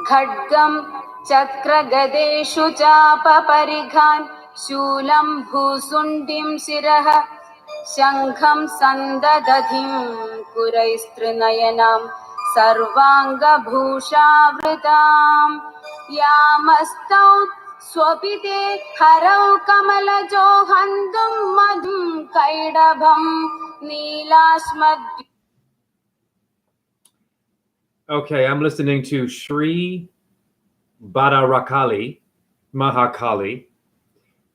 खड्गं चक्रगदेषु चापपरिघान् शूलं भूसुण्डिं शिरः शङ्खं सन्ददधिं पुरैस्त्रिनयनां सर्वाङ्गभूषावृतां यामस्तौ स्वपिते हरौ कमलजो हन्तुं मधुं कैडभं नीलाश्मद्. Okay, I'm listening to Shri Badarakali Mahakali,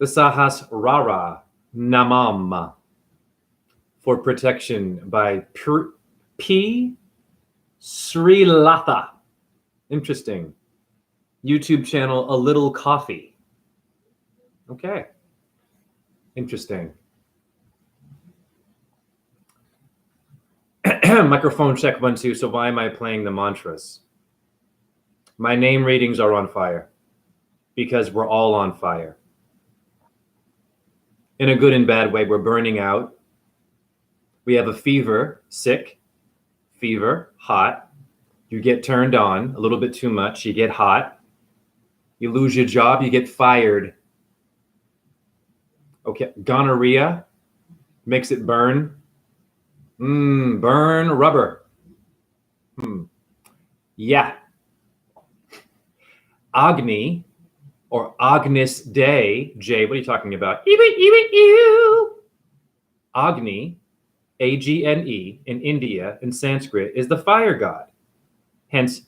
the Sahasrara Namam for protection by P. Srilatha. Interesting. YouTube channel A Little Coffee. Okay. Interesting. Microphone check 1 2. So why am I playing the mantras? My name readings are on fire because we're all on fire. In a good and bad way, we're burning out. We have a fever, sick, fever, hot. You get turned on a little bit too much. You get hot. You lose your job. You get fired. Okay, gonorrhea makes it burn. Burn rubber. Yeah. Agni or Agnis Day. Jay, what are you talking about? Agni, Agne, in India, in Sanskrit, is the fire god. Hence,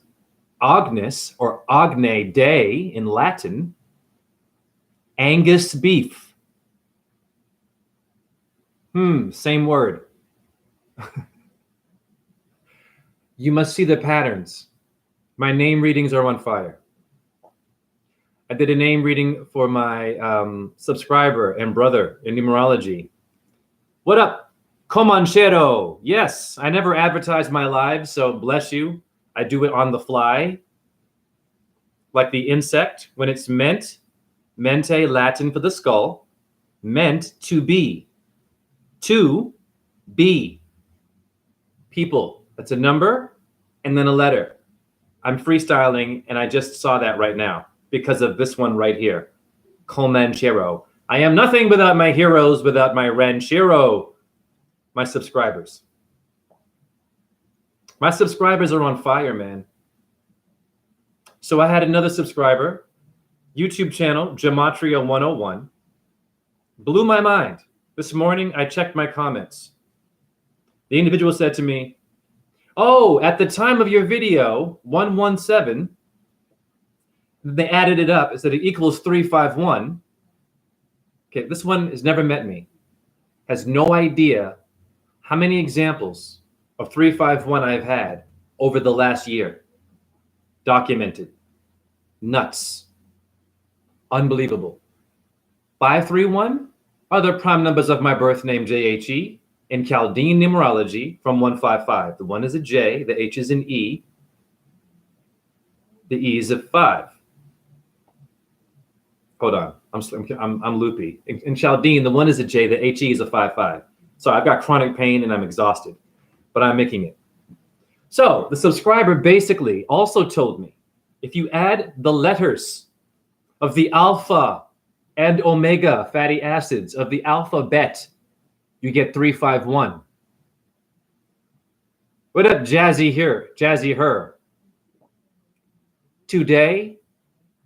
Agnis or Agne Day in Latin, Angus beef. Same word. You must see the patterns. My name readings are on fire. I did a name reading for my subscriber and brother in numerology. What up, Comanchero? Yes, I never advertise my lives, so bless you. I do it on the fly. Like the insect, when it's mente, Latin for the skull, meant to be. To be. People, that's a number and then a letter. I'm freestyling and I just saw that right now because of this one right here. Comanchero. I am nothing without my heroes, without my ranchero, my subscribers. My subscribers are on fire, man. So I had another subscriber, YouTube channel, Gematria 101. Blew my mind. This morning, I checked my comments. The individual said to me, oh, at the time of your video, 117, they added it up. It said it equals 351. Okay, this one has never met me. Has no idea how many examples of 351 I've had over the last year. Documented. Nuts. Unbelievable. 531 are the prime numbers of my birth name, JHE. In Chaldean numerology from 155. The 1 is a J, the H is an E, the E is a 5. Hold on, I'm loopy. In Chaldean, the 1 is a J, the HE is a 5-5. So I've got chronic pain and I'm exhausted, but I'm making it. So the subscriber basically also told me, if you add the letters of the alpha and omega fatty acids of the alphabet, you get 351. What up, Jazzy here? Jazzy her. Today,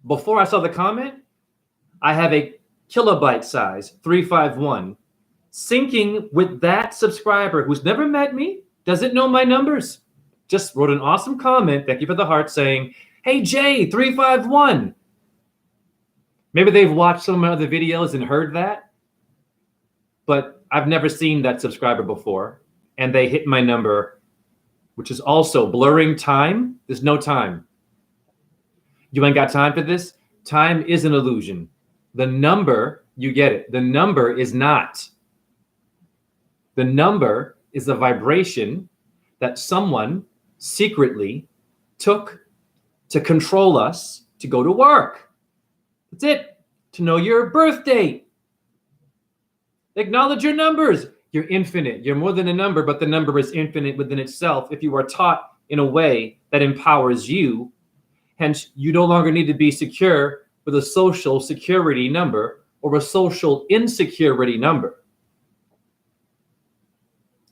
before I saw the comment, I have a kilobyte size 351 syncing with that subscriber who's never met me, doesn't know my numbers, just wrote an awesome comment. Thank you for the heart saying, hey, Jay, 351. Maybe they've watched some of my other videos and heard that, but I've never seen that subscriber before, and they hit my number, which is also blurring time. There's no time. You ain't got time for this? Time is an illusion. The number, you get it. The number is not. The number is a vibration that someone secretly took to control us to go to work. That's it. To know your birth date. Acknowledge your numbers. You're infinite. You're more than a number, but the number is infinite within itself if you are taught in a way that empowers you Hence, you no longer need to be secure with a social security number or a social insecurity number.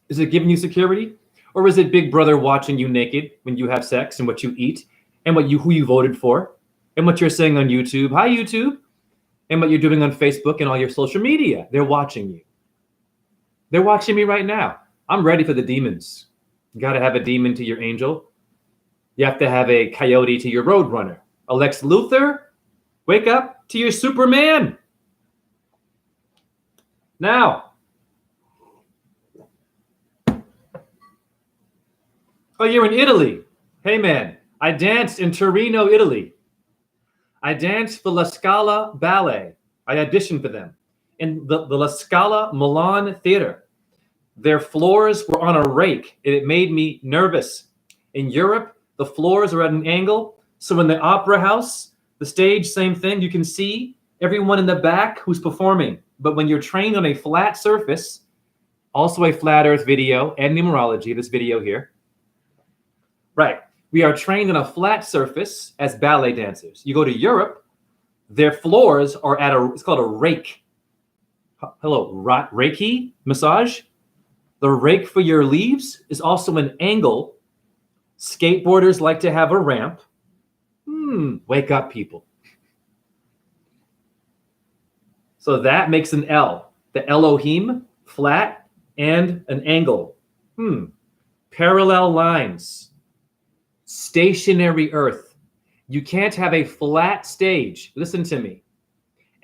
Is it giving you security? Or is it Big Brother watching you naked when you have sex and what you eat and who you voted for and what you're saying on YouTube? Hi, YouTube. And what you're doing on Facebook and all your social media. They're watching you. They're watching me right now. I'm ready for the demons. You got to have a demon to your angel. You have to have a coyote to your roadrunner. A Lex Luthor, wake up to your Superman. Now. Oh, you're in Italy. Hey, man, I danced in Torino, Italy. I danced for La Scala Ballet. I auditioned for them in the La Scala Milan Theater. Their floors were on a rake, and it made me nervous. In Europe, the floors are at an angle. So in the opera house, the stage, same thing. You can see everyone in the back who's performing. But when you're trained on a flat surface, also a flat earth video and numerology, this video here. Right. We are trained on a flat surface as ballet dancers. You go to Europe, their floors are at it's called a rake. Hello, Reiki massage. The rake for your leaves is also an angle. Skateboarders like to have a ramp. Wake up, people. So that makes an L. The Elohim, flat, and an angle. Parallel lines. Stationary earth. You can't have a flat stage, listen to me,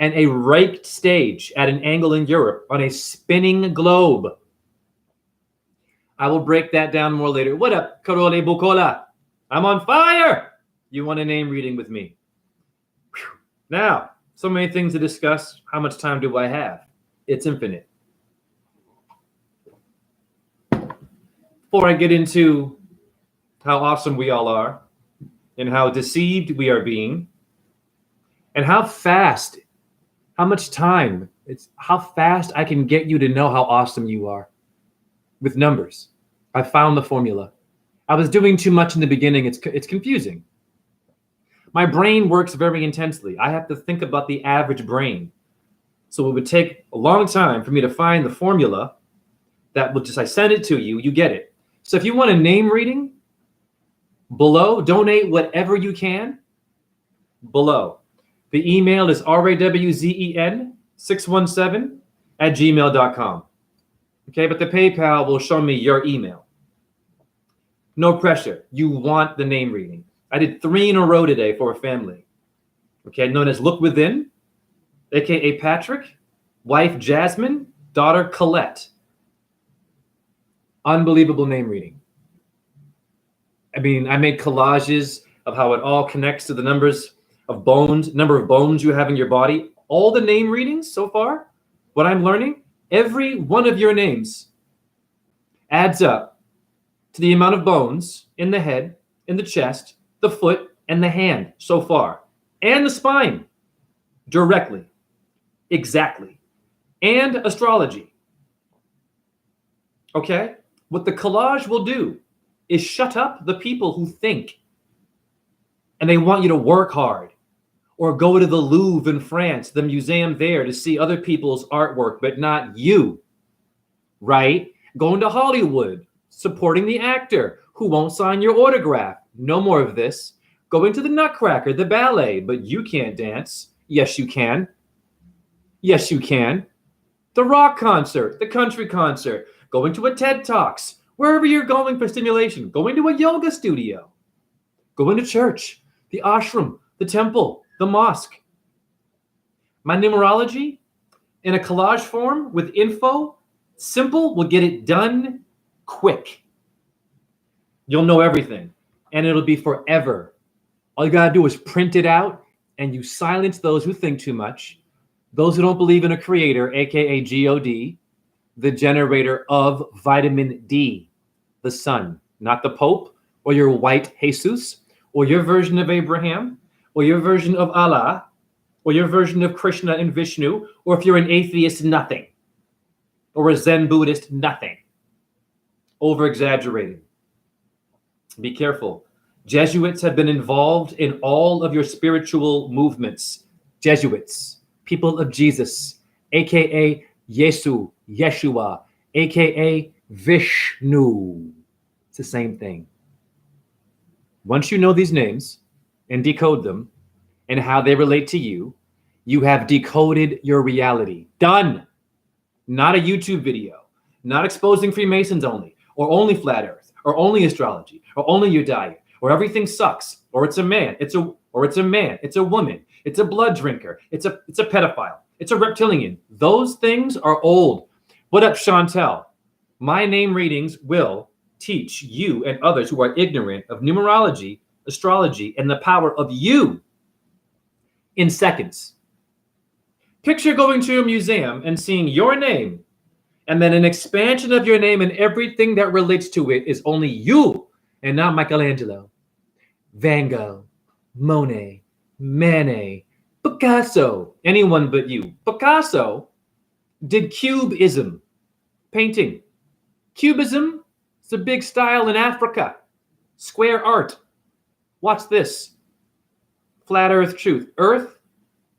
and a raked stage at an angle in Europe on a spinning globe. I will break that down more later. What up, Karole Bukola? I'm on fire! You want a name reading with me? Whew. Now, so many things to discuss. How much time do I have? It's infinite. Before I get into how awesome we all are, and how deceived we are being, and how fast, how much time, it's how fast I can get you to know how awesome you are with numbers. I found the formula. I was doing too much in the beginning. It's confusing. My brain works very intensely. I have to think about the average brain. So it would take a long time for me to find the formula that will just, I send it to you, you get it. So if you want a name reading, below, donate whatever you can. Below. The email is rawzen617@gmail.com. Okay, but the PayPal will show me your email. No pressure. You want the name reading. I did 3 in a row today for a family. Okay, known as Look Within, aka Patrick, wife Jasmine, daughter Colette. Unbelievable name reading. I mean, I made collages of how it all connects to the number of bones you have in your body. All the name readings so far, what I'm learning, every one of your names adds up to the amount of bones in the head, in the chest, the foot, and the hand so far. And the spine. Directly. Exactly. And astrology. Okay? What the collage will do is shut up the people who think and they want you to work hard or go to the Louvre in France, the museum there, to see other people's artwork, but not you, right? Going to Hollywood, supporting the actor who won't sign your autograph. No more of this. Going to the Nutcracker, the ballet, but you can't dance. Yes, you can. Yes, you can. The rock concert, the country concert, going to a TED Talks, wherever you're going for stimulation, going to a yoga studio, going to church, the ashram, the temple, the mosque. My numerology in a collage form with info, simple, will get it done quick. You'll know everything, and it'll be forever. All you gotta do is print it out, and you silence those who think too much, those who don't believe in a creator, aka God, the generator of vitamin D, the sun, not the Pope or your white Jesus or your version of Abraham or your version of Allah or your version of Krishna and Vishnu, or if you're an atheist, nothing, or a Zen Buddhist, nothing. Over exaggerating. Be careful. Jesuits have been involved in all of your spiritual movements. Jesuits, people of Jesus, aka Yesu, Yeshua, aka Vishnu. It's the same thing. Once you know these names and decode them and how they relate to you, you have decoded your reality. Done. Not a YouTube video, not exposing Freemasons only, or only flat earth, or only astrology, or only your diet, or everything sucks, or it's a man, it's a woman, it's a blood drinker, it's a pedophile, it's a reptilian. Those things are old. What up, Chantel? My name readings will teach you and others who are ignorant of numerology, astrology, and the power of you in seconds. Picture going to a museum and seeing your name, and then an expansion of your name and everything that relates to it is only you and not Michelangelo, Van Gogh, Monet, Manet, Picasso, anyone but you. Picasso did Cubism painting. Cubism is a big style in Africa. Square art. Watch this. Flat Earth truth. Earth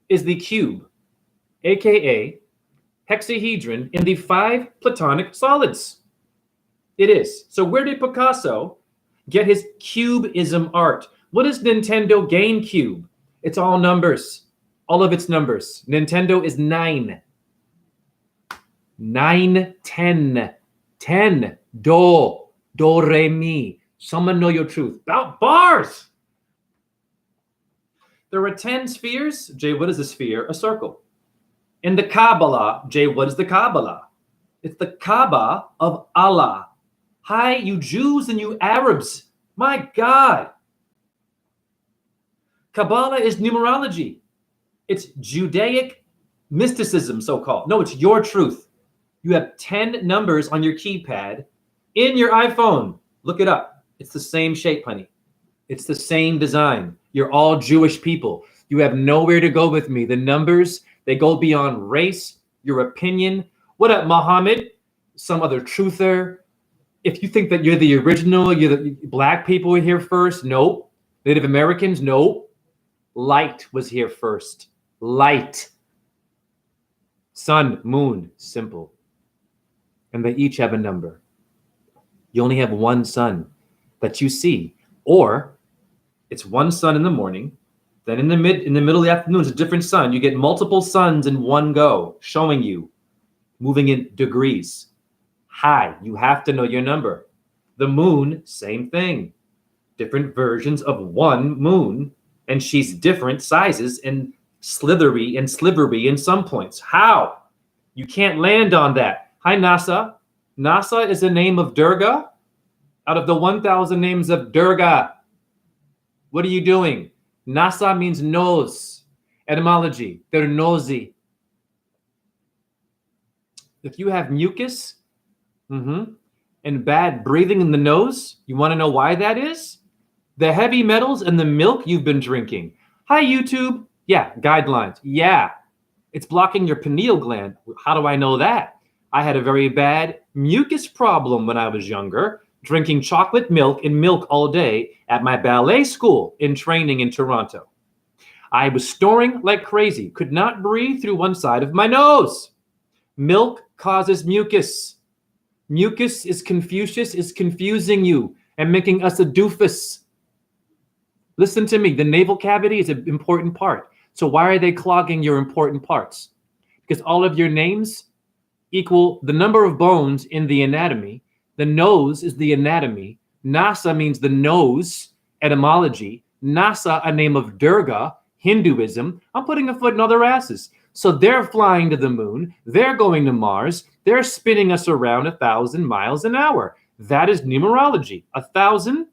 is the cube, aka hexahedron in the 5 platonic solids. It is. So where did Picasso get his cubism art? What is Nintendo GameCube? It's all numbers. All of its numbers. Nintendo is 9. 9, 10. 10. Do, re, mi. Someone know your truth. About bars. There are 10 spheres. Jay, what is a sphere? A circle. In the Kabbalah, Jay, what is the Kabbalah? It's the Kaaba of Allah. Hi, you Jews and you Arabs. My God. Kabbalah is numerology. It's Judaic mysticism, so-called. No, it's your truth. You have 10 numbers on your keypad in your iPhone. Look it up. It's the same shape, honey. It's the same design. You're all Jewish people. You have nowhere to go with me. The numbers, they go beyond race, your opinion. What up, Muhammad? Some other truther. If you think that you're the original, you're the black people were here first, nope. Native Americans, nope. Light was here first. Light. Sun, moon, simple. And they each have a number. You only have one sun that you see. Or it's one sun in the morning, then in the middle of the afternoon, it's a different sun. You get multiple suns in one go, showing you, moving in degrees. High, you have to know your number. The moon, same thing. Different versions of one moon, and she's different sizes and slithery and slivery in some points. How? You can't land on that. Hi, NASA. NASA is the name of Durga out of the 1,000 names of Durga. What are you doing? NASA means nose. Etymology, they're nosy. If you have mucus and bad breathing in the nose, you want to know why that is? The heavy metals and the milk you've been drinking. Hi, YouTube. Yeah, guidelines. Yeah, it's blocking your pineal gland. How do I know that? I had a very bad mucus problem when I was younger, drinking chocolate milk and milk all day at my ballet school in training in Toronto. I was snoring like crazy, could not breathe through one side of my nose. Milk causes mucus. Mucus is Confucius, is confusing you and making us a doofus. Listen to me, the navel cavity is an important part. So why are they clogging your important parts? Because all of your names equal the number of bones in the anatomy. The nose is the anatomy. Nasa means the nose, etymology. Nasa, a name of Durga, Hinduism. I'm putting a foot in other asses. So they're flying to the moon. They're going to Mars. They're spinning us around 1,000 miles an hour. That is numerology. 1,000.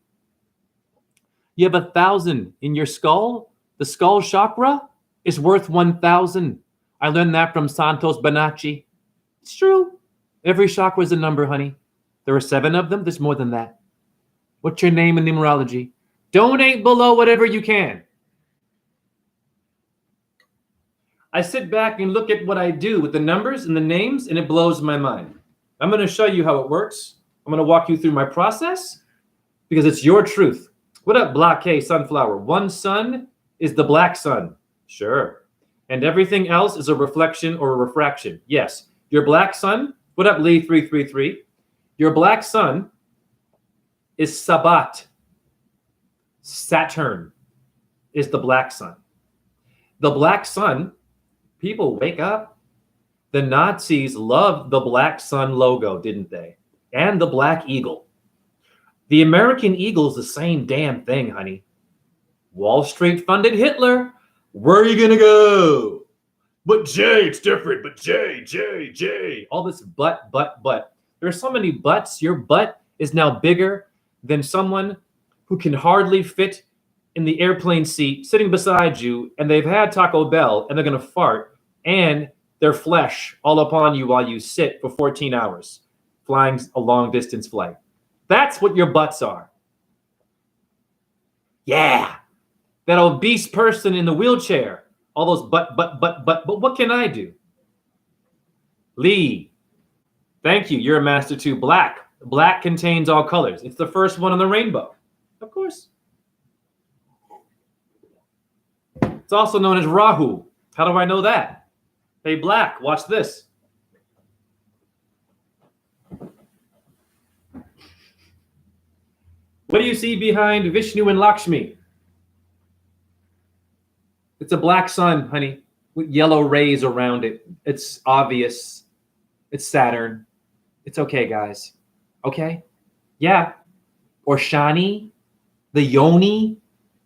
You have 1,000 in your skull. The skull chakra is worth 1,000. I learned that from Santos Bonacci. It's true. Every chakra is a number, honey. There are 7 of them. There's more than that. What's your name in numerology? Donate below whatever you can. I sit back and look at what I do with the numbers and the names, and it blows my mind. I'm going to show you how it works. I'm going to walk you through my process because it's your truth. What up, Block K Sunflower? One sun is the black sun. Sure. And everything else is a reflection or a refraction. Yes. Your black sun, what up, Lee 333? Your black sun is Sabbat. Saturn is the black sun. The black sun, people wake up. The Nazis loved the black sun logo, didn't they? And the black eagle. The American eagle is the same damn thing, honey. Wall Street funded Hitler. Where are you going to go? But Jay, it's different. But Jay. All this but. There are so many buts. Your butt is now bigger than someone who can hardly fit in the airplane seat sitting beside you, and they've had Taco Bell, and they're going to fart, and their flesh all upon you while you sit for 14 hours, flying a long-distance flight. That's what your butts are. Yeah. That obese person in the wheelchair. All those but what can I do? Lee, thank you. You're a master too. Black. Black contains all colors. It's the first one on the rainbow. Of course. It's also known as Rahu. How do I know that? Hey, Black, watch this. What do you see behind Vishnu and Lakshmi? It's a black sun, honey, with yellow rays around it. It's obvious. It's Saturn. It's okay, guys. Okay? Yeah. Or Shani, the Yoni,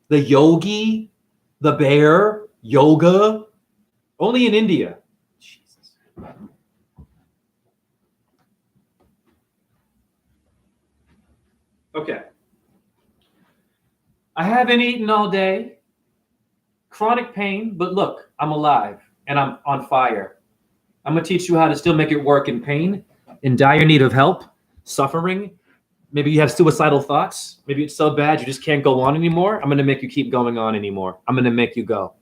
the Yogi, the bear, yoga. Only in India. Jesus. Okay. I haven't eaten all day. Chronic pain, but look, I'm alive and I'm on fire. I'm going to teach you how to still make it work in pain, in dire need of help, suffering. Maybe you have suicidal thoughts. Maybe it's so bad you just can't go on anymore. I'm going to make you keep going on anymore. I'm going to make you go.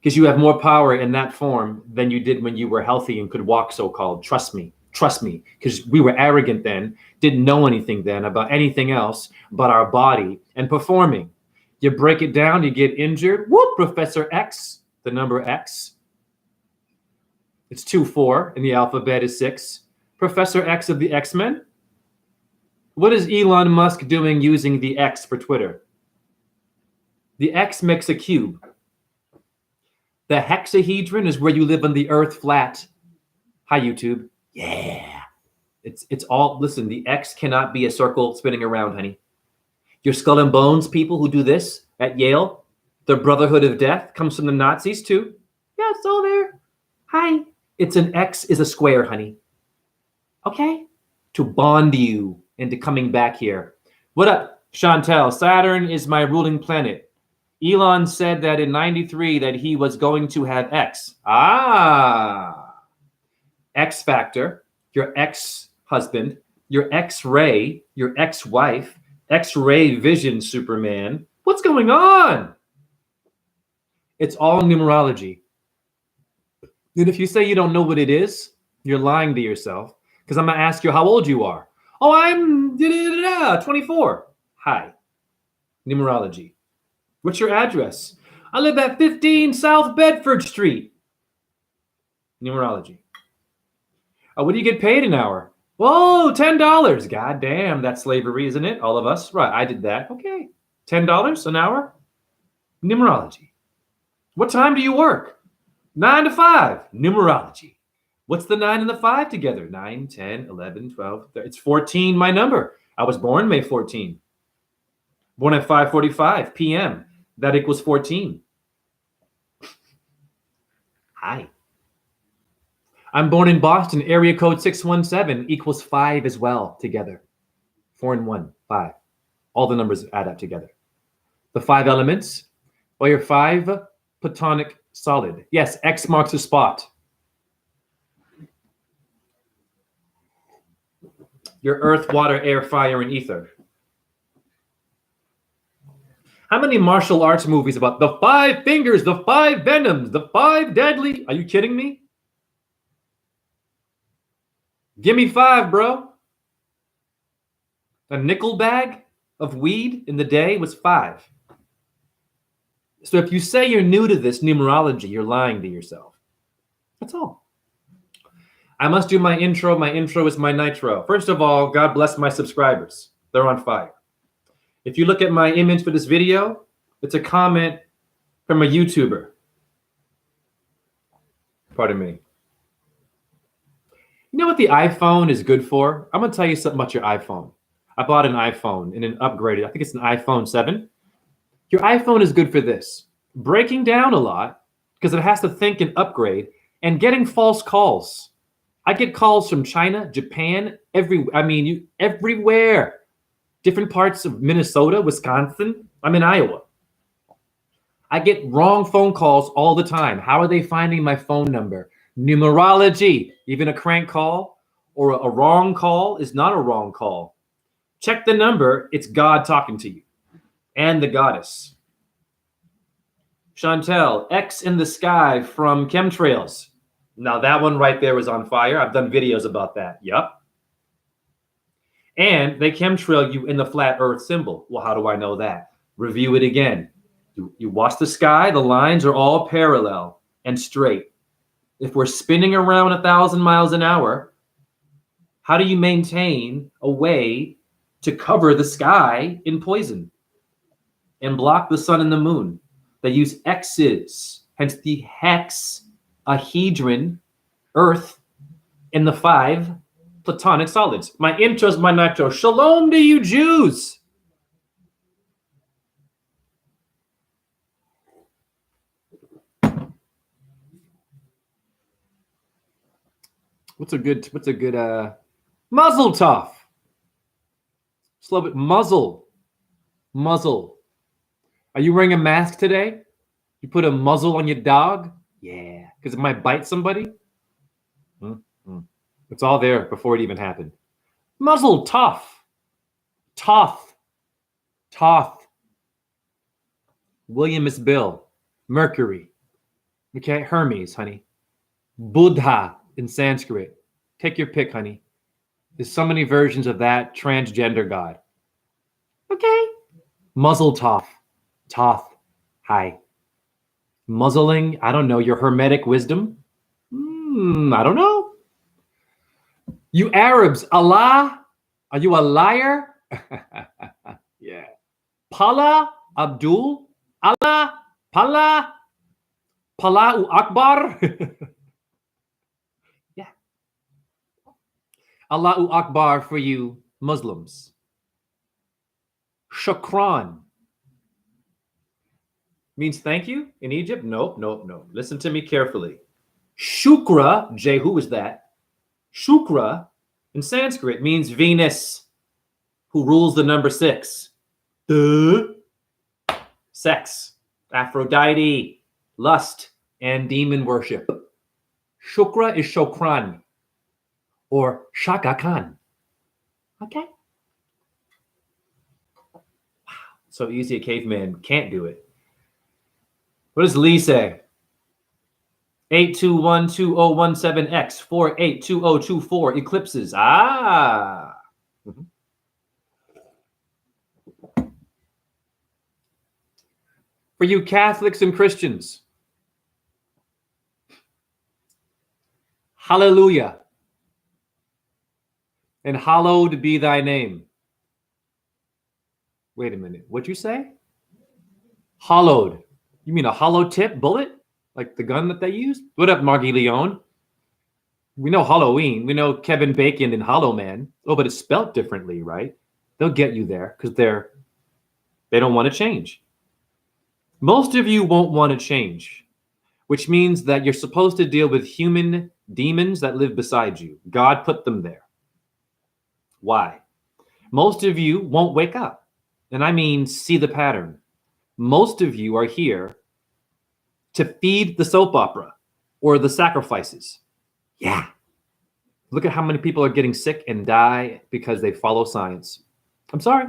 Because you have more power in that form than you did when you were healthy and could walk, so-called. Trust me. Trust me. Because we were arrogant then, didn't know anything then about anything else but our body and performing. You break it down, you get injured. Whoop, Professor X, the number X. It's 2-4, and the alphabet is 6. Professor X of the X-Men. What is Elon Musk doing using the X for Twitter? The X makes a cube. The hexahedron is where you live on the Earth flat. Hi, YouTube. Yeah. It's all, listen, the X cannot be a circle spinning around, honey. Your skull and bones people who do this at Yale, the Brotherhood of Death comes from the Nazis too. Yeah, it's all there. Hi. It's an X is a square, honey. Okay? To bond you into coming back here. What up, Chantel? Saturn is my ruling planet. Elon said that in 93 that he was going to have X. X factor, your ex-husband, your X-ray, your ex-wife, X-ray vision Superman. What's going on? It's all numerology. And if you say you don't know what it is, you're lying to yourself. Because I'm going to ask you how old you are. Oh, I'm 24. Hi. Numerology. What's your address? I live at 15 South Bedford Street. Numerology. What do you get paid an hour? Whoa, $10. God damn, that's slavery, isn't it? All of us. Right, I did that. Okay. $10 an hour? Numerology. What time do you work? 9 to 5. Numerology. What's the 9 and the 5 together? 9, 10, 11, 12. It's 14, my number. I was born May 14. Born at 5:45 p.m. That equals 14. Hi. I'm born in Boston, area code 617 equals 5 as well together. 4 and 1, 5. All the numbers add up together. The 5 elements, or your 5 platonic solid. Yes, X marks the spot. Your earth, water, air, fire, and ether. How many martial arts movies about the 5 fingers, the 5 venoms, the 5 deadly? Are you kidding me? Give me 5, bro. A nickel bag? of weed in the day was 5. So if you say you're new to this numerology, you're lying to yourself. That's all. I must do my intro. My intro is my nitro. First of all, God bless my subscribers. They're on fire. If you look at my image for this video, it's a comment from a YouTuber. Pardon me. You know what the iPhone is good for? I'm going to tell you something about your iPhone. I bought an iPhone and an upgraded. I think it's an iPhone 7. Your iPhone is good for this. Breaking down a lot because it has to think and upgrade, and getting false calls. I get calls from China, Japan, everywhere. Different parts of Minnesota, Wisconsin. I'm in Iowa. I get wrong phone calls all the time. How are they finding my phone number? Numerology. Even a crank call or a wrong call is not a wrong call. Check the number. It's God talking to you and the goddess. Chantel, X in the sky from chemtrails. Now that one right there was on fire. I've done videos about that. Yup. And they chemtrail you in the flat earth symbol. Well, how do I know that? Review it again. You watch the sky. The lines are all parallel and straight. If we're spinning around 1,000 miles an hour, how do you maintain a way to cover the sky in poison and block the sun and the moon? They use X's, hence the hexahedron, Earth, and the 5 platonic solids. My intro's my nitro. Shalom to you Jews. What's a good muzzle tough. Slow it. Muzzle. Are you wearing a mask today? You put a muzzle on your dog? Yeah, because it might bite somebody. It's all there before it even happened. Muzzle tough. William is Bill. Mercury. Okay, Hermes, honey. Buddha in Sanskrit. Take your pick, honey. There's so many versions of that transgender god. Okay. Muzzle tough. Hi. Muzzling, I don't know, your hermetic wisdom? I don't know. You Arabs, Allah, are you a liar? Yeah. Pala, Abdul, Allah, Pala, Palahu Akbar. Yeah. Allahu Akbar for you Muslims. Shukran means thank you in Egypt? No. Listen to me carefully. Shukra, Jay, who is that? Shukra in Sanskrit means Venus, who rules the number 6. Sex, Aphrodite, lust, and demon worship. Shukra is Shokran or Shaka Khan. Okay. Wow. So easy a caveman can't do it. What does Lee say? 8212017X 482024 eclipses. For you Catholics and Christians, hallelujah, and hallowed be thy name. Wait a minute, what'd you say? Hollowed. You mean a hollow tip bullet? Like the gun that they use? What up, Margie Leone? We know Halloween. We know Kevin Bacon and Hollow Man. Oh, but it's spelt differently, right? They'll get you there because they don't want to change. Most of you won't want to change, which means that you're supposed to deal with human demons that live beside you. God put them there. Why? Most of you won't wake up. And I mean, see the pattern. Most of you are here to feed the soap opera or the sacrifices. Yeah. Look at how many people are getting sick and die because they follow science. I'm sorry.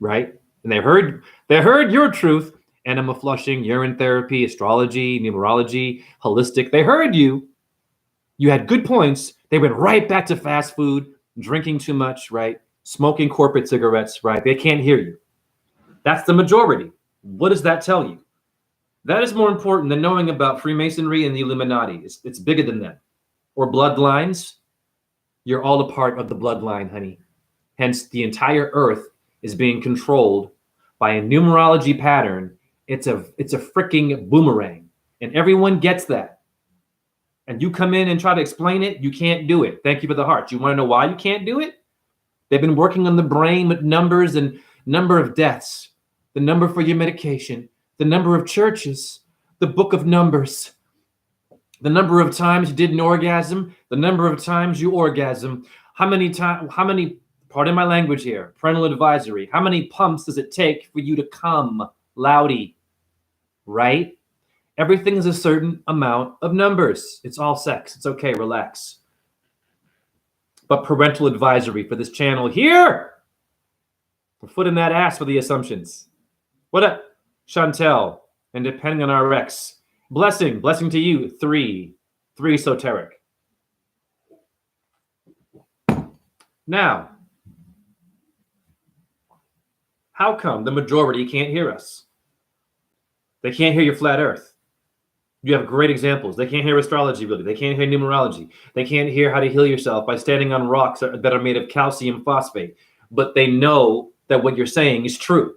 Right? And they heard your truth. Enema flushing, urine therapy, astrology, numerology, holistic. They heard you. You had good points. They went right back to fast food, drinking too much, right? smoking corporate cigarettes, right? They can't hear you. That's the majority. What does that tell you? That is more important than knowing about Freemasonry and the Illuminati. It's bigger than that. Or bloodlines. You're all a part of the bloodline, honey. Hence, the entire earth is being controlled by a numerology pattern. It's a freaking boomerang. And everyone gets that. And you come in and try to explain it, you can't do it. Thank you for the heart. You want to know why you can't do it? They've been working on the brain with numbers and number of deaths, the number for your medication, the number of churches, the book of numbers, the number of times you did an orgasm, the number of times you orgasm, how many, pardon my language here, parental advisory, how many pumps does it take for you to come, loudy, right? Everything is a certain amount of numbers. It's all sex. It's okay. Relax. But parental advisory for this channel here. We're foot in that ass for the assumptions. What up, Chantel? And depending on our X. Blessing to you. Three esoteric. Now, how come the majority can't hear us? They can't hear your flat earth. You have great examples. They can't hear astrology, really. They can't hear numerology. They can't hear how to heal yourself by standing on rocks that are made of calcium phosphate. But they know that what you're saying is true.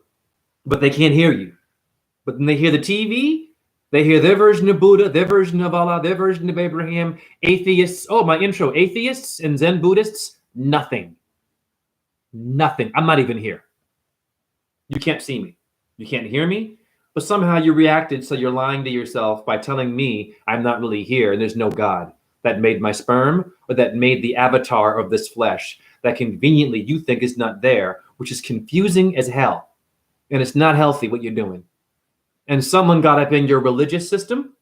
But they can't hear you. But when they hear the TV, they hear their version of Buddha, their version of Allah, their version of Abraham, atheists. Oh, my intro, atheists and Zen Buddhists, nothing. Nothing. I'm not even here. You can't see me. You can't hear me. But somehow you reacted, so you're lying to yourself by telling me I'm not really here and there's no God that made my sperm or that made the avatar of this flesh that conveniently you think is not there, which is confusing as hell. And it's not healthy what you're doing. And someone got up in your religious system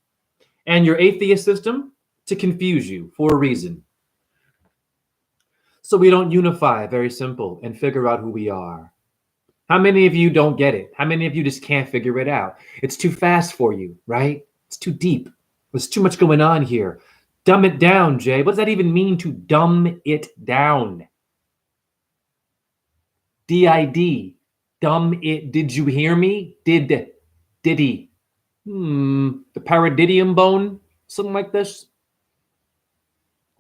and your atheist system to confuse you for a reason. So we don't unify, very simple, and figure out who we are. How many of you don't get it? How many of you just can't figure it out? It's too fast for you, right? It's too deep. There's too much going on here. Dumb it down, Jay. What does that even mean to dumb it down? D-I-D. Dumb it. Did you hear me? Did he? The paradiddum bone? Something like this?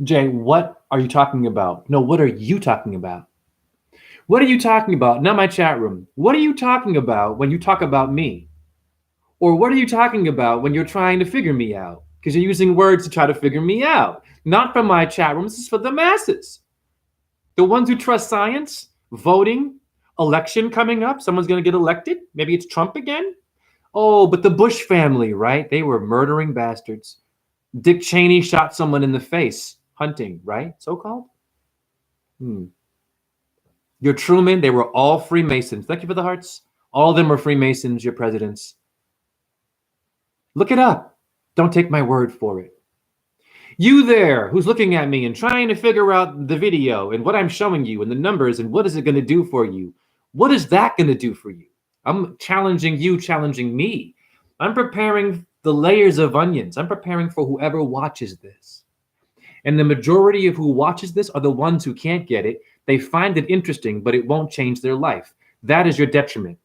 Jay, what are you talking about? No, what are you talking about? What are you talking about? Not my chat room. What are you talking about when you talk about me? Or what are you talking about when you're trying to figure me out? Because you're using words to try to figure me out. Not from my chat room. This is for the masses. The ones who trust science, voting, election coming up. Someone's going to get elected. Maybe it's Trump again. Oh, but the Bush family, right? They were murdering bastards. Dick Cheney shot someone in the face. Hunting, right? So-called? Your Truman, they were all Freemasons. Thank you for the hearts. All of them were Freemasons, your presidents. Look it up. Don't take my word for it. You there, who's looking at me and trying to figure out the video and what I'm showing you and the numbers and what is it going to do for you? What is that going to do for you? I'm challenging you, challenging me. I'm preparing the layers of onions. I'm preparing for whoever watches this. And the majority of who watches this are the ones who can't get it. They find it interesting, but it won't change their life. That is your detriment.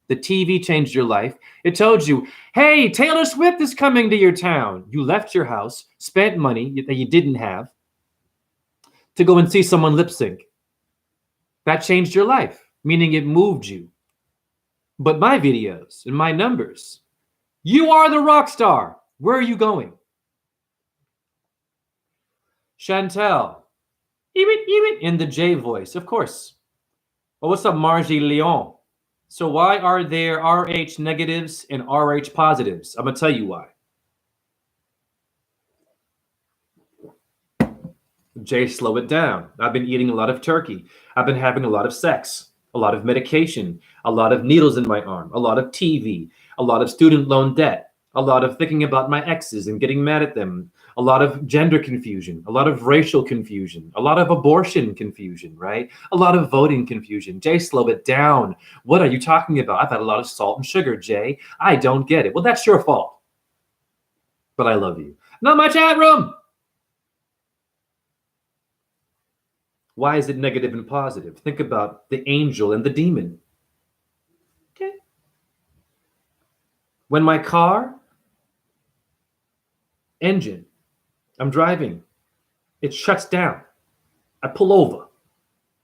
The TV changed your life. It told you, hey, Taylor Swift is coming to your town. You left your house, spent money that you didn't have to go and see someone lip sync. That changed your life, meaning it moved you. But my videos and my numbers, you are the rock star. Where are you going? Chantel, even in the J voice, of course. Well, what's up, Margie Leon? So why are there RH negatives and RH positives? I'm going to tell you why. Jay, slow it down. I've been eating a lot of turkey. I've been having a lot of sex, a lot of medication, a lot of needles in my arm, a lot of TV, a lot of student loan debt, a lot of thinking about my exes and getting mad at them, a lot of gender confusion, a lot of racial confusion, a lot of abortion confusion, right? A lot of voting confusion. Jay, slow it down. What are you talking about? I've had a lot of salt and sugar, Jay. I don't get it. Well, that's your fault. But I love you. Not my chat room. Why is it negative and positive? Think about the angel and the demon. Okay. When my car engine, I'm driving, it shuts down. I pull over.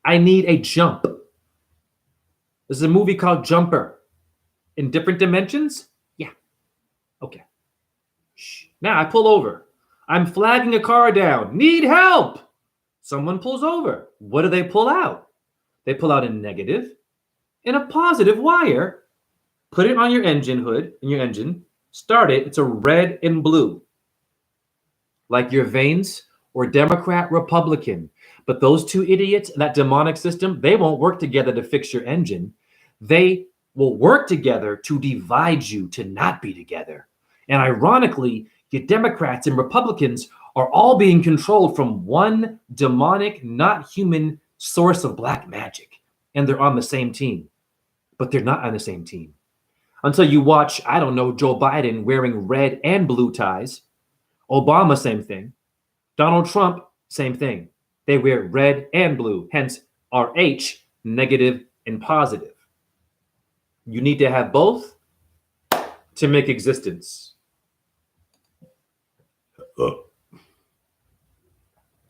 I need a jump. There's a movie called Jumper. In different dimensions? Yeah. Okay. Shh. Now I pull over. I'm flagging a car down. Need help. Someone pulls over. What do they pull out? They pull out a negative and a positive wire. Put it on your engine hood, in your engine. Start it. It's a red and blue. Like your veins or Democrat, Republican. But those two idiots, that demonic system, they won't work together to fix your engine. They will work together to divide you to not be together. And ironically, your Democrats and Republicans are all being controlled from one demonic, not human source of black magic. And they're on the same team. But they're not on the same team. Until you watch, I don't know, Joe Biden wearing red and blue ties. Obama, same thing. Donald Trump, same thing. They wear red and blue, hence RH, negative and positive. You need to have both to make existence.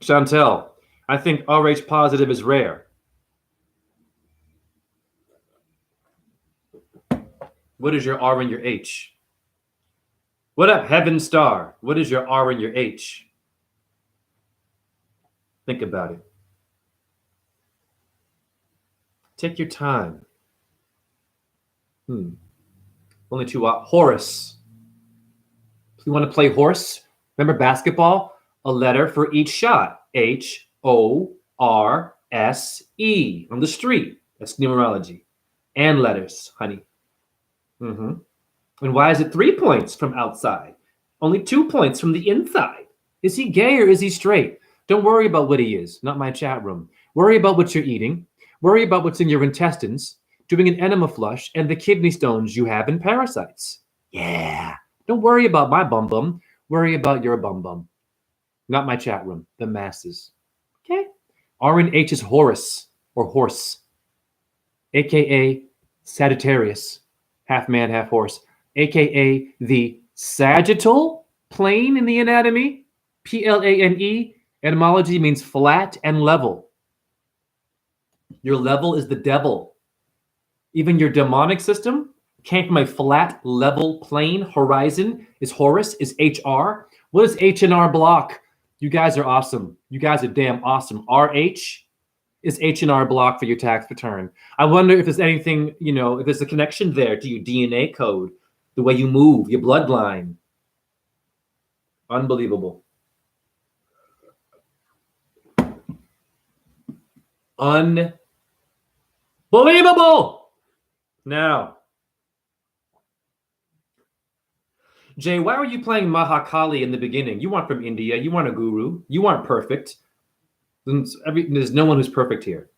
Chantel, I think RH positive is rare. What is your R and your H? What up, Heaven Star? What is your R and your H? Think about it. Take your time. Only two. Horse. If you want to play horse, remember basketball? A letter for each shot. H-O-R-S-E. On the street. That's numerology. And letters, honey. And why is it 3 points from outside? Only 2 points from the inside. Is he gay or is he straight? Don't worry about what he is. Not my chat room. Worry about what you're eating. Worry about what's in your intestines, doing an enema flush, and the kidney stones you have and parasites. Yeah. Don't worry about my bum bum. Worry about your bum bum. Not my chat room. The masses. Okay? R and H is Horus or horse, aka Sagittarius, half man, half horse, aka the sagittal plane in the anatomy. Plane. Etymology means flat and level. Your level is the devil. Even your demonic system came from a flat, level plane. Horizon is Horus, is HR. What is H and R block? You guys are awesome. You guys are damn awesome. RH is H and R block for your tax return. I wonder if there's anything, if there's a connection there to your DNA code, the way you move, your bloodline. Unbelievable. Unbelievable. Now, Jay, why were you playing Mahakali in the beginning? You weren't from India. You weren't a guru. You weren't perfect. There's no one who's perfect here.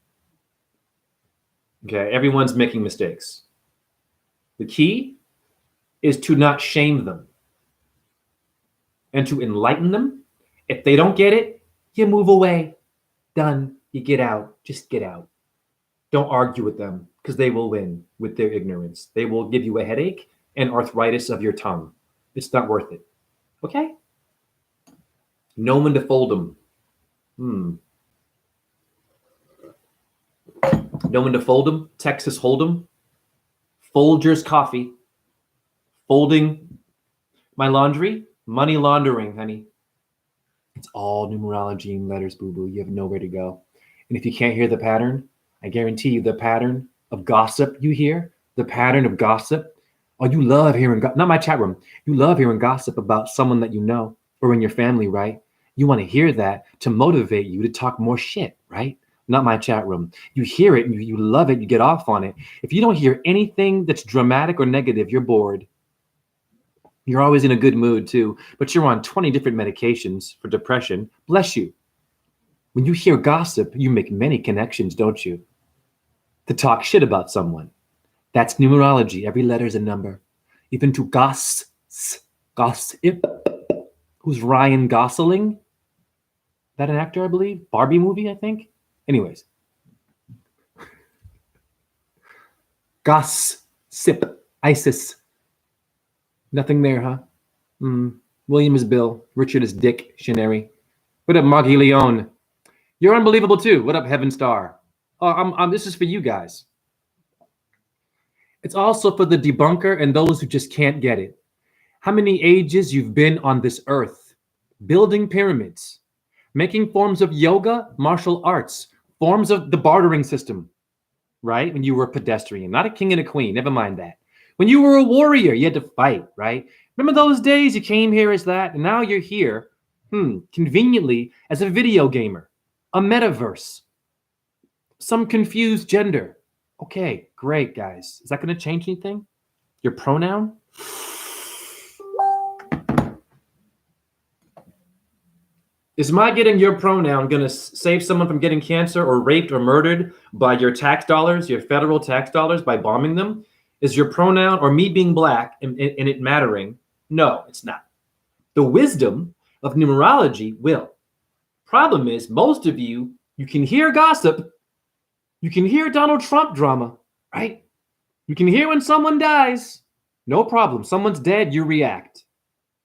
Okay, everyone's making mistakes. The key is to not shame them and to enlighten them. If they don't get it, you move away. Done. You get out. Just get out. Don't argue with them because they will win with their ignorance. They will give you a headache and arthritis of your tongue. It's not worth it. Okay? Know when to fold them. Know when to fold them. Texas Hold'em. Folgers coffee. Folding my laundry. Money laundering, honey. It's all numerology and letters, boo-boo. You have nowhere to go. And if you can't hear the pattern, I guarantee you the pattern of gossip you hear, the pattern of gossip. Oh, you love hearing, not my chat room. You love hearing gossip about someone that you know or in your family, right? You want to hear that to motivate you to talk more shit, right? Not my chat room. You hear it and you love it. You get off on it. If you don't hear anything that's dramatic or negative, you're bored. You're always in a good mood too, but you're on 20 different medications for depression. Bless you. When you hear gossip, you make many connections, don't you? To talk shit about someone. That's numerology. Every letter is a number. Even to gossip. Who's Ryan Gosling? That an actor, I believe? Barbie movie, I think. Anyways, gossip, ISIS. Nothing there, huh? William is Bill. Richard is Dick. Shaneri. What up, Marky Leone? You're unbelievable too. What up, Heaven Star? This is for you guys. It's also for the debunker and those who just can't get it. How many ages you've been on this earth, building pyramids, making forms of yoga, martial arts, forms of the bartering system, right? When you were a pedestrian, not a king and a queen, never mind that. When you were a warrior, you had to fight, right? Remember those days you came here as that, and now you're here, conveniently, as a video gamer, a metaverse, some confused gender. Okay, great, guys. Is that going to change anything? Your pronoun? Is my getting your pronoun going to save someone from getting cancer or raped or murdered by your tax dollars, your federal tax dollars, by bombing them? Is your pronoun or me being black and it mattering? No, it's not. The wisdom of numerology will. Problem is, most of you can hear gossip. You can hear Donald Trump drama, right? You can hear when someone dies. No problem. Someone's dead, you react.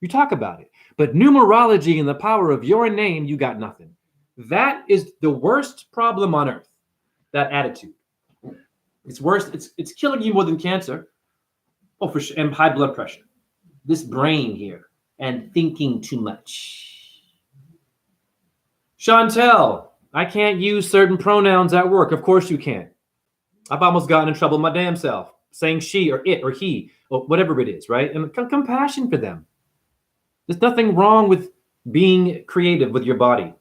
You talk about it. But numerology and the power of your name, you got nothing. That is the worst problem on earth, that attitude. It's worse. It's killing you more than cancer. Oh, for sure. And high blood pressure. This brain here and thinking too much. Chantel, I can't use certain pronouns at work. Of course you can't. I've almost gotten in trouble my damn self saying she or it or he or whatever it is, right? And compassion for them. There's nothing wrong with being creative with your body.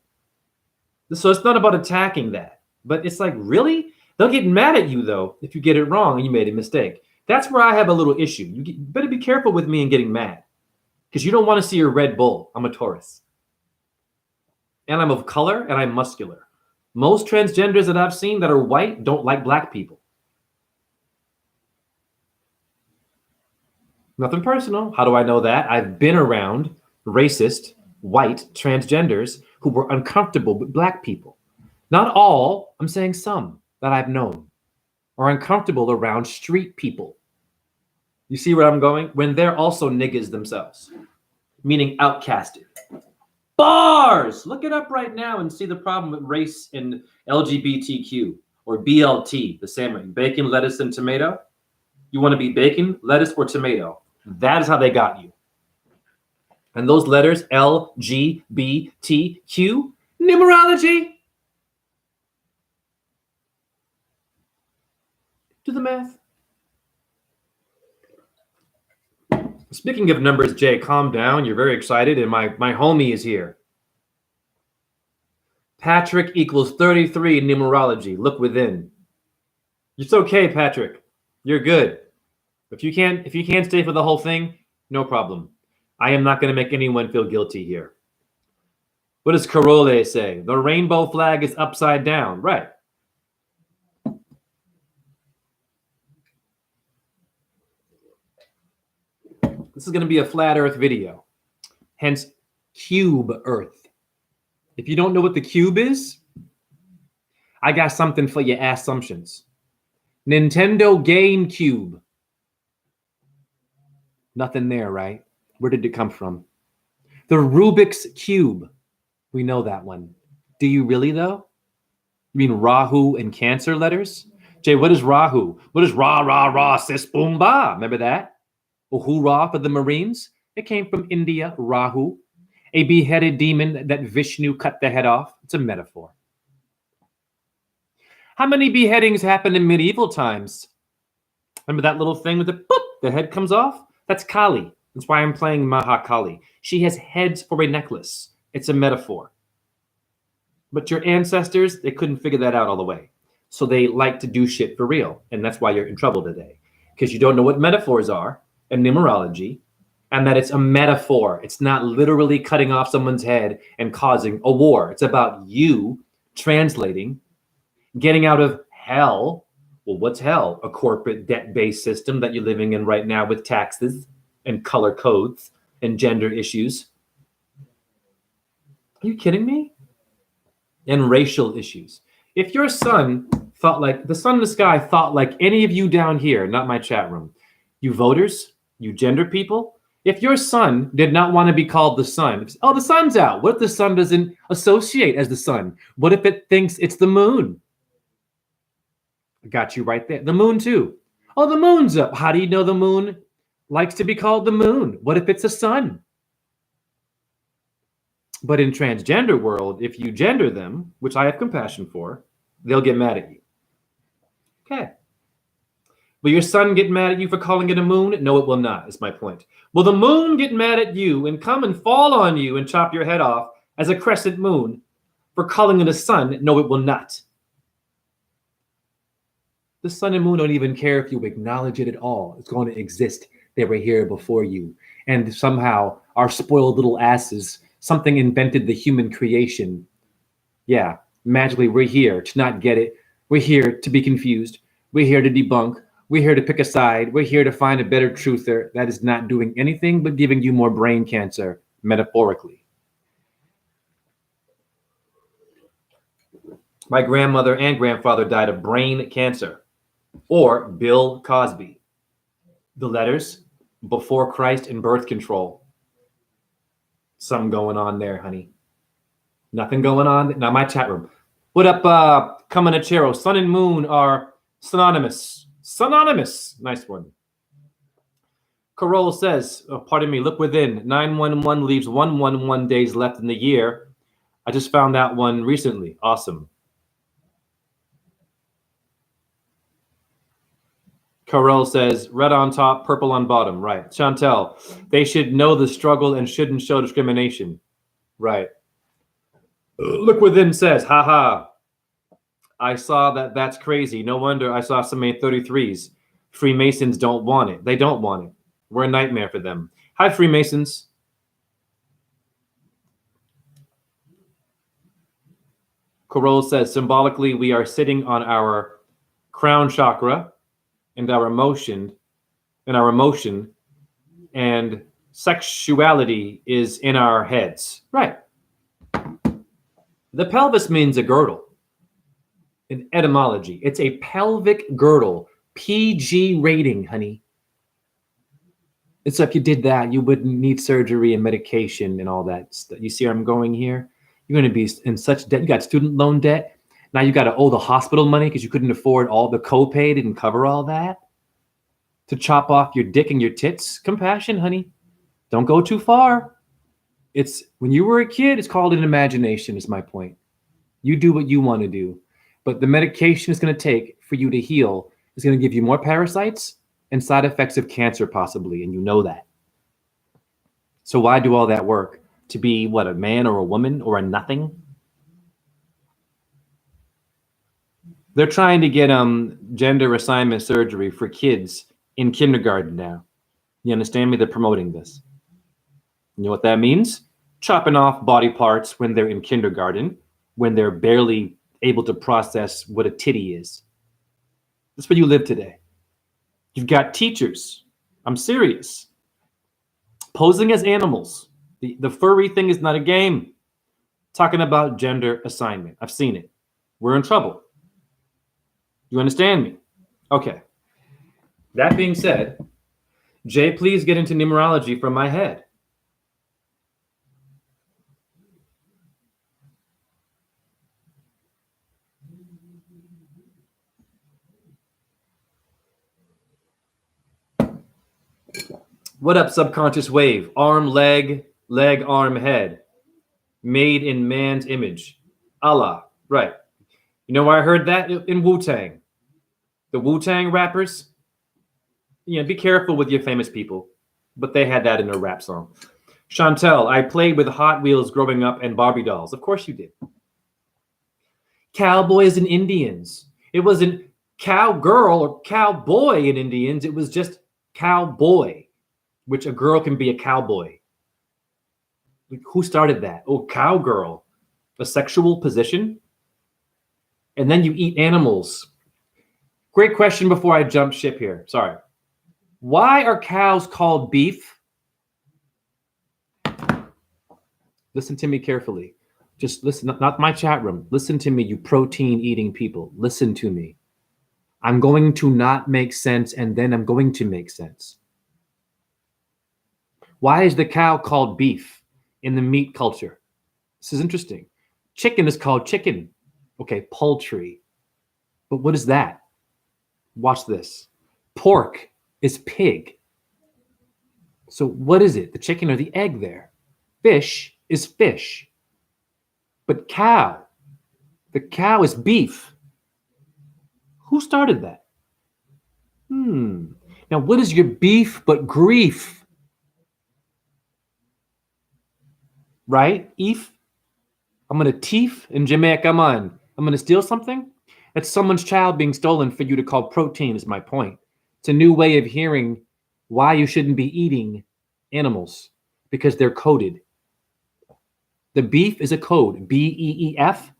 So it's not about attacking that. But it's like, really? They'll get mad at you, though, if you get it wrong and you made a mistake. That's where I have a little issue. You better be careful with me and getting mad. Because you don't want to see a Red Bull. I'm a Taurus. And I'm of color and I'm muscular. Most transgenders that I've seen that are white don't like black people. Nothing personal. How do I know that? I've been around racist, white transgenders who were uncomfortable with black people. Not all, I'm saying some that I've known are uncomfortable around street people. You see where I'm going? When they're also niggas themselves, meaning outcasted. Bars! Look it up right now and see the problem with race and LGBTQ or BLT, the same bacon, lettuce, and tomato. You want to be bacon, lettuce, or tomato. That is how they got you. And those letters, L, G, B, T, Q, numerology. Do the math. Speaking of numbers, Jay, calm down. You're very excited, and my homie is here. Patrick equals 33 in numerology. Look within. It's okay, Patrick. You're good. If you can't stay for the whole thing, no problem. I am not going to make anyone feel guilty here. What does Carole say? The rainbow flag is upside down. Right. This is going to be a flat earth video. Hence, cube earth. If you don't know what the cube is, I got something for your assumptions. Nintendo GameCube. Nothing there, right? Where did it come from? The Rubik's Cube. We know that one. Do you really, though? You mean Rahu and Cancer letters? Jay, what is Rahu? What is Ra, Ra, Ra, Sis, Boom, Ba? Remember that? Or Hoorah for the Marines? It came from India, Rahu. A beheaded demon that Vishnu cut the head off. It's a metaphor. How many beheadings happened in medieval times? Remember that little thing with the boop, the head comes off? That's Kali. That's why I'm playing Mahakali. She has heads for a necklace. It's a metaphor. But your ancestors, they couldn't figure that out all the way. So they like to do shit for real. And that's why you're in trouble today. Because you don't know what metaphors are in numerology, and that it's a metaphor. It's not literally cutting off someone's head and causing a war. It's about you translating, getting out of hell. Well, what's hell? A corporate debt-based system that you're living in right now with taxes and color codes and gender issues. Are you kidding me? And racial issues. If your son thought like the sun in the sky thought like any of you down here, not my chat room, you voters, you gender people, if your son did not want to be called the sun, oh, the sun's out. What if the sun doesn't associate as the sun? What if it thinks it's the moon? I got you right there. The moon too. Oh, the moon's up. How do you know the moon likes to be called the moon? What if it's a sun? But in transgender world, if you gender them, which I have compassion for, they'll get mad at you. Okay. Will your son get mad at you for calling it a moon? No, it will not, is my point. Will the moon get mad at you and come and fall on you and chop your head off as a crescent moon for calling it a sun? No, it will not. The sun and moon don't even care if you acknowledge it at all. It's going to exist. They were here before you. And somehow our spoiled little asses, something invented the human creation. Yeah, magically we're here to not get it. We're here to be confused. We're here to debunk. We're here to pick a side. We're here to find a better truther that is not doing anything but giving you more brain cancer, metaphorically. My grandmother and grandfather died of brain cancer. Or Bill Cosby. The letters, before Christ and birth control. Something going on there, honey. Nothing going on. Now my chat room. What up, Comanachero? Sun and moon are synonymous. Synonymous. Nice one. Carol says, pardon me, look within. 911 leaves 111 days left in the year. I just found that one recently. Awesome. Carol says, red on top, purple on bottom. Right. Chantel, they should know the struggle and shouldn't show discrimination. Right. Look within says, haha. I saw that. That's crazy. No wonder I saw so many 33s. Freemasons don't want it. They don't want it. We're a nightmare for them. Hi, Freemasons. Carol says, symbolically, we are sitting on our crown chakra and our emotion, and sexuality is in our heads. Right. The pelvis means a girdle. In etymology, it's a pelvic girdle. PG rating, honey. It's like you did that, you wouldn't need surgery and medication and all that stuff. You see where I'm going here? You're going to be in such debt. You got student loan debt. Now you got to owe the hospital money because you couldn't afford all the copay, didn't cover all that. To chop off your dick and your tits. Compassion, honey. Don't go too far. It's when you were a kid, it's called an imagination, is my point. You do what you want to do. But the medication it's going to take for you to heal is going to give you more parasites and side effects of cancer, possibly. And you know that. So why do all that work? To be, what, a man or a woman or a nothing? They're trying to get gender assignment surgery for kids in kindergarten now. You understand me? They're promoting this. You know what that means? Chopping off body parts when they're in kindergarten, when they're barely able to process what a titty is. That's where you live today. You've got teachers. I'm serious. Posing as animals. The furry thing is not a game. Talking about gender assignment. I've seen it. We're in trouble. You understand me? Okay. That being said, Jay, please get into numerology from my head. What up, subconscious wave? Arm, leg, leg, arm, head. Made in man's image. Allah. Right. You know where I heard that? In Wu-Tang. The Wu-Tang rappers. You know, be careful with your famous people. But they had that in their rap song. Chantel, I played with Hot Wheels growing up and Barbie dolls. Of course you did. Cowboys and Indians. It wasn't cowgirl or cowboy in Indians. It was just cowboy, which a girl can be a cowboy. Like, who started that? Oh, cowgirl. A sexual position? And then you eat animals. Great question before I jump ship here. Sorry. Why are cows called beef? Listen to me carefully. Just listen, not my chat room. Listen to me, you protein eating people. Listen to me. I'm going to not make sense, and then I'm going to make sense. Why is the cow called beef in the meat culture? This is interesting. Chicken is called chicken. Okay, poultry. But what is that? Watch this. Pork is pig. So what is it? The chicken or the egg there? Fish is fish. But cow, the cow is beef. Who started that? Now, what is your beef but grief? Right? Eve? I'm going to teeth in Jamaica. Come on. I'm going to steal something? That's someone's child being stolen for you to call protein, is my point. It's a new way of hearing why you shouldn't be eating animals, because they're coded. The beef is a code. BEEF.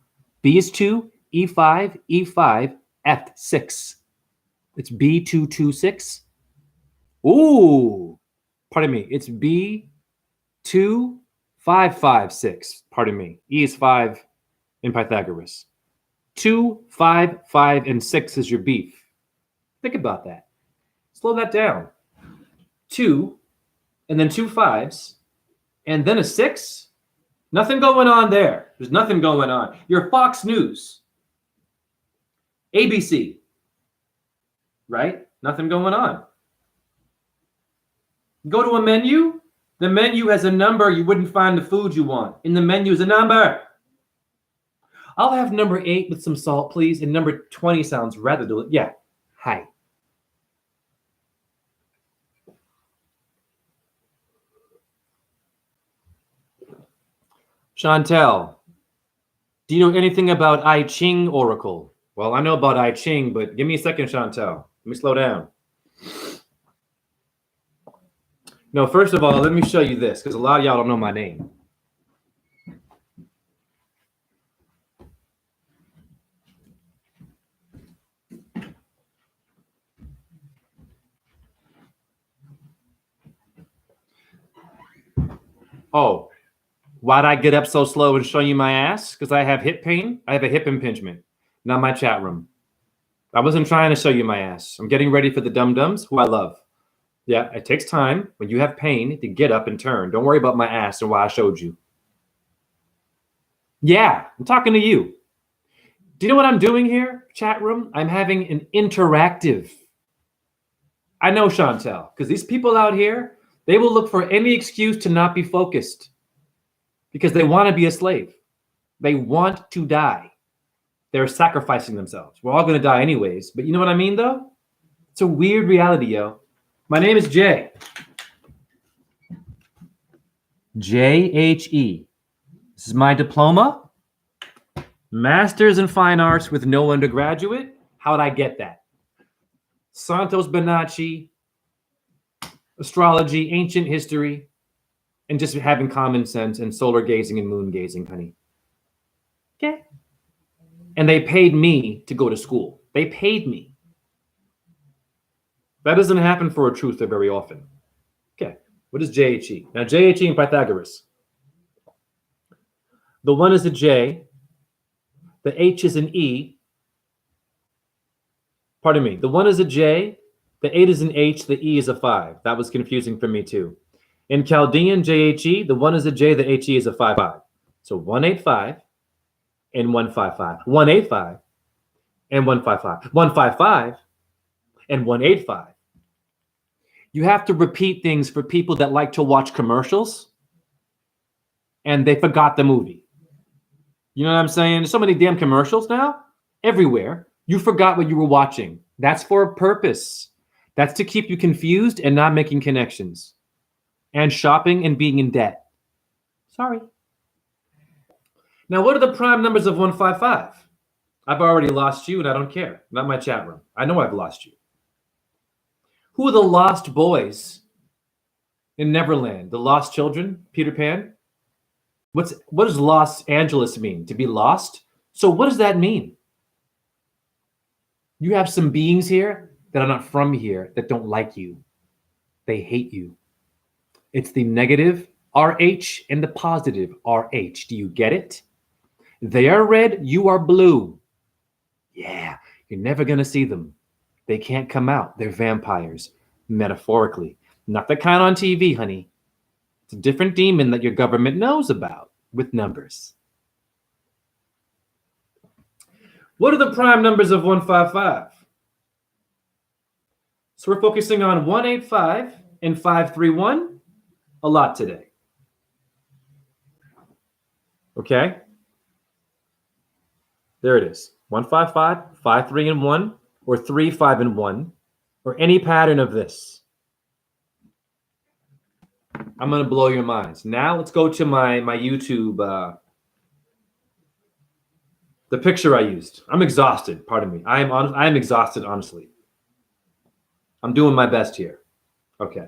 B is 2, E5, E5, F6. It's B226. Ooh, pardon me. It's B2556. Pardon me. E is 5 in Pythagoras. 2, 5, 5, and 6 is your beef. Think about that. Slow that down. 2, and then 2 5s, and then a 6. Nothing going on there. There's nothing going on. You're Fox News. ABC. Right? Nothing going on. Go to a menu. The menu has a number. You wouldn't find the food you want. In the menu is a number. I'll have number 8 with some salt, please. And number 20 sounds rather delicious. Yeah. Hi. Chantel, do you know anything about I Ching Oracle? Well, I know about I Ching, but give me a second, Chantel. Let me slow down. No, first of all, let me show you this, because a lot of y'all don't know my name. Oh, why'd I get up so slow and show you my ass? Because I have hip pain. I have a hip impingement. Not my chat room. I wasn't trying to show you my ass. I'm getting ready for the dum-dums, who I love. Yeah, it takes time when you have pain to get up and turn. Don't worry about my ass and why I showed you. Yeah, I'm talking to you. Do you know what I'm doing here, chat room? I'm having an interactive. I know, Chantel, because these people out here, they will look for any excuse to not be focused because they want to be a slave. They want to die. They're sacrificing themselves. We're all going to die anyways. But you know what I mean, though? It's a weird reality, yo. My name is Jay. J-H-E. This is my diploma. Master's in Fine Arts with no undergraduate. How'd I get that? Santos Bonacci, astrology, ancient history, and just having common sense and solar gazing and moon gazing, honey. Okay. And they paid me to go to school. They paid me. That doesn't happen for a truther very often. Okay. What is JHE? Now, JHE in Pythagoras. The 1 is a J. The H is an E. Pardon me. The 1 is a J. The 8 is an H. The E is a 5. That was confusing for me too. In Chaldean, JHE, the 1 is a J. The HE is a 5-5. So 185 and 155. 185 and 155. 155 and 185. You have to repeat things for people that like to watch commercials and they forgot the movie. You know what I'm saying? There's so many damn commercials now, everywhere. You forgot what you were watching. That's for a purpose. That's to keep you confused and not making connections. And shopping and being in debt. Sorry. Now, what are the prime numbers of 155? I've already lost you and I don't care. Not my chat room. I know I've lost you. Who are the lost boys in Neverland? The lost children? Peter Pan? What does Los Angeles mean? To be lost? So what does that mean? You have some beings here that are not from here that don't like you. They hate you. It's the negative RH and the positive RH. Do you get it? They are red, you are blue. Yeah, you're never going to see them. They can't come out. They're vampires, metaphorically. Not the kind on TV, honey. It's a different demon that your government knows about with numbers. What are the prime numbers of 155? So we're focusing on 185 and 531 a lot today. Okay? There it is. 155, 53 and 1, or 3, 5 and 1, or any pattern of this. I'm going to blow your minds. Now let's go to my YouTube, the picture I used. I'm exhausted, pardon me. I am exhausted, honestly. I'm doing my best here. Okay.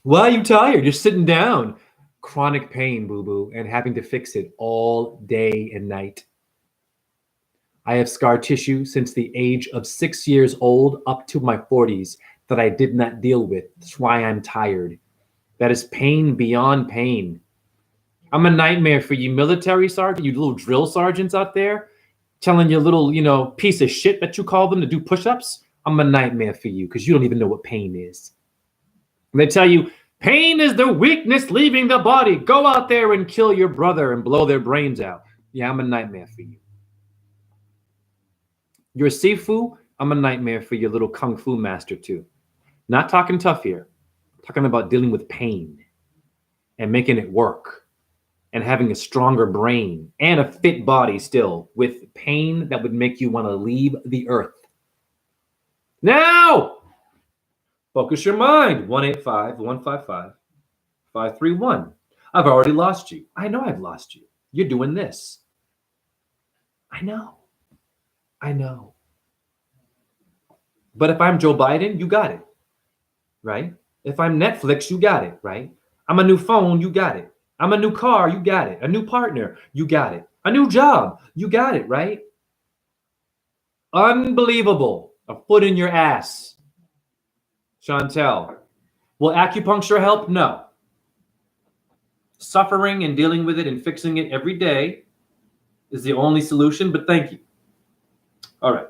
Why are you tired? You're sitting down. Chronic pain, boo-boo, and having to fix it all day and night. I have scar tissue since the age of 6 years old up to my 40s that I did not deal with. That's why I'm tired. That is pain beyond pain. I'm a nightmare for you military sergeant, you little drill sergeants out there, telling your little, piece of shit that you call them to do push-ups. I'm a nightmare for you because you don't even know what pain is. And they tell you, pain is the weakness leaving the body. Go out there and kill your brother and blow their brains out. Yeah, I'm a nightmare for you. You're a Sifu, I'm a nightmare for your little kung fu master too. Not talking tough here. Talking about dealing with pain and making it work and having a stronger brain and a fit body still with pain that would make you want to leave the earth. Now, focus your mind. 185, 155, 531. I've already lost you. I know I've lost you. You're doing this. I know. But if I'm Joe Biden, you got it, right? If I'm Netflix, you got it, right? I'm a new phone, you got it. I'm a new car, you got it. A new partner, you got it. A new job, you got it, right? Unbelievable. A foot in your ass. Chantel. Will acupuncture help? No. Suffering and dealing with it and fixing it every day is the only solution, but thank you. All right.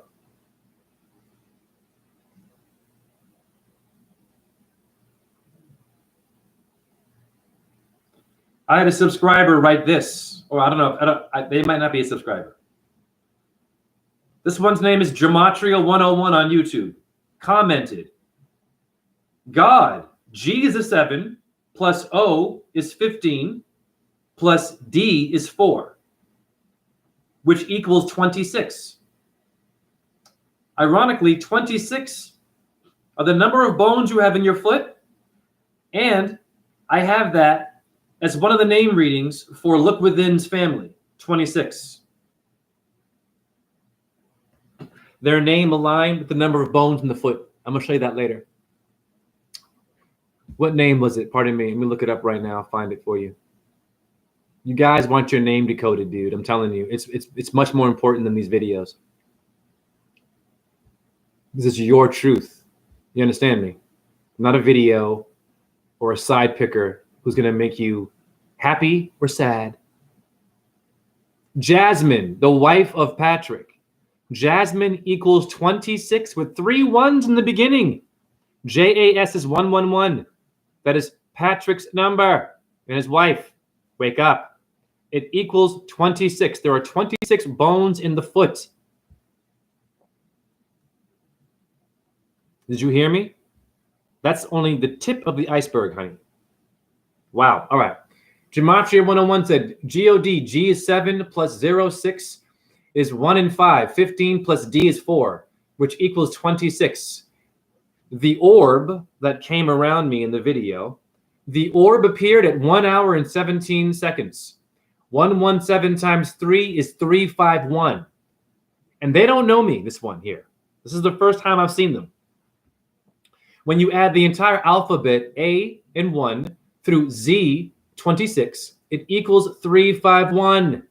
I had a subscriber write this, or I don't know. They might not be a subscriber. This one's name is Gematria101 on YouTube. Commented, God, G is a 7, plus O is 15, plus D is 4, which equals 26. Ironically, 26 are the number of bones you have in your foot, and I have that as one of the name readings for Look Within's family, 26. Their name aligned with the number of bones in the foot. I'm going to show you that later. What name was it? Pardon me. Let me look it up right now. I'll find it for you. You guys want your name decoded, dude. I'm telling you. It's much more important than these videos. This is your truth. You understand me? Not a video or a side picker who's going to make you happy or sad. Jasmine, the wife of Patrick. Jasmine equals 26 with 3 1s in the beginning. JAS is 111. That is Patrick's number and his wife. Wake up. It equals 26. There are 26 bones in the foot. Did you hear me? That's only the tip of the iceberg, honey. Wow. All right. Gematria 101 said, GOD, G is 7 plus 0, 6 is 1 and 5. 15 plus D is 4, which equals 26. The orb that came around me in the video, the orb appeared at 1 hour and 17 seconds. 117 times 3 is 351. And they don't know me, this one here. This is the first time I've seen them. When you add the entire alphabet A and 1 through Z, 26, it equals 351.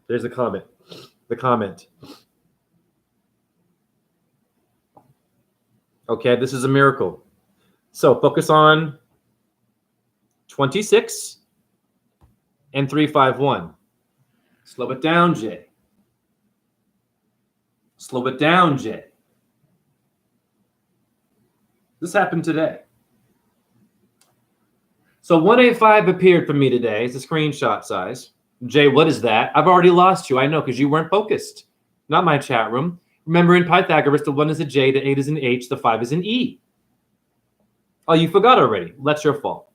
There's the comment. The comment. Okay, this is a miracle. So focus on 26 and 351. Slow it down, Jay. Slow it down, Jay. This happened today. So 185 appeared for me today. It's a screenshot size. Jay, what is that? I've already lost you. I know, because you weren't focused. Not my chat room. Remember, in Pythagoras, the 1 is a J, the 8 is an H, the 5 is an E. Oh, you forgot already. That's your fault.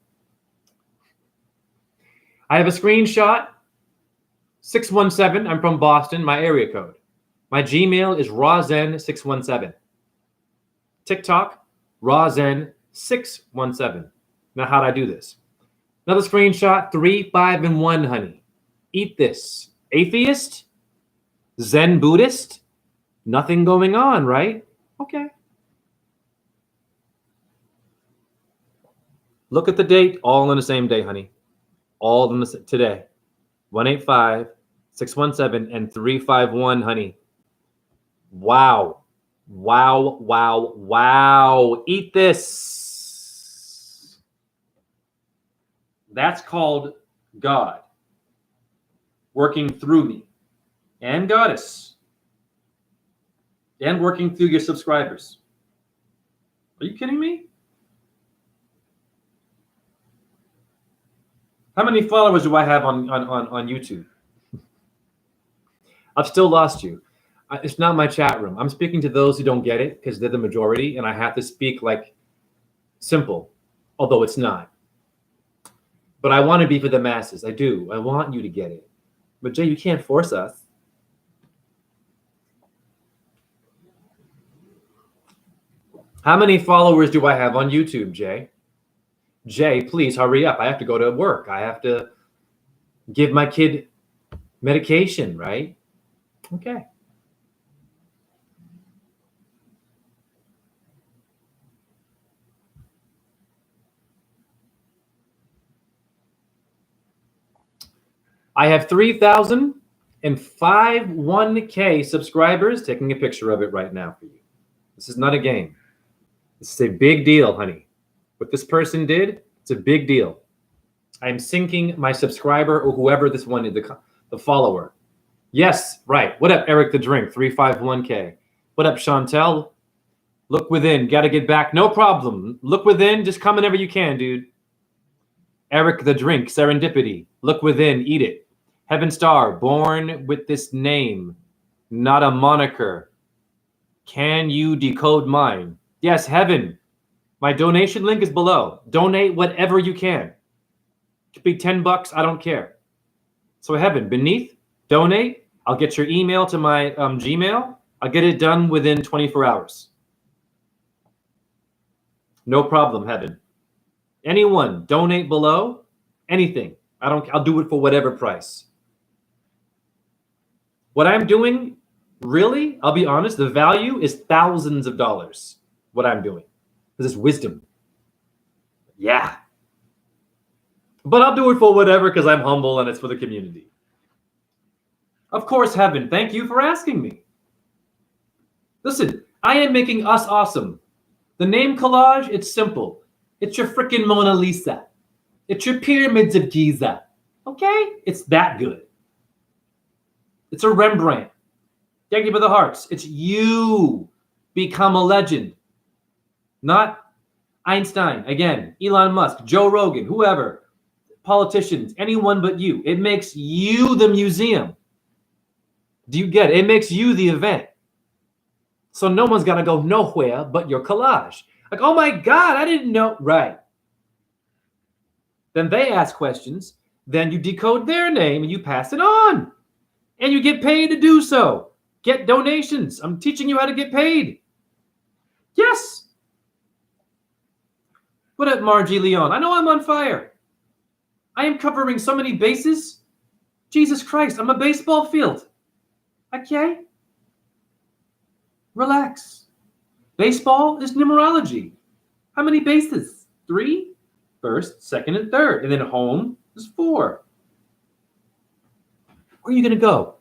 I have a screenshot. 617. I'm from Boston, my area code. My Gmail is rawzen617. TikTok, rawzen617. Now, how'd I do this? Another screenshot, 3, 5, and 1, honey. Eat this. Atheist? Zen Buddhist? Nothing going on, right? Okay. Look at the date, all on the same day, honey. All on the today. 185, 617, and 351, honey. Wow. Wow, wow, wow. Eat this. That's called God working through me and goddess and working through your subscribers. Are you kidding me? How many followers do I have on YouTube? I've still lost you. It's not my chat room. I'm speaking to those who don't get it because they're the majority, and I have to speak like simple, although it's not. But I want to be for the masses. I do. I want you to get it. But Jay, you can't force us. How many followers do I have on YouTube, Jay? Jay, please hurry up. I have to go to work. I have to give my kid medication, right? Okay. I have 3,051K subscribers. Taking a picture of it right now for you. This is not a game. This is a big deal, honey. What this person did, it's a big deal. I'm syncing my subscriber or whoever this one is, the follower. Yes, right. What up, Eric the Drink, 351K. What up, Chantel? Look within. Got to get back. No problem. Look within. Just come whenever you can, dude. Eric the Drink, Serendipity. Look within. Eat it. Heaven Star, born with this name, not a moniker. Can you decode mine? Yes, Heaven. My donation link is below. Donate whatever you can. It could be $10. I don't care. So Heaven, beneath, donate. I'll get your email to my Gmail. I'll get it done within 24 hours. No problem, Heaven. Anyone, donate below. Anything. I'll do it for whatever price. What I'm doing, really, I'll be honest, the value is thousands of dollars. What I'm doing. Because it's wisdom. Yeah. But I'll do it for whatever because I'm humble and it's for the community. Of course, Heaven. Thank you for asking me. Listen, I am making us awesome. The name collage, it's simple. It's your freaking Mona Lisa. It's your pyramids of Giza. Okay? It's that good. It's a Rembrandt. Thank you for the hearts. It's you become a legend. Not Einstein, again, Elon Musk, Joe Rogan, whoever, politicians, anyone but you. It makes you the museum. Do you get it? It makes you the event. So no one's got to go nowhere but your collage. Like, oh my God, I didn't know. Right. Then they ask questions. Then you decode their name and you pass it on. And you get paid to do so. Get donations. I'm teaching you how to get paid. Yes. What up, Margie Leon? I know I'm on fire. I am covering so many bases. Jesus Christ, I'm a baseball field. Okay? Relax. Baseball is numerology. How many bases? 3? First, second, and third. And then home is 4. Where are you going to go?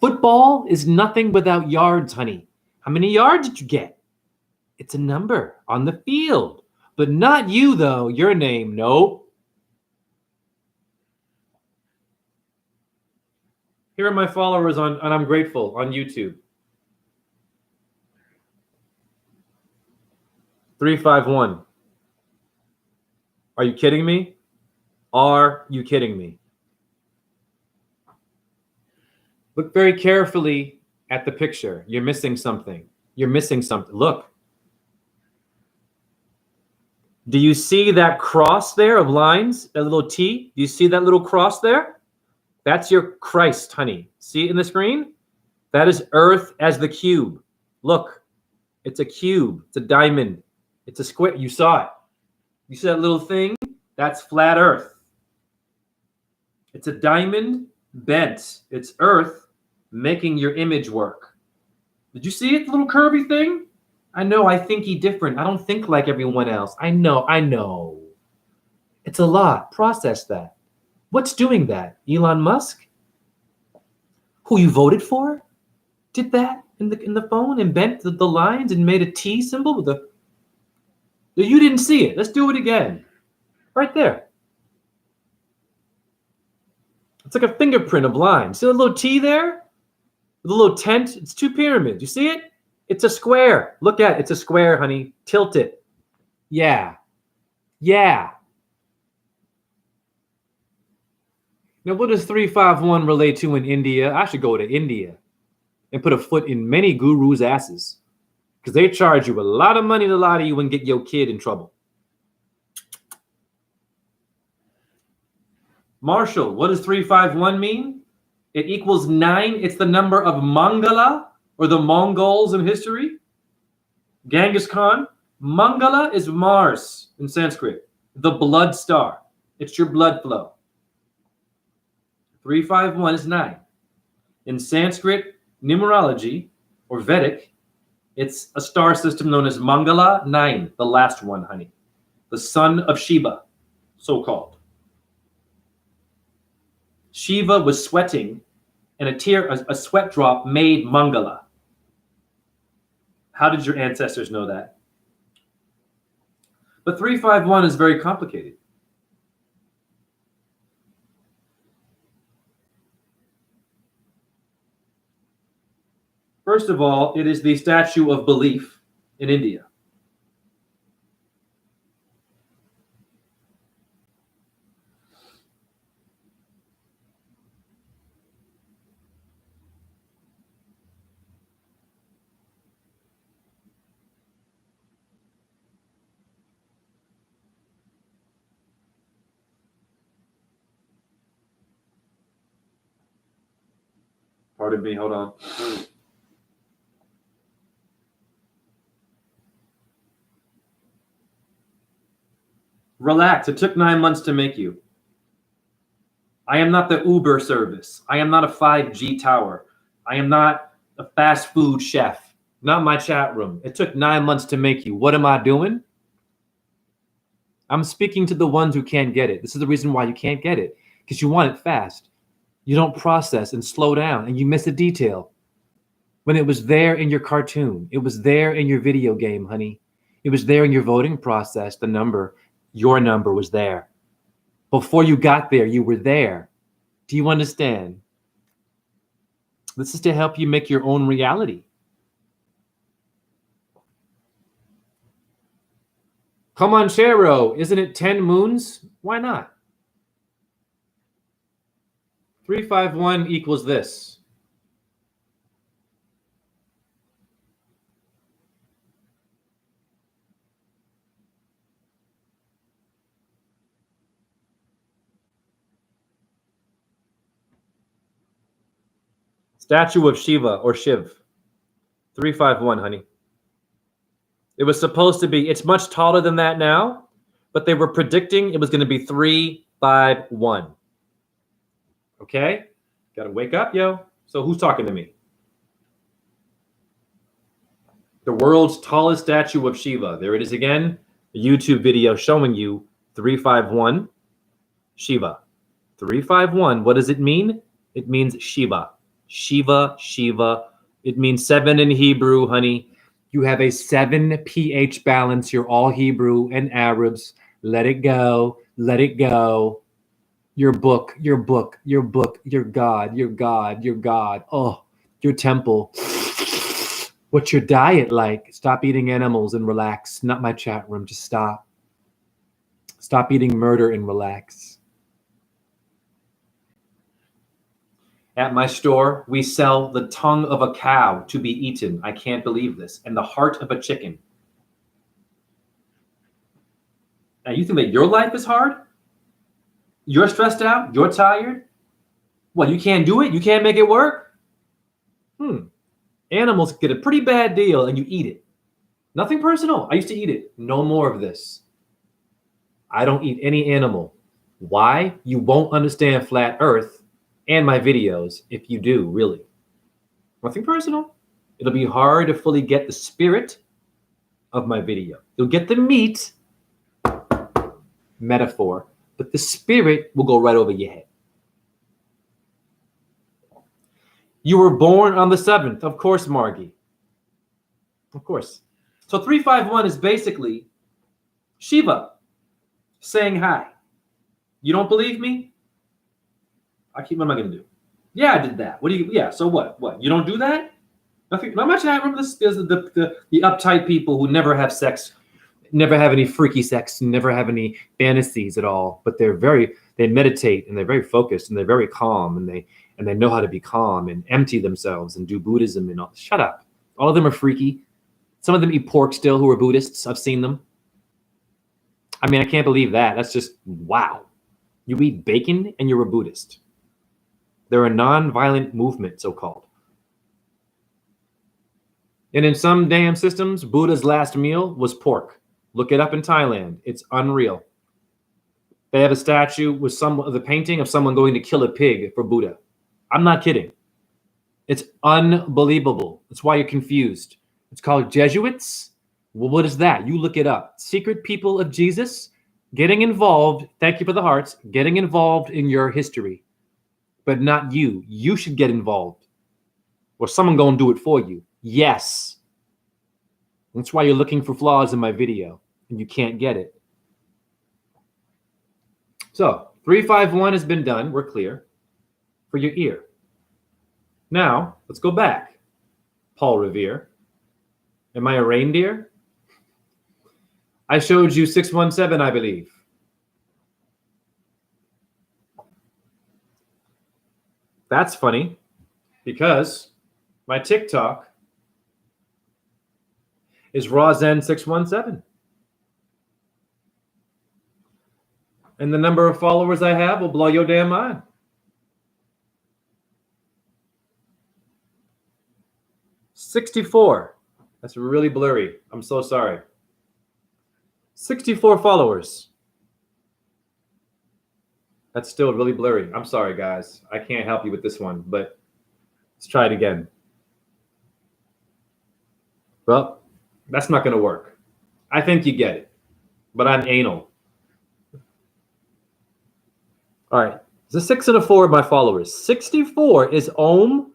Football is nothing without yards, honey. How many yards did you get? It's a number on the field. But not you, though. Your name, nope. Here are my followers on, and I'm grateful, on YouTube. 351. Are you kidding me? Are you kidding me? Look very carefully at the picture. You're missing something. You're missing something. Look. Do you see that cross there of lines? That little T? Do you see that little cross there? That's your Christ, honey. See it in the screen? That is Earth as the cube. Look. It's a cube. It's a diamond. It's a square. You saw it. You see that little thing? That's flat Earth. It's a diamond bent. It's Earth making your image work. Did you see it, the little curvy thing? I know, I think different. I don't think like everyone else. I know. It's a lot. Process that. What's doing that? Elon Musk? Who you voted for? Did that in the phone and bent the lines and made a T symbol with a... You didn't see it. Let's do it again. Right there. It's like a fingerprint of lines. See the little T there? The little tent? It's two pyramids. You see it? It's a square. Look at it. It's a square, honey. Tilt it. Yeah. Now, what does 351 relate to in India? I should go to India and put a foot in many gurus' asses because they charge you a lot of money to lie to you and get your kid in trouble. Marshall, what does 351 mean? It equals 9. It's the number of Mangala, or the Mongols in history. Genghis Khan. Mangala is Mars in Sanskrit, the blood star. It's your blood flow. 351 is 9. In Sanskrit numerology, or Vedic, it's a star system known as Mangala 9, the last one, honey. The son of Shiva, so-called. Shiva was sweating, and a sweat drop made Mangala. How did your ancestors know that? But 351 is very complicated. First of all, it is the statue of belief in India. Pardon me, hold on. Relax, it took 9 months to make you. I am not the Uber service. I am not a 5G tower. I am not a fast food chef. Not my chat room. It took 9 months to make you. What am I doing? I'm speaking to the ones who can't get it. This is the reason why you can't get it, because you want it fast. You don't process and slow down, and you miss a detail. When it was there in your cartoon, it was there in your video game, honey. It was there in your voting process, the number. Your number was there. Before you got there, you were there. Do you understand? This is to help you make your own reality. Come on, Chero, isn't it 10 moons? Why not? 351 equals this. Statue of Shiva or Shiv. 351, honey. It was supposed to be, it's much taller than that now, but they were predicting it was going to be 351. Okay? Got to wake up, yo. So who's talking to me? The world's tallest statue of Shiva. There it is again. A YouTube video showing you 351 Shiva. 351. What does it mean? It means Shiva. Shiva, Shiva. It means 7 in Hebrew, honey. You have a 7 pH balance. You're all Hebrew and Arabs. Let it go. Let it go. Your book, your book, your book, your God, your God, your God. Oh, your temple. What's your diet like? Stop eating animals and relax. Not my chat room. Just stop. Stop eating murder and relax. At my store, we sell the tongue of a cow to be eaten. I can't believe this. And the heart of a chicken. Now, you think that your life is hard? You're stressed out? You're tired? What, you can't do it? You can't make it work? Animals get a pretty bad deal and you eat it. Nothing personal. I used to eat it. No more of this. I don't eat any animal. Why? You won't understand flat earth and my videos if you do, really. Nothing personal. It'll be hard to fully get the spirit of my video. You'll get the meat, metaphor, but the spirit will go right over your head. You were born on the 7th. Of course, Margie. Of course. So 351 is basically Shiva saying hi. You don't believe me? What am I going to do? Yeah, I did that. Yeah, so what? What? You don't do that? Nothing. Not much. I remember this. There's the uptight people who never have sex, never have any freaky sex, never have any fantasies at all. But they meditate and they're very focused and they're very calm and they know how to be calm and empty themselves and do Buddhism and all. Shut up. All of them are freaky. Some of them eat pork still who are Buddhists. I've seen them. I mean, I can't believe that. That's just wow. You eat bacon and you're a Buddhist. They're a non-violent movement, so-called. And in some damn systems, Buddha's last meal was pork. Look it up in Thailand. It's unreal. They have a statue with the painting of someone going to kill a pig for Buddha. I'm not kidding. It's unbelievable. That's why you're confused. It's called Jesuits. Well, what is that? You look it up. Secret people of Jesus getting involved. Thank you for the hearts. Getting involved in your history. But not you. You should get involved. Or someone going to do it for you. Yes. That's why you're looking for flaws in my video. And you can't get it. So, 351 has been done. We're clear. For your ear. Now, let's go back. Paul Revere. Am I a reindeer? I showed you 617, I believe. That's funny because my TikTok is rawzen617. And the number of followers I have will blow your damn mind. $64. That's really blurry. I'm so sorry. 64 followers. That's still really blurry. I'm sorry, guys. I can't help you with this one, but let's try it again. Well, that's not going to work. I think you get it, but I'm anal. All right. It's a 6 and a 4 of my followers. 64 is Om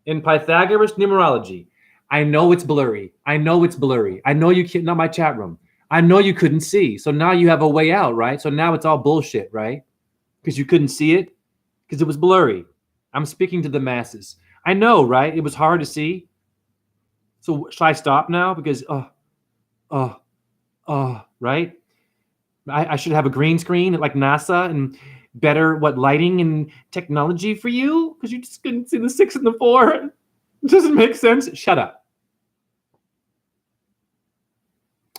in Pythagoras numerology. I know it's blurry. I know it's blurry. I know you can't, not my chat room. I know you couldn't see. So now you have a way out, right? So now it's all bullshit, right? Because you couldn't see it? Because it was blurry. I'm speaking to the masses. I know, right? It was hard to see. So should I stop now? Because, right? I should have a green screen like NASA and better, lighting and technology for you? Because you just couldn't see the 6 and the 4. It doesn't make sense. Shut up.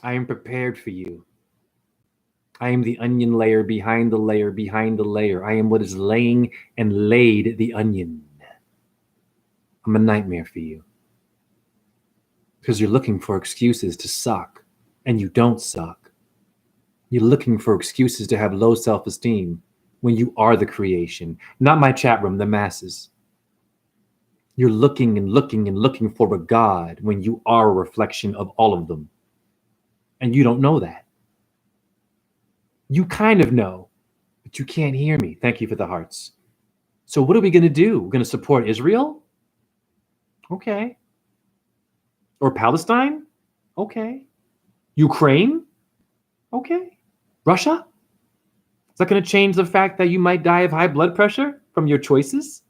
I am prepared for you. I am the onion layer behind the layer behind the layer. I am what is laying and laid the onion. I'm a nightmare for you. Because you're looking for excuses to suck, and you don't suck. You're looking for excuses to have low self-esteem when you are the creation. Not my chat room, the masses. You're looking and looking and looking for a God when you are a reflection of all of them. And you don't know that. You kind of know, but you can't hear me. Thank you for the hearts. So what are we going to do? We're going to support Israel? Okay. Or Palestine? Okay. Ukraine? Okay. Russia? Is that going to change the fact that you might die of high blood pressure from your choices?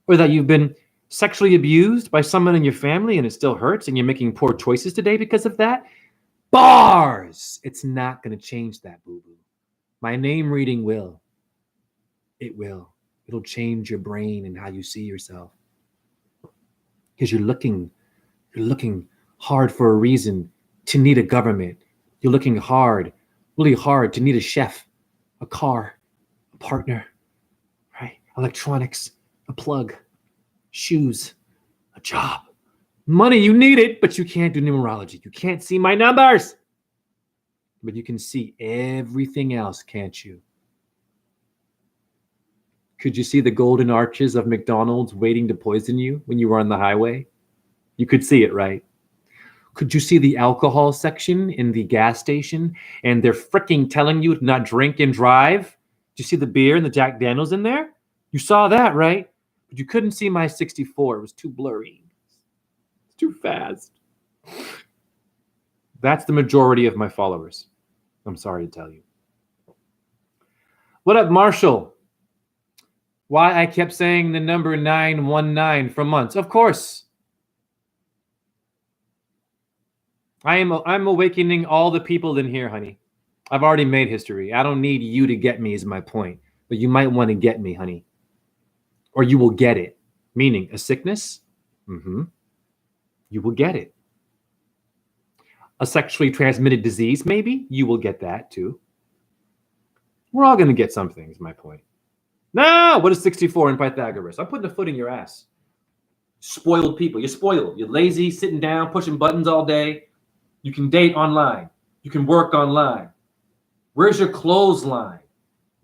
Or that you've been sexually abused by someone in your family and it still hurts and you're making poor choices today because of that? Bars! It's not going to change that, boo-boo. My name reading will. It will. It'll change your brain and how you see yourself. Because you're looking hard for a reason to need a government. You're looking hard, really hard to need a chef, a car, a partner, right? Electronics, a plug, shoes, a job. Money, you need it, but you can't do numerology. You can't see my numbers. But you can see everything else, can't you? Could you see the golden arches of McDonald's waiting to poison you when you were on the highway? You could see it, right? Could you see the alcohol section in the gas station and they're freaking telling you to not drink and drive? Did you see the beer and the Jack Daniels in there? You saw that, right? But you couldn't see my 64. It was too blurry. It's too fast. That's the majority of my followers. I'm sorry to tell you. What up, Marshall? Why I kept saying the number 919 for months. Of course. I'm awakening all the people in here, honey. I've already made history. I don't need you to get me is my point. But you might want to get me, honey. Or you will get it. Meaning a sickness? You will get it. A sexually transmitted disease, maybe? You will get that too. We're all going to get something, is my point. No! What is 64 in Pythagoras? I'm putting a foot in your ass. Spoiled people. You're spoiled. You're lazy, sitting down, pushing buttons all day. You can date online. You can work online. Where's your clothesline?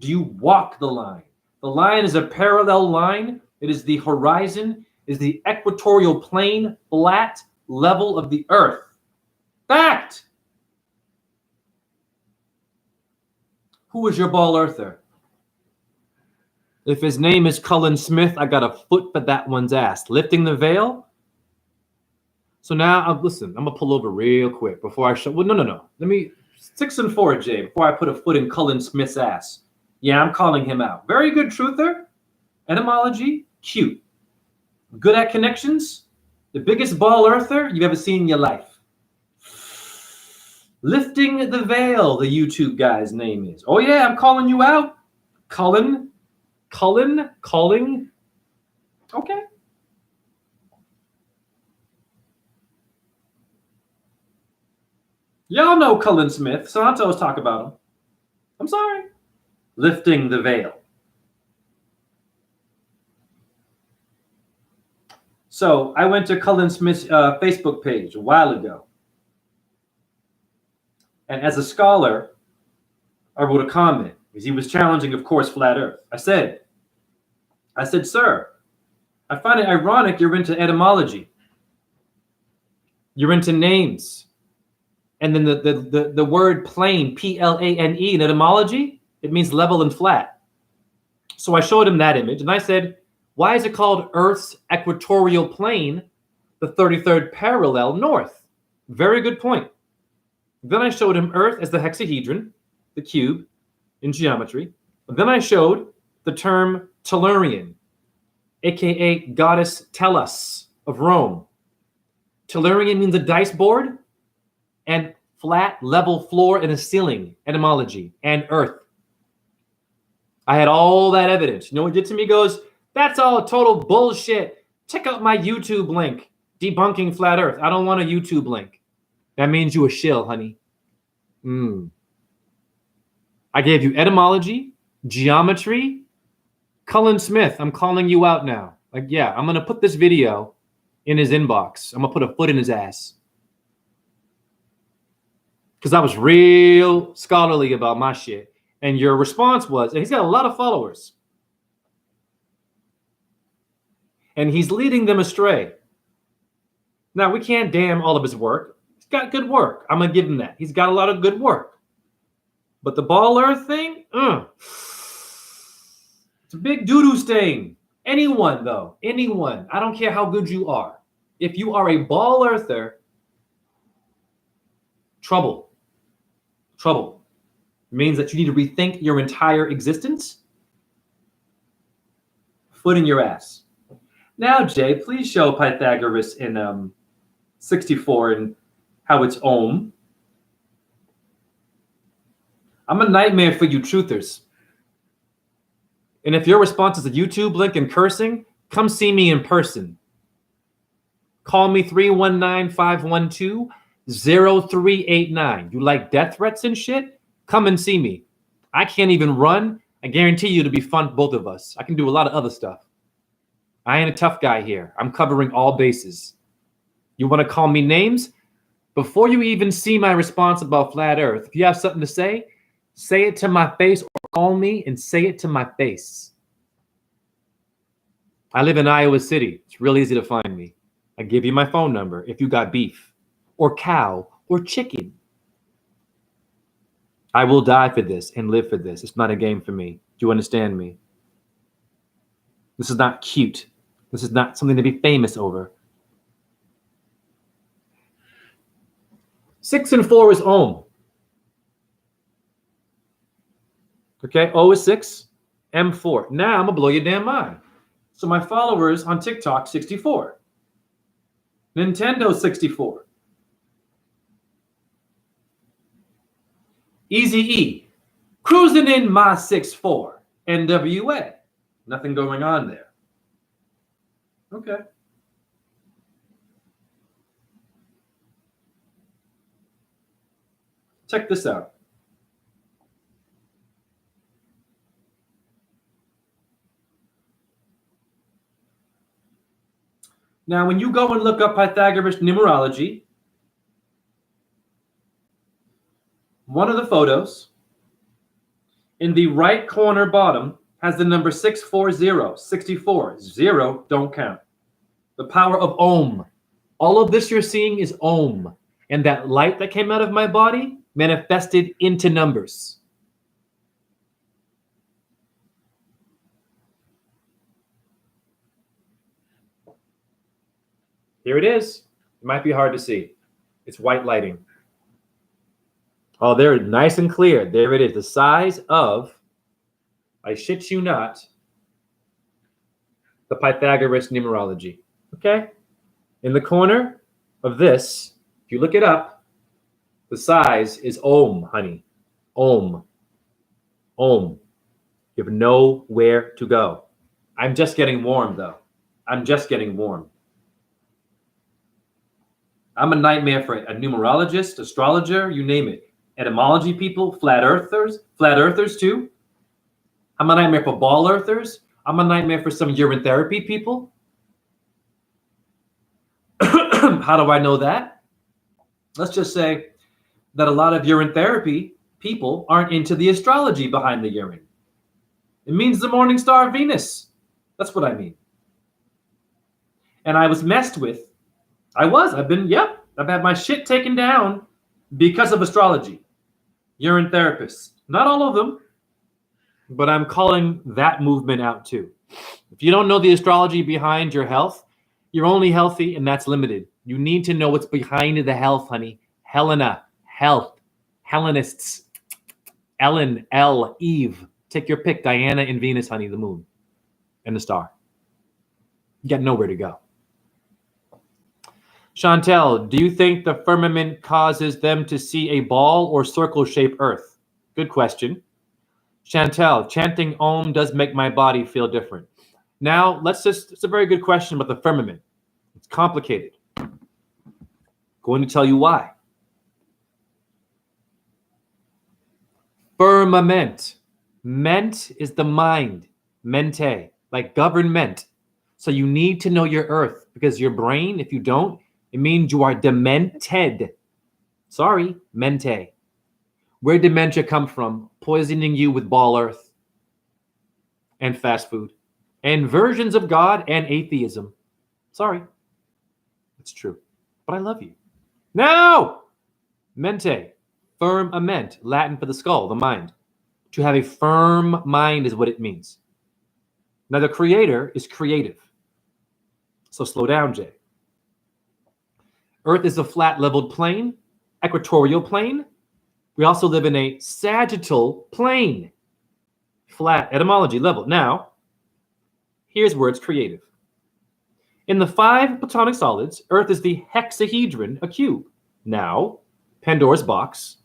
Do you walk the line? The line is a parallel line. It is the horizon, is the equatorial plane, flat level of the earth. Fact! Who is your ball earther? If his name is Cullen Smith, I got a foot for that one's ass. Lifting the veil? So now, listen, I'm going to pull over real quick before I show. Well, no. Let me 6 and 4, Jay, before I put a foot in Cullen Smith's ass. Yeah, I'm calling him out. Very good truther. Etymology, cute. Good at connections. The biggest ball earther you've ever seen in your life. Lifting the veil, the YouTube guy's name is. Oh, yeah, I'm calling you out. Cullen. Okay. Y'all know Cullen Smith. Santos talk about him. I'm sorry. Lifting the veil. So I went to Cullen Smith's Facebook page a while ago. And as a scholar, I wrote a comment because he was challenging, of course, flat earth. I said, sir, I find it ironic you're into etymology. You're into names. And then the word plane, P-L-A-N-E in etymology, it means level and flat. So I showed him that image and I said, why is it called Earth's equatorial plane, the 33rd parallel north? Very good point. Then I showed him Earth as the hexahedron, the cube in geometry. Then I showed the term Tellurian, aka goddess Tellus of Rome. Tellurian means a dice board and flat, level floor and a ceiling, etymology, and earth. I had all that evidence. You know what he did to me? He goes, that's all total bullshit. Check out my YouTube link, Debunking Flat Earth. I don't want a YouTube link. That means you a shill, honey. I gave you etymology, geometry. Cullen Smith, I'm calling you out now. Like, yeah, I'm going to put this video in his inbox. I'm going to put a foot in his ass. Because I was real scholarly about my shit. And your response was, and he's got a lot of followers. And he's leading them astray. Now, we can't damn all of his work. He's got good work. I'm going to give him that. He's got a lot of good work. But the ball earth thing, it's a big doo-doo stain. Anyone, though, anyone, I don't care how good you are. If you are a ball earther, trouble. means that you need to rethink your entire existence. Foot in your ass. Now, Jay, please show Pythagoras in 64 and how it's ohm. I'm a nightmare for you truthers. And if your response is a YouTube link and cursing, come see me in person. Call me 319-512-0389. You like death threats and shit? Come and see me. I can't even run. I guarantee you it'll be fun for both of us. I can do a lot of other stuff. I ain't a tough guy here. I'm covering all bases. You want to call me names? Before you even see my response about flat earth, if you have something to say it to my face or call me and say it to my face. I live in Iowa City. It's real easy to find me. I give you my phone number if you got beef or cow or chicken. I will die for this and live for this. It's not a game for me. Do you understand me? This is not cute. This is not something to be famous over. 6 and 4 is ohm. Okay, O is 6, M 4. Now I'm gonna blow your damn mind. So my followers on TikTok, 64. Nintendo, 64. Easy E, cruising in my 6'4". NWA, nothing going on there. Okay. Check this out. Now, when you go and look up Pythagoras numerology, one of the photos in the right corner bottom has the number 640, 64. 0 don't count. The power of ohm. All of this you're seeing is ohm. And that light that came out of my body manifested into numbers. Here it is. It might be hard to see. It's white lighting. Oh, there, nice and clear. There it is. The size of, I shit you not, the Pythagoras numerology. Okay? In the corner of this, if you look it up, the size is ohm, honey. Ohm. Ohm. You have nowhere to go. I'm just getting warm, though. I'm just getting warm. I'm a nightmare for a numerologist, astrologer, you name it. Etymology people, flat earthers too. I'm a nightmare for ball earthers. I'm a nightmare for some urine therapy people. How do I know that? Let's just say that a lot of urine therapy people aren't into the astrology behind the urine. It means the morning star of Venus. That's what I mean. And I was messed with. I've had my shit taken down because of astrology. Urine therapists. Not all of them, but I'm calling that movement out too. If you don't know the astrology behind your health, you're only healthy and that's limited. You need to know what's behind the health, honey. Helena, health, Hellenists, Ellen, Elle, Eve. Take your pick. Diana and Venus, honey, the moon and the star. You got nowhere to go. Chantel, do you think the firmament causes them to see a ball or circle-shaped earth? Good question. Chantel, chanting Om does make my body feel different. Now, it's a very good question about the firmament. It's complicated. Going to tell you why. Firmament. Ment is the mind. Mente, like government. So you need to know your earth because your brain, if you don't, it means you are demented. Sorry, mente. Where dementia come from? Poisoning you with ball earth and fast food and versions of God and atheism. Sorry. It's true. But I love you. No! Mente. Firmament. Latin for the skull, the mind. To have a firm mind is what it means. Now the creator is creative. So slow down, Jay. Earth is a flat leveled plane, equatorial plane, We also live in a sagittal plane, flat etymology level. Now, here's where it's creative. In the 5 platonic solids, Earth is the hexahedron, a cube. Now, Pandora's box.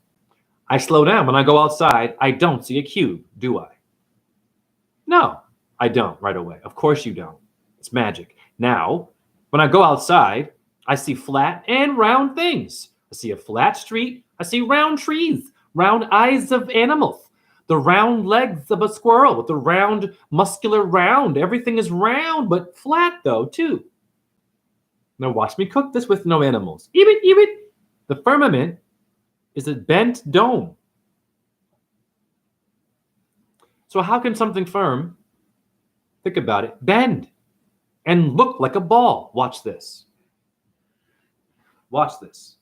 I slow down. When I go outside, I don't see a cube, do I? No, I don't right away. Of course you don't. It's magic. Now, when I go outside, I see flat and round things. I see a flat street. I see round trees, round eyes of animals, the round legs of a squirrel with the round, muscular round. Everything is round, but flat though, too. Now watch me cook this with no animals. Eat it, eat it. The firmament is a bent dome. So how can something firm, think about it, bend and look like a ball? Watch this. Watch this.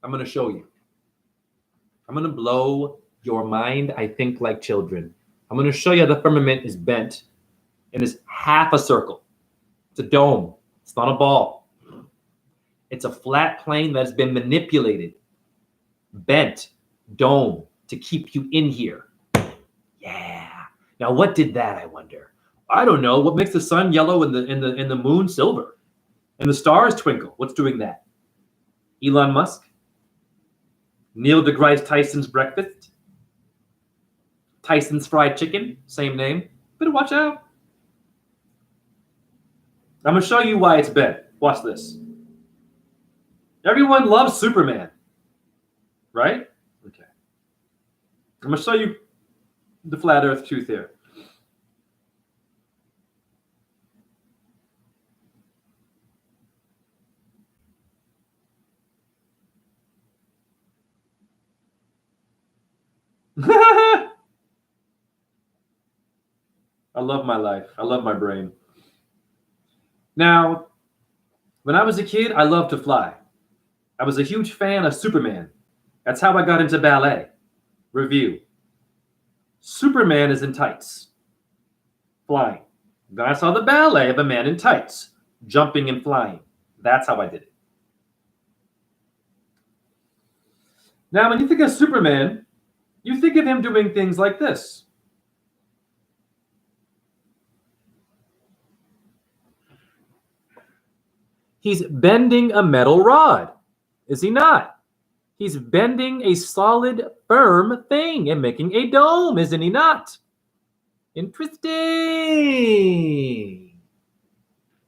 I'm going to show you. I'm going to blow your mind, I think, like children. I'm going to show you how the firmament is bent and is half a circle. It's a dome. It's not a ball. It's a flat plane that has been manipulated, bent, dome to keep you in here. Yeah. Now, what did that, I wonder? I don't know. What makes the sun yellow and the moon silver and the stars twinkle? What's doing that? Elon Musk? Neil deGrasse Tyson's breakfast? Tyson's fried chicken? Same name. Better watch out. I'm going to show you why it's bent. Watch this. Everyone loves Superman, right? Okay. I'm going to show you the flat earth truth here. I love my life. I love my brain. Now, when I was a kid, I loved to fly. I was a huge fan of Superman. That's how I got into ballet. Review. Superman is in tights, flying. Then I saw the ballet of a man in tights, jumping and flying. That's how I did it. Now, when you think of Superman, you think of him doing things like this. He's bending a metal rod, is he not? He's bending a solid, firm thing and making a dome, isn't he not? Interesting.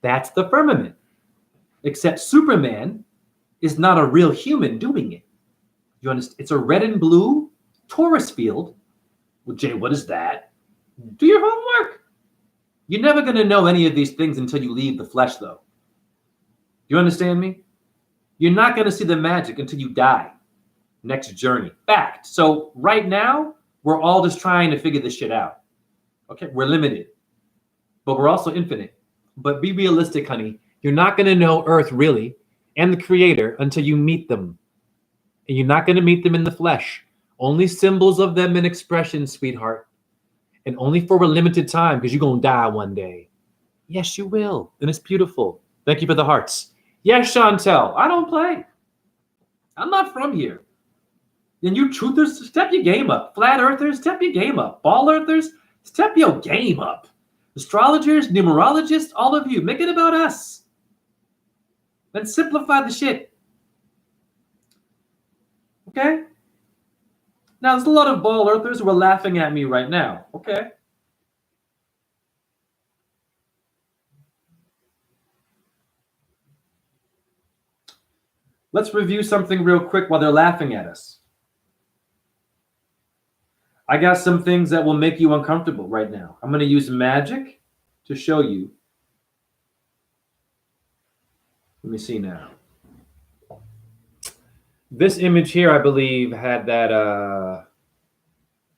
That's the firmament. Except Superman is not a real human doing it. You understand? It's a red and blue torus field. Well, Jay, what is that? Do your homework. You're never going to know any of these things until you leave the flesh, though. You understand me? You're not going to see the magic until you die. Next journey. Fact. So right now, we're all just trying to figure this shit out. Okay? We're limited. But we're also infinite. But be realistic, honey. You're not going to know Earth really and the Creator until you meet them. And you're not going to meet them in the flesh. Only symbols of them in expression, sweetheart. And only for a limited time, because you're going to die one day. Yes, you will. And it's beautiful. Thank you for the hearts. Yes, Chantel, I don't play. I'm not from here. And you truthers, step your game up. Flat earthers, step your game up. Ball earthers, step your game up. Astrologers, numerologists, all of you, make it about us. Let's simplify the shit. Okay? Now, there's a lot of ball earthers who are laughing at me right now. Okay? Let's review something real quick while they're laughing at us. I got some things that will make you uncomfortable right now. I'm going to use magic to show you. Let me see now. This image here, I believe, had that.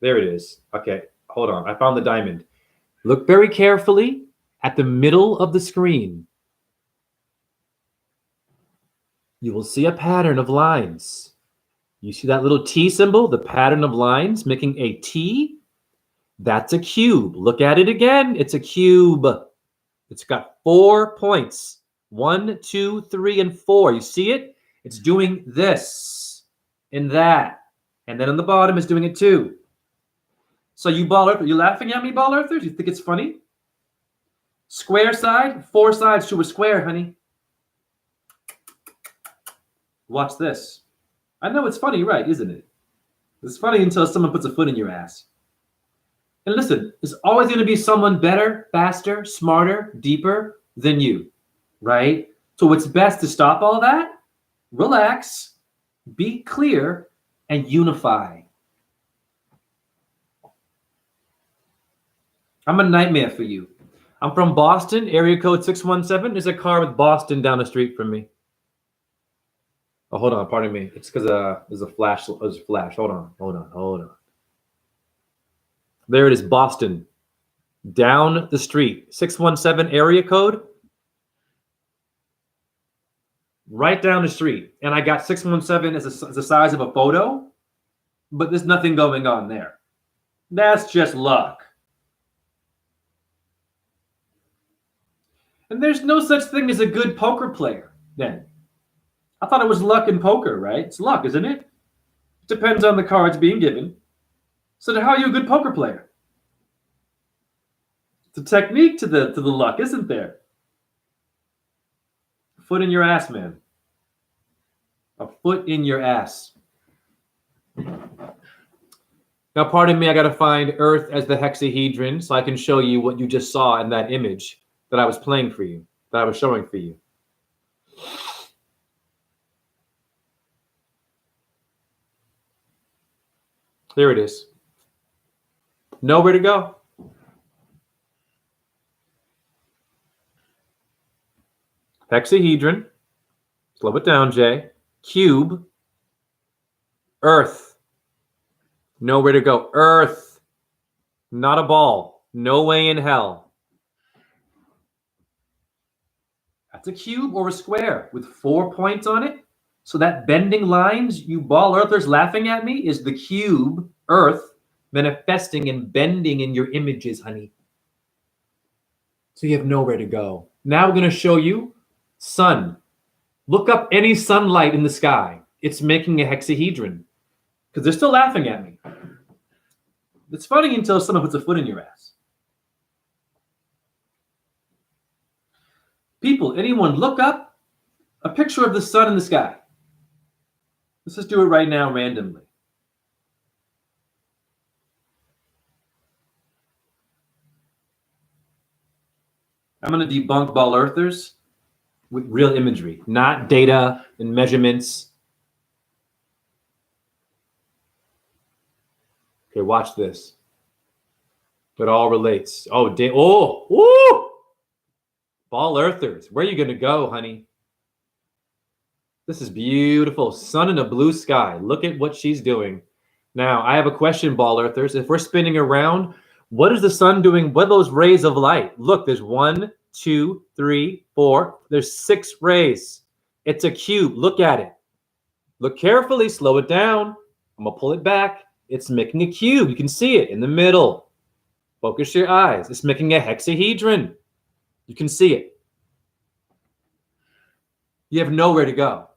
There it is. Okay, hold on. I found the diamond. Look very carefully at the middle of the screen. You will see a pattern of lines. You see that little T symbol, the pattern of lines making a T? That's a cube. Look at it again. It's a cube. It's got 4 points. 1, 2, 3, and 4. You see it? It's doing this and that. And then on the bottom is doing it too. So you ball earthers, you laughing at me, ball earthers? You think it's funny? Square side, 4 sides to a square, honey. Watch this. I know it's funny, right, isn't it? It's funny until someone puts a foot in your ass. And listen, there's always going to be someone better, faster, smarter, deeper than you, right? So it's best to stop all that, relax, be clear, and unify. I'm a nightmare for you. I'm from Boston, area code 617. There's a car with Boston down the street from me. Oh, hold on, pardon me. It's because there's a flash. There's a flash. Hold on. There it is, Boston. Down the street. 617 area code. Right down the street. And I got 617 as the size of a photo, but there's nothing going on there. That's just luck. And there's no such thing as a good poker player then. I thought it was luck in poker, right? It's luck, isn't it? It depends on the cards being given. So how are you a good poker player? It's a technique to the luck, isn't there? Foot in your ass, man. A foot in your ass. Now, pardon me, I got to find Earth as the hexahedron so I can show you what you just saw in that image that I was playing for you, that I was showing for you. There it is. Nowhere to go. Hexahedron. Slow it down, Jay. Cube. Earth. Nowhere to go. Earth. Not a ball. No way in hell. That's a cube or a square with 4 points on it. So that bending lines, you ball earthers laughing at me, is the cube, Earth, manifesting and bending in your images, honey. So you have nowhere to go. Now we're going to show you sun. Look up any sunlight in the sky. It's making a hexahedron. Because they're still laughing at me. It's funny until someone puts a foot in your ass. People, anyone, look up a picture of the sun in the sky. Let's just do it right now randomly. I'm going to debunk ball earthers with real imagery, not data and measurements. Okay, watch this. It all relates. Oh, ball earthers. Where are you going to go, honey? This is beautiful. Sun in a blue sky. Look at what she's doing. Now, I have a question, ball earthers. If we're spinning around, what is the sun doing? What are those rays of light? Look, there's 1, 2, 3, 4. There's 6 rays. It's a cube. Look at it. Look carefully. Slow it down. I'm going to pull it back. It's making a cube. You can see it in the middle. Focus your eyes. It's making a hexahedron. You can see it. You have nowhere to go.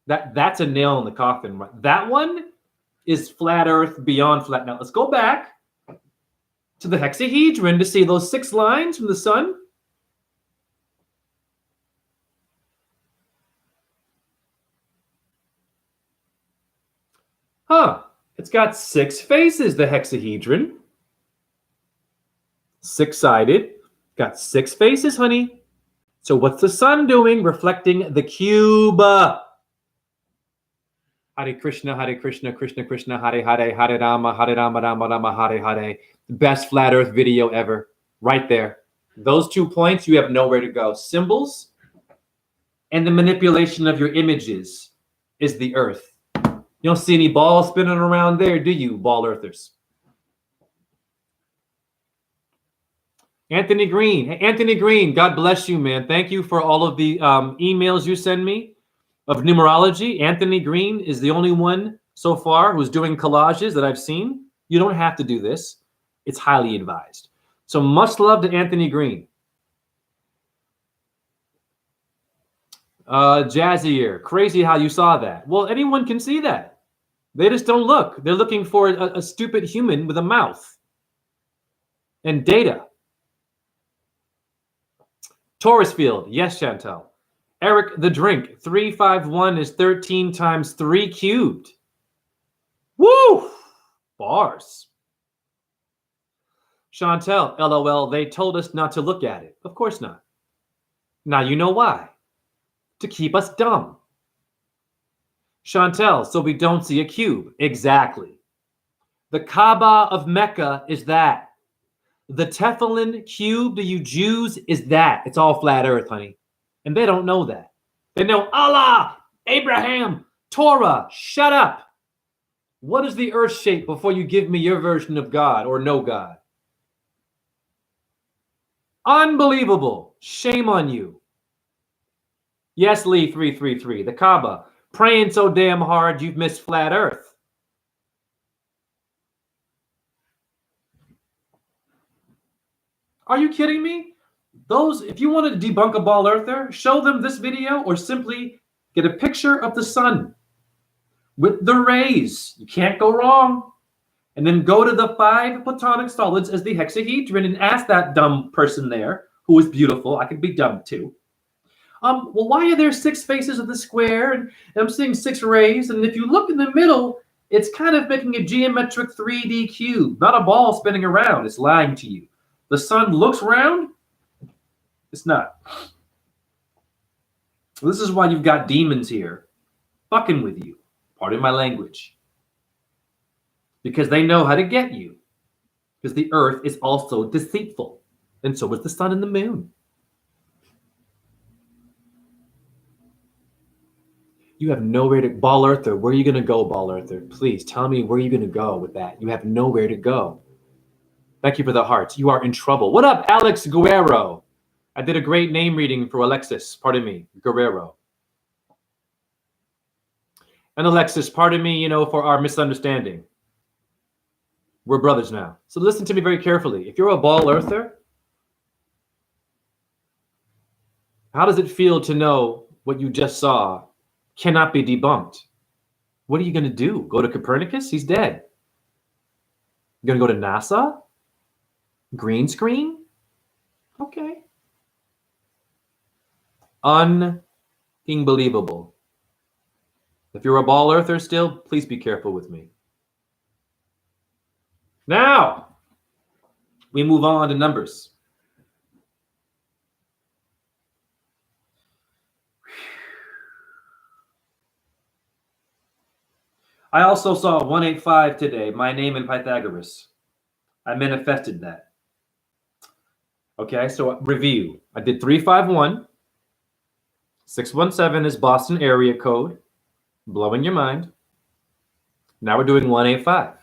That's a nail in the coffin. That one is flat Earth beyond flat. Now let's go back to the hexahedron to see those 6 lines from the sun. Huh. It's got 6 faces, the hexahedron. 6-sided. Got 6 faces, honey. So what's the sun doing? Reflecting the cube. Hare Krishna, Krishna Krishna, Hare Hare, Hare Rama, Rama Rama, Hare Hare. Best flat Earth video ever. Right there. Those 2 points, you have nowhere to go. Symbols and the manipulation of your images is the Earth. You don't see any balls spinning around there, do you, ball earthers? Anthony Green. Hey, Anthony Green, God bless you, man. Thank you for all of the emails you send me of numerology. Anthony Green is the only one so far who's doing collages that I've seen. You don't have to do this. It's highly advised. So much love to Anthony Green. Jazzier, crazy how you saw that. Well, anyone can see that. They just don't look. They're looking for a stupid human with a mouth and data. Taurus field, yes, Chantel. Eric the Drink, 351 is 13 times 3 cubed. Woo! Bars. Chantel, LOL, they told us not to look at it. Of course not. Now you know why. To keep us dumb. Chantel, so we don't see a cube. Exactly. The Kaaba of Mecca is that. The Tefillin cube to you Jews is that. It's all flat earth, honey. And they don't know that. They know Allah, Abraham, Torah. Shut up. What is the earth shape before you give me your version of God or no God? Unbelievable. Shame on you. Yes, Lee 333, the Kaaba. Praying so damn hard you've missed flat earth. Are you kidding me? Those, if you want to debunk a ball earther, show them this video or simply get a picture of the sun with the rays. You can't go wrong. And then go to the 5 platonic solids as the hexahedron and ask that dumb person there, who is beautiful. I could be dumb too. Well, why are there 6 faces of the square? And I'm seeing 6 rays. And if you look in the middle, it's kind of making a geometric 3D cube, not a ball spinning around. It's lying to you. The sun looks round. It's not. This is why you've got demons here fucking with you. Pardon my language. Because they know how to get you. Because the earth is also deceitful. And so is the sun and the moon. You have nowhere to... Ball earther, where are you going to go, ball earther? Please tell me where you're going to go with that. You have nowhere to go. Thank you for the hearts. You are in trouble. What up, Alex Guerrero? I did a great name reading for Alexis. Pardon me, Guerrero. And Alexis, pardon me, for our misunderstanding. We're brothers now. So listen to me very carefully. If you're a ball earther, how does it feel to know what you just saw cannot be debunked? What are you going to do? Go to Copernicus? He's dead. You're going to go to NASA? Green screen? Okay. Unbelievable. If you're a ball earther still, please be careful with me. Now, we move on to numbers. I also saw 185 today, my name in Pythagoras. I manifested that. Okay, so review. I did 351. 617 is Boston area code. Blowing your mind. Now we're doing 185.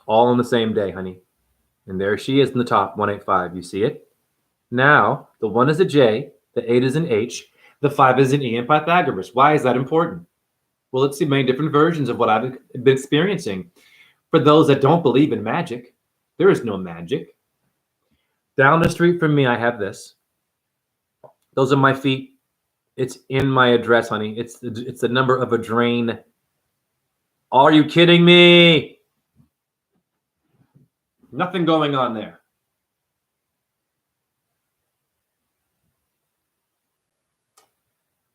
All on the same day, honey. And there she is in the top, 185. You see it? Now, the 1 is a J, the 8 is an H, the 5 is an E in Pythagoras. Why is that important? Well, it's the many different versions of what I've been experiencing. For those that don't believe in magic, there is no magic. Down the street from me, I have this. Those are my feet. It's in my address, honey. It's the number of a drain. Are you kidding me? Nothing going on there.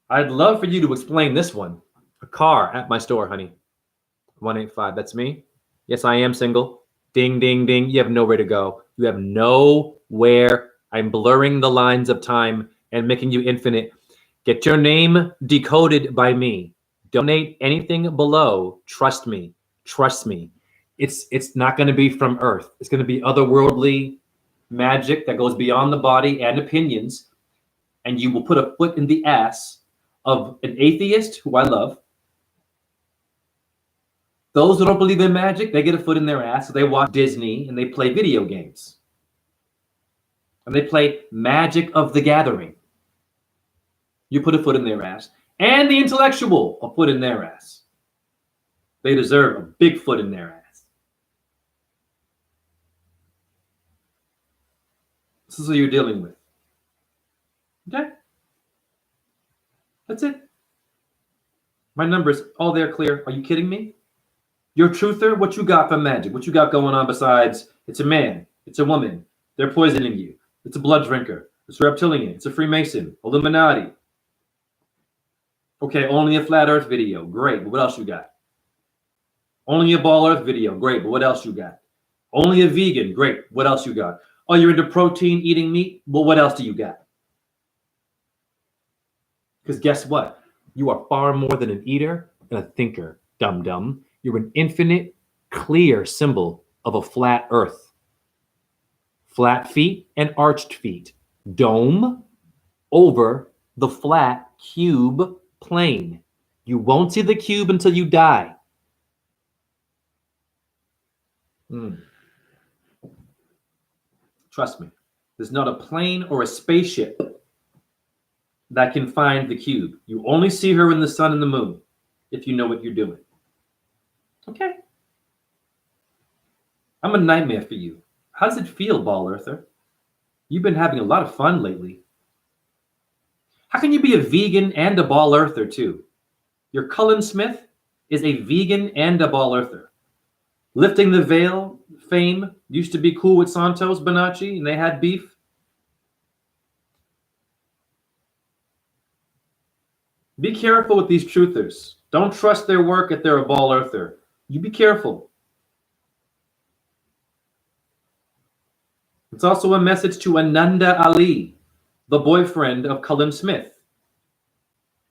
I'd love for you to explain this one. A car at my store, honey. 185, that's me. Yes, I am single. Ding, ding, ding. You have nowhere to go. You have nowhere. I'm blurring the lines of time and making you infinite. Get your name decoded by me. Donate anything below. Trust me. Trust me. It's not going to be from Earth. It's going to be otherworldly magic that goes beyond the body and opinions. And you will put a foot in the ass of an atheist who I love. Those who don't believe in magic, they get a foot in their ass. So they watch Disney and they play video games. And they play Magic of the Gathering. You put a foot in their ass. And the intellectual, a foot in their ass. They deserve a big foot in their ass. This is what you're dealing with. Okay? That's it. My numbers, all there clear. Are you kidding me? You're a truther? What you got for magic? What you got going on besides it's a man, it's a woman, they're poisoning you, it's a blood drinker, it's a reptilian, it's a Freemason, Illuminati. Okay, only a flat earth video. Great, but what else you got? Only a ball earth video. Great, but what else you got? Only a vegan. Great, what else you got? Oh, you're into protein, eating meat? Well, what else do you got? Because guess what? You are far more than an eater and a thinker, dum-dum. You're an infinite, clear symbol of a flat earth. Flat feet and arched feet. Dome over the flat cube plane. You won't see the cube until you die. Trust me, there's not a plane or a spaceship that can find the cube. You only see her in the sun and the moon if you know what you're doing. Okay. I'm a nightmare for you. How does it feel, Ball Earther? You've been having a lot of fun lately. How can you be a vegan and a Ball Earther too? Your Cullen Smith is a vegan and a Ball Earther. Lifting the Veil fame used to be cool with Santos Bonacci and they had beef. Be careful with these truthers. Don't trust their work if they're a Ball Earther. You be careful. It's also a message to Ananda Ali, the boyfriend of Cullen Smith.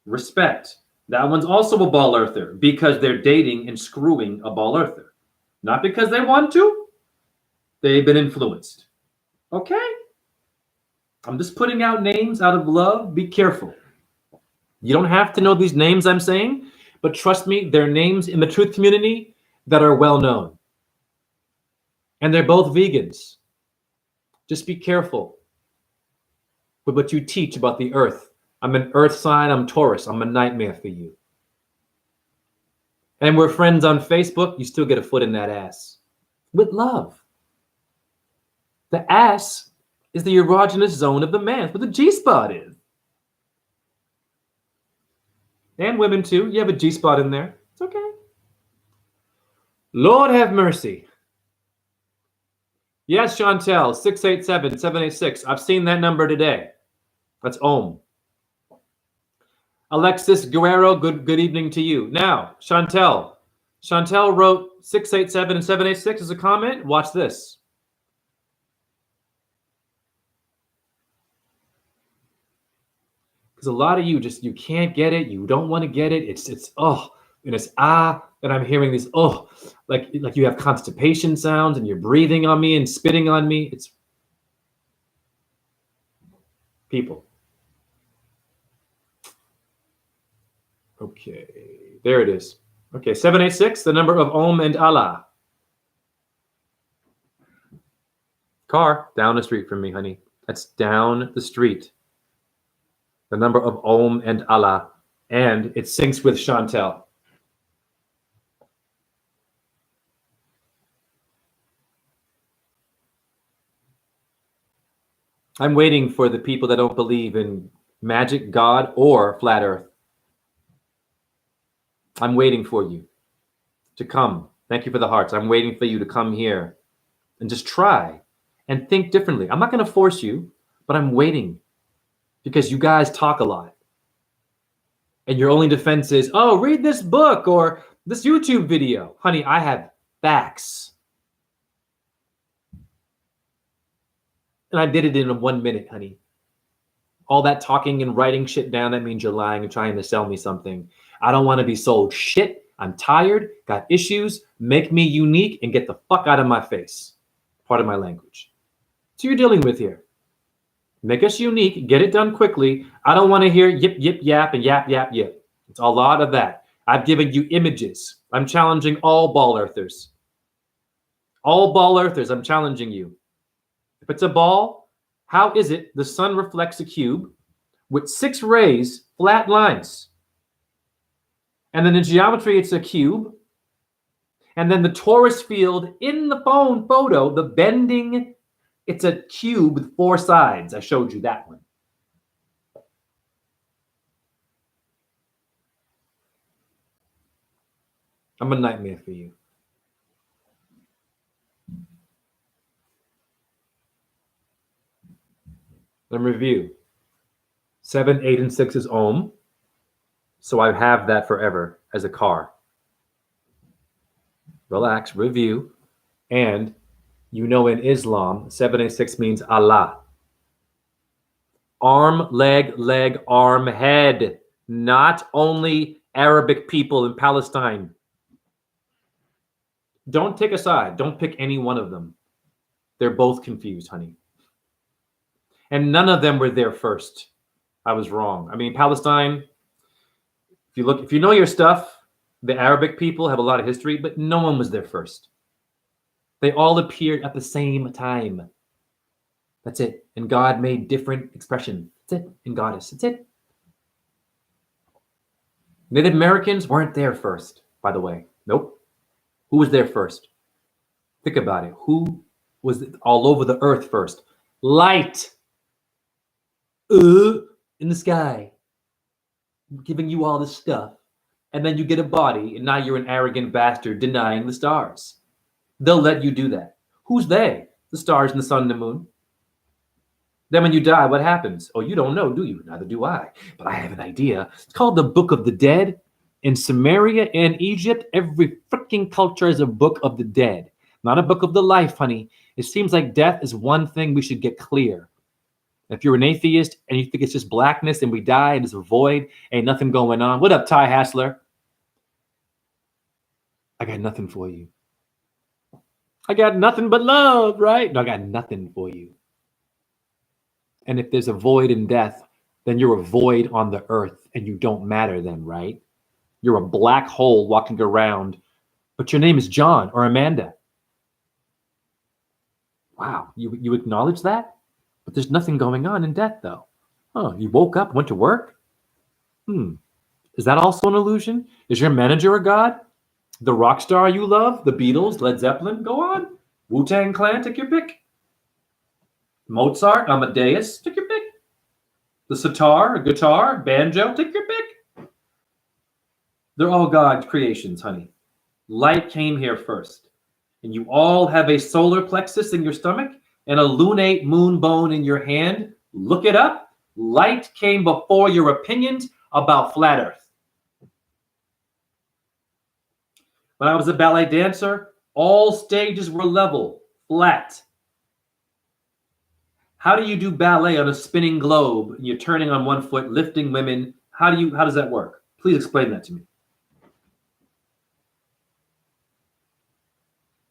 Respect. That one's also a Ball Earther because they're dating and screwing a Ball Earther. Not because they want to. They've been influenced. Okay? I'm just putting out names out of love. Be careful. You don't have to know these names I'm saying, but trust me, they're names in the truth community that are well known. And they're both vegans. Just be careful with what you teach about the earth. I'm an earth sign, I'm Taurus, I'm a nightmare for you. And we're friends on Facebook, you still get a foot in that ass. With love. The ass is the erogenous zone of the man. That's what the G-spot is. And women too. You have a G-spot in there. It's okay. Lord have mercy. Yes, Chantel, 687-786. I've seen that number today. That's Ohm. Alexis Guerrero, good evening to you. Now, Chantel wrote 687 and 786 as a comment. Watch this. Because a lot of you you can't get it. You don't want to get it. It's and it's and I'm hearing these like you have constipation sounds and you're breathing on me and spitting on me. It's people. Okay, there it is. Okay, 786, the number of Om and Allah. Car down the street from me, honey. That's down the street. The number of Om and Allah, and it syncs with Chantel. I'm waiting for the people that don't believe in magic, God, or flat earth. I'm waiting for you to come. Thank you for the hearts. I'm waiting for you to come here and just try and think differently. I'm not going to force you, but I'm waiting because you guys talk a lot. And your only defense is, oh, read this book or this YouTube video. Honey, I have facts. And I did it in 1 minute, honey. All that talking and writing shit down, that means you're lying and trying to sell me something. I don't want to be sold shit. I'm tired, got issues. Make me unique and get the fuck out of my face. Part of my language. So you're dealing with here. Make us unique, get it done quickly. I don't want to hear yip, yip, yap, and yap, yap, yip. It's a lot of that. I've given you images. I'm challenging all ball earthers. All ball earthers, I'm challenging you. If it's a ball, how is it the sun reflects a cube with 6 rays, flat lines? And then in geometry, it's a cube. And then the torus field in the phone photo, the bending, it's a cube with 4 sides. I showed you that one. I'm a nightmare for you. Let me review. 7, 8, and 6 is Ohm. So I have that forever as a car. Relax, review. And you know in Islam, 786 means Allah. Arm, leg, arm, head. Not only Arabic people in Palestine. Don't take a side. Don't pick any one of them. They're both confused, honey. And none of them were there first. I was wrong. I mean, Palestine, if you know your stuff, the Arabic people have a lot of history, but no one was there first. They all appeared at the same time. That's it. And God made different expression. That's it. And goddess. That's it. Native Americans weren't there first, by the way. Nope. Who was there first? Think about it. Who was all over the earth first? Light. In the sky. Giving you all this stuff. And then you get a body, and now you're an arrogant bastard denying the stars. They'll let you do that. Who's they? The stars and the sun and the moon. Then when you die, what happens? Oh, you don't know, do you? Neither do I. But I have an idea. It's called the Book of the Dead. In Samaria and Egypt, every freaking culture is a book of the dead. Not a book of the life, honey. It seems like death is one thing we should get clear. If you're an atheist and you think it's just blackness and we die and it's a void, ain't nothing going on. What up, Ty Hassler? I got nothing for you. I got nothing but love, right? No, I got nothing for you. And if there's a void in death, then you're a void on the earth and you don't matter then, right? You're a black hole walking around, but your name is John or Amanda. Wow, you acknowledge that? But there's nothing going on in death, though. Oh, you woke up, went to work? Is that also an illusion? Is your manager a god? The rock star you love? The Beatles, Led Zeppelin? Go on. Wu-Tang Clan, take your pick. Mozart, Amadeus, take your pick. The sitar, guitar, banjo, take your pick. They're all God's creations, honey. Light came here first. And you all have a solar plexus in your stomach and a lunate moon bone in your hand. Look it up. Light came before your opinions about flat earth. When I was a ballet dancer, all stages were level, flat. How do you do ballet on a spinning globe? You're turning on one foot, lifting women. How does that work? Please explain that to me.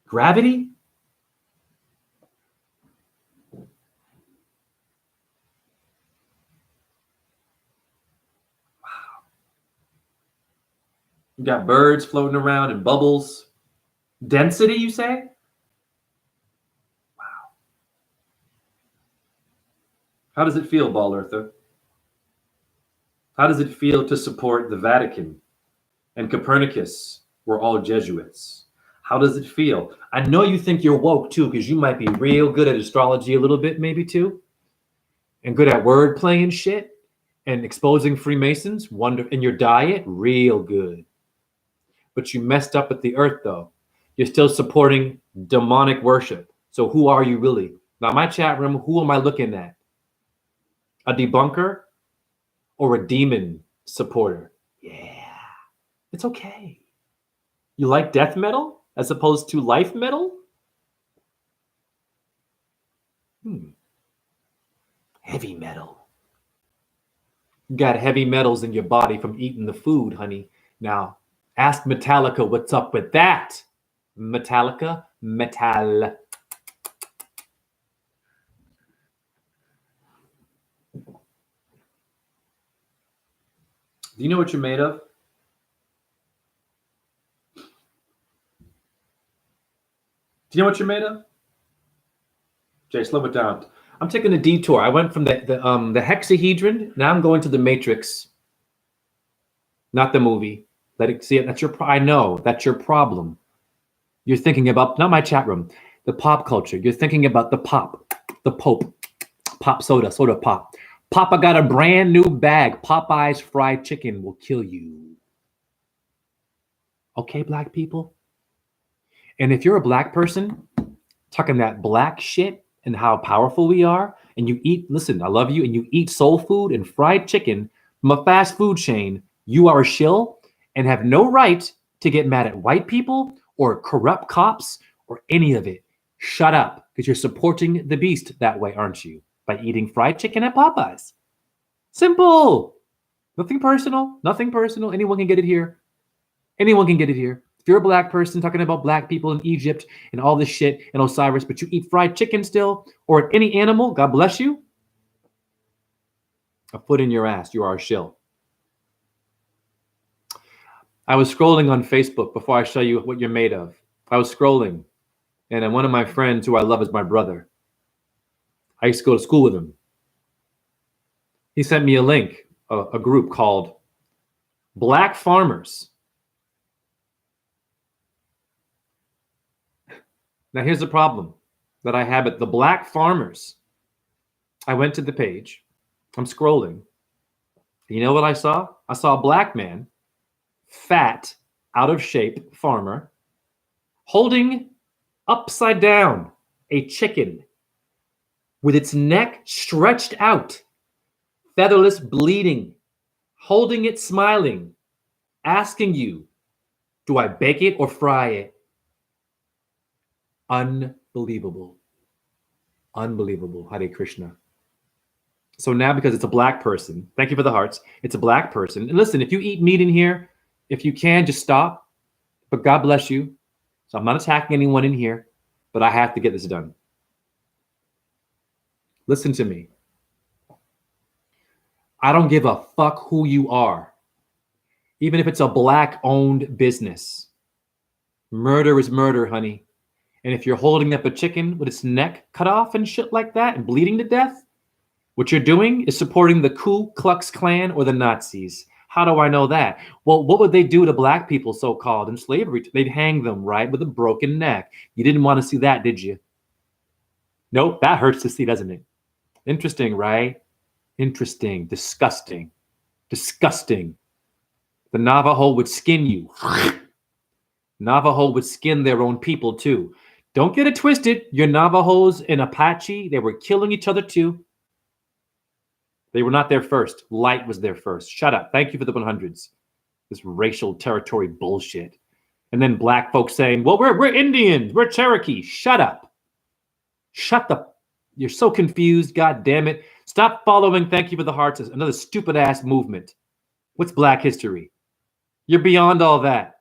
Gravity? You got birds floating around and bubbles. Density, you say? Wow. How does it feel, Ball Earther? How does it feel to support the Vatican and Copernicus? We're all Jesuits. How does it feel? I know you think you're woke too, because you might be real good at astrology a little bit, maybe too, and good at word playing shit and exposing Freemasons. In your diet, real good. But you messed up with the earth, though. You're still supporting demonic worship. So who are you really? Now, my chat room, who am I looking at? A debunker or a demon supporter? Yeah, it's okay. You like death metal as opposed to life metal? Heavy metal. You got heavy metals in your body from eating the food, honey. Now, ask Metallica what's up with that. Metallica, metal. Do you know what you're made of? Do you know what you're made of? Jay, slow it down. I'm taking a detour. I went from the hexahedron. Now I'm going to the Matrix. Not the movie. Let it see it. I know that's your problem. You're thinking about, not my chat room, the pop culture. You're thinking about the pop, the Pope, pop soda pop. Papa got a brand new bag. Popeye's fried chicken will kill you. Okay, black people? And if you're a black person talking that black shit and how powerful we are, and you eat, listen, I love you, and you eat soul food and fried chicken from a fast food chain, you are a shill and have no right to get mad at white people or corrupt cops or any of it. Shut up, because you're supporting the beast that way, aren't you? By eating fried chicken at Popeyes. Simple. Nothing personal. Nothing personal. Anyone can get it here. Anyone can get it here. If you're a black person talking about black people in Egypt and all this shit and Osiris, but you eat fried chicken still, or any animal, God bless you, a foot in your ass, you are a shill. I was scrolling on Facebook before I show you what you're made of. I was scrolling, and one of my friends who I love is my brother. I used to go to school with him. He sent me a link, a group called Black Farmers. Now, here's the problem that I have at the Black Farmers. I went to the page. I'm scrolling. You know what I saw? I saw a black man, fat, out of shape farmer, holding upside down a chicken with its neck stretched out, featherless, bleeding, holding it, smiling, asking you, do I bake it or fry it? Unbelievable. Unbelievable. Hare Krishna. So now, because it's a black person, thank you for the hearts, it's a black person. And listen, if you eat meat in here, if you can, just stop. But God bless you. So I'm not attacking anyone in here, but I have to get this done. Listen to me. I don't give a fuck who you are, even if it's a black-owned business. Murder is murder, honey. And if you're holding up a chicken with its neck cut off and shit like that and bleeding to death, what you're doing is supporting the Ku Klux Klan or the Nazis. How do I know that? Well, what would they do to black people, so-called, in slavery? They'd hang them, right, with a broken neck. You didn't want to see that, did you? Nope, that hurts to see, doesn't it? Interesting, right? Interesting. Disgusting. Disgusting. The Navajo would skin you. Navajo would skin their own people, too. Don't get it twisted. Your Navajos and Apache, they were killing each other, too. They were not there first. Light was there first. Shut up. Thank you for the 100s. This racial territory bullshit. And then black folks saying, well, we're Indians. We're Cherokee. Shut up. Shut the... You're so confused. God damn it. Stop following Thank You for the Hearts as another stupid-ass movement. What's black history? You're beyond all that.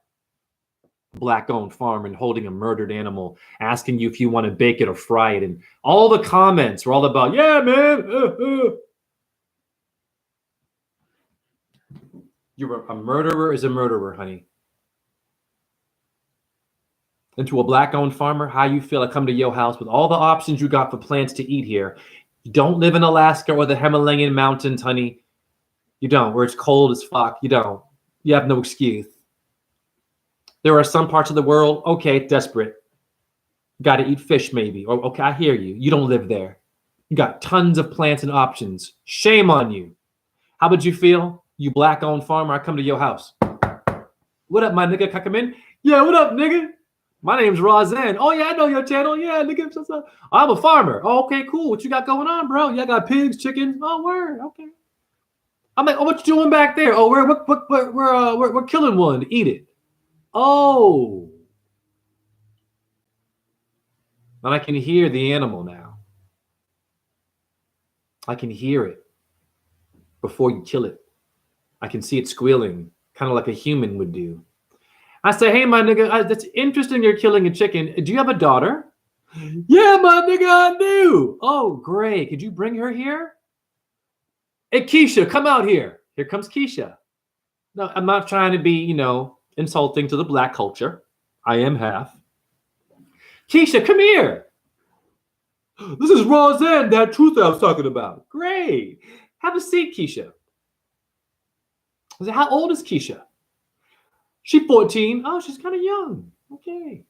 Black-owned farm and holding a murdered animal, asking you if you want to bake it or fry it. And all the comments were all about, yeah, man. You're a murderer is a murderer, honey. And to a black-owned farmer, how you feel? I come to your house with all the options you got for plants to eat here. You don't live in Alaska or the Himalayan mountains, honey. You don't, where it's cold as fuck. You don't. You have no excuse. There are some parts of the world, okay, desperate. Got to eat fish maybe. Or, okay, I hear you. You don't live there. You got tons of plants and options. Shame on you. How would you feel? You black-owned farmer, I come to your house. What up, my nigga? Can I come in? Yeah, what up, nigga? My name's Rozanne. Oh, yeah, I know your channel. Yeah, nigga. I'm a farmer. Oh, okay, cool. What you got going on, bro? Yeah, I got pigs, chickens. Oh, word. Okay. I'm like, oh, what you doing back there? Oh, we're killing one to eat it. Oh. And I can hear the animal now. I can hear it before you kill it. I can see it squealing, kind of like a human would do. I say, hey, my nigga, that's interesting you're killing a chicken. Do you have a daughter? Yeah, my nigga, I do. Oh, great. Could you bring her here? Hey, Keisha, come out here. Here comes Keisha. No, I'm not trying to be, insulting to the black culture. I am half. Keisha, come here. This is Rozanne, that truth I was talking about. Great. Have a seat, Keisha. I said, how old is Keisha? She's 14. Oh, she's kind of young. Okay.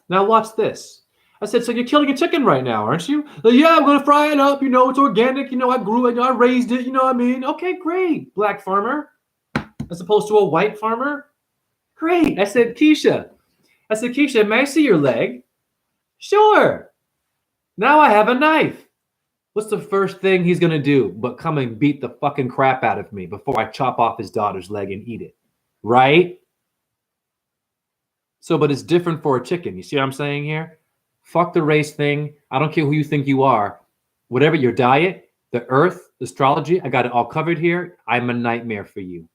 Now watch this. I said, so you're killing a chicken right now, aren't you? Yeah, I'm going to fry it up. It's organic. I grew it. I raised it. Okay, great. Black farmer. As opposed to a white farmer. Great. I said, Keisha, may I see your leg? Sure. Now I have a knife. What's the first thing he's going to do but come and beat the fucking crap out of me before I chop off his daughter's leg and eat it? Right? So, but it's different for a chicken. You see what I'm saying here? Fuck the race thing. I don't care who you think you are. Whatever your diet, the earth, the astrology, I got it all covered here. I'm a nightmare for you.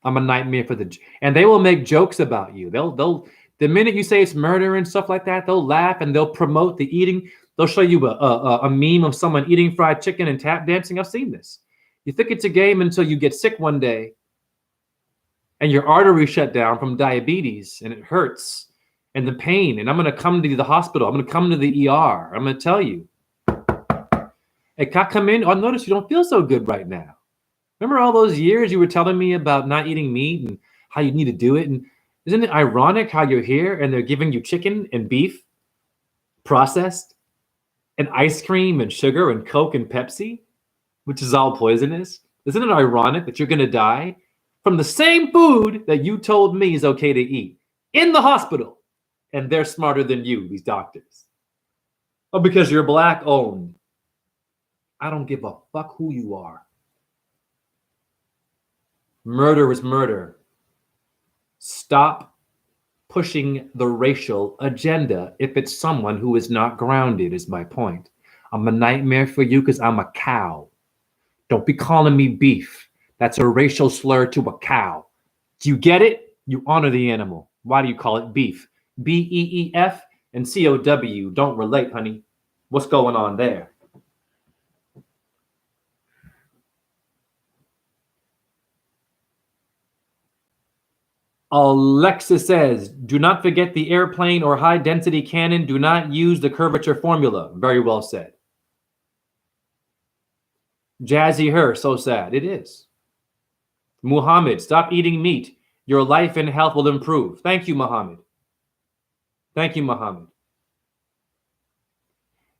I'm a nightmare for and they will make jokes about you. They'll the minute you say it's murder and stuff like that, they'll laugh and they'll promote the eating. They'll show you a meme of someone eating fried chicken and tap dancing. I've seen this. You think it's a game until you get sick one day and your artery shut down from diabetes and it hurts and the pain. And I'm going to come to the hospital. I'm going to come to the ER. I'm going to tell you. Hey, can I come in? Oh, notice you don't feel so good right now. Remember all those years you were telling me about not eating meat and how you need to do it? And isn't it ironic how you're here and they're giving you chicken and beef, processed, and ice cream and sugar and Coke and Pepsi, which is all poisonous? Isn't it ironic that you're going to die from the same food that you told me is okay to eat in the hospital? And they're smarter than you, these doctors. Oh, because you're black owned. I don't give a fuck who you are. Murder is murder. Stop pushing the racial agenda if it's someone who is not grounded, is my point. I'm a nightmare for you because I'm a cow. Don't be calling me beef. That's a racial slur to a cow. Do you get it? You honor the animal. Why do you call it beef? B-E-E-F and C-O-W don't relate, honey. What's going on there? Alexa says, do not forget the airplane or high density cannon. Do not use the curvature formula. Very well said. Jazzy her, so sad. It is. Muhammad, stop eating meat. Your life and health will improve. Thank you, Muhammad. Thank you, Muhammad.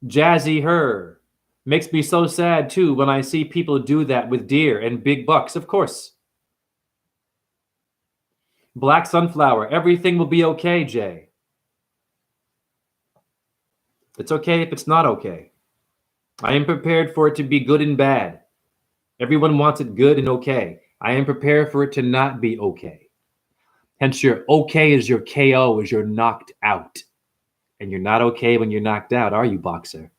Jazzy her. Makes me so sad too when I see people do that with deer and big bucks. Of course. Black sunflower, everything will be okay, Jay. It's okay if it's not okay. I am prepared for it to be good and bad. Everyone wants it good and okay. I am prepared for it to not be okay. Hence your okay is your KO, is you're knocked out. And you're not okay when you're knocked out, are you, boxer?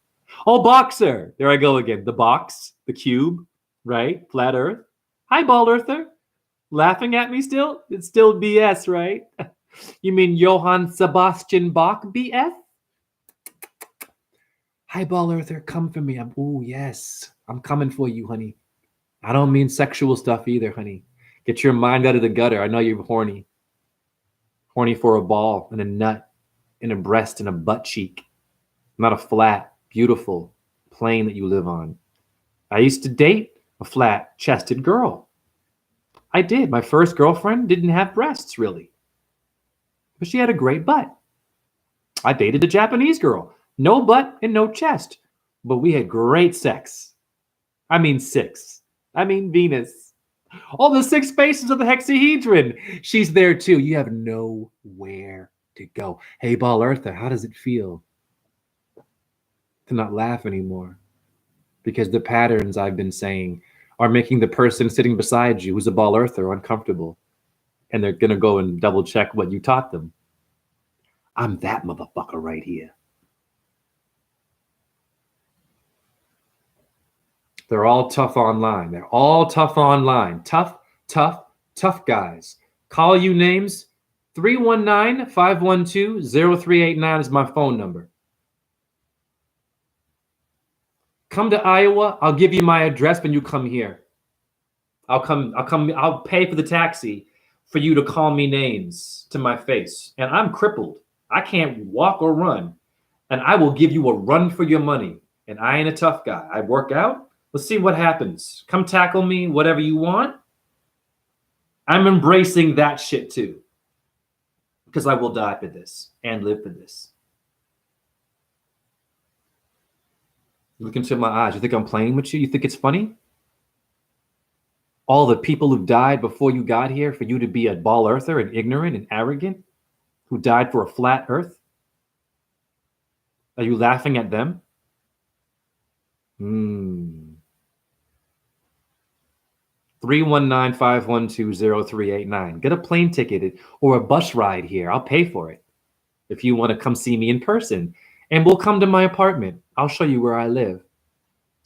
Oh, boxer! There I go again. The box, the cube, right? Flat earth. Hi, bald earther. Laughing at me still? It's still BS, right? You mean Johann Sebastian Bach BF? Hi, ball earther, come for me. Oh, yes. I'm coming for you, honey. I don't mean sexual stuff either, honey. Get your mind out of the gutter. I know you're horny. Horny for a ball and a nut and a breast and a butt cheek. Not a flat, beautiful plane that you live on. I used to date a flat-chested girl. I did. My first girlfriend didn't have breasts, really. But she had a great butt. I dated a Japanese girl. No butt and no chest. But we had great sex. I mean 6. I mean Venus. All the 6 faces of the hexahedron. She's there too. You have nowhere to go. Hey, Ball Eartha, how does it feel to not laugh anymore? Because the patterns I've been saying are making the person sitting beside you who's a Ball Earther uncomfortable. And they're going to go and double check what you taught them. I'm that motherfucker right here. They're all tough online. They're all tough online. Tough, tough, tough guys. Call you names. 319-512-0389 is my phone number. Come to Iowa. I'll give you my address when you come here. I'll pay for the taxi for you to call me names to my face. And I'm crippled. I can't walk or run. And I will give you a run for your money. And I ain't a tough guy. I work out. Let's see what happens. Come tackle me, whatever you want. I'm embracing that shit too. Because I will die for this and live for this. Look into my eyes. You think I'm playing with you? You think it's funny? all the people who died before you got here for you to be a ball earther and ignorant and arrogant, who died for a flat earth? Are you laughing at them? 319-512-0389. Get a plane ticket or a bus ride here. I'll pay for it. If you want to come see me in person, and we'll come to my apartment. I'll show you where I live.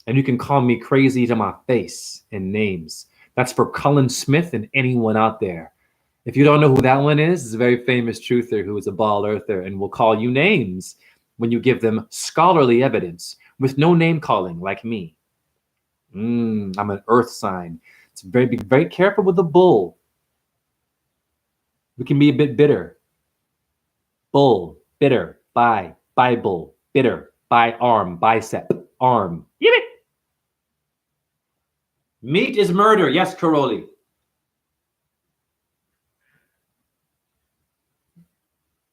And you can call me crazy to my face and names. That's for Cullen Smith and anyone out there. If you don't know who that one is, it's a very famous truther who is a ball earther and will call you names when you give them scholarly evidence with no name calling like me. I'm an earth sign. It's be very careful with the bull. We can be a bit bitter. Bull, bitter, Bible, bitter, arm, bicep, arm. Yippee! Meat is murder. Yes, Karoli.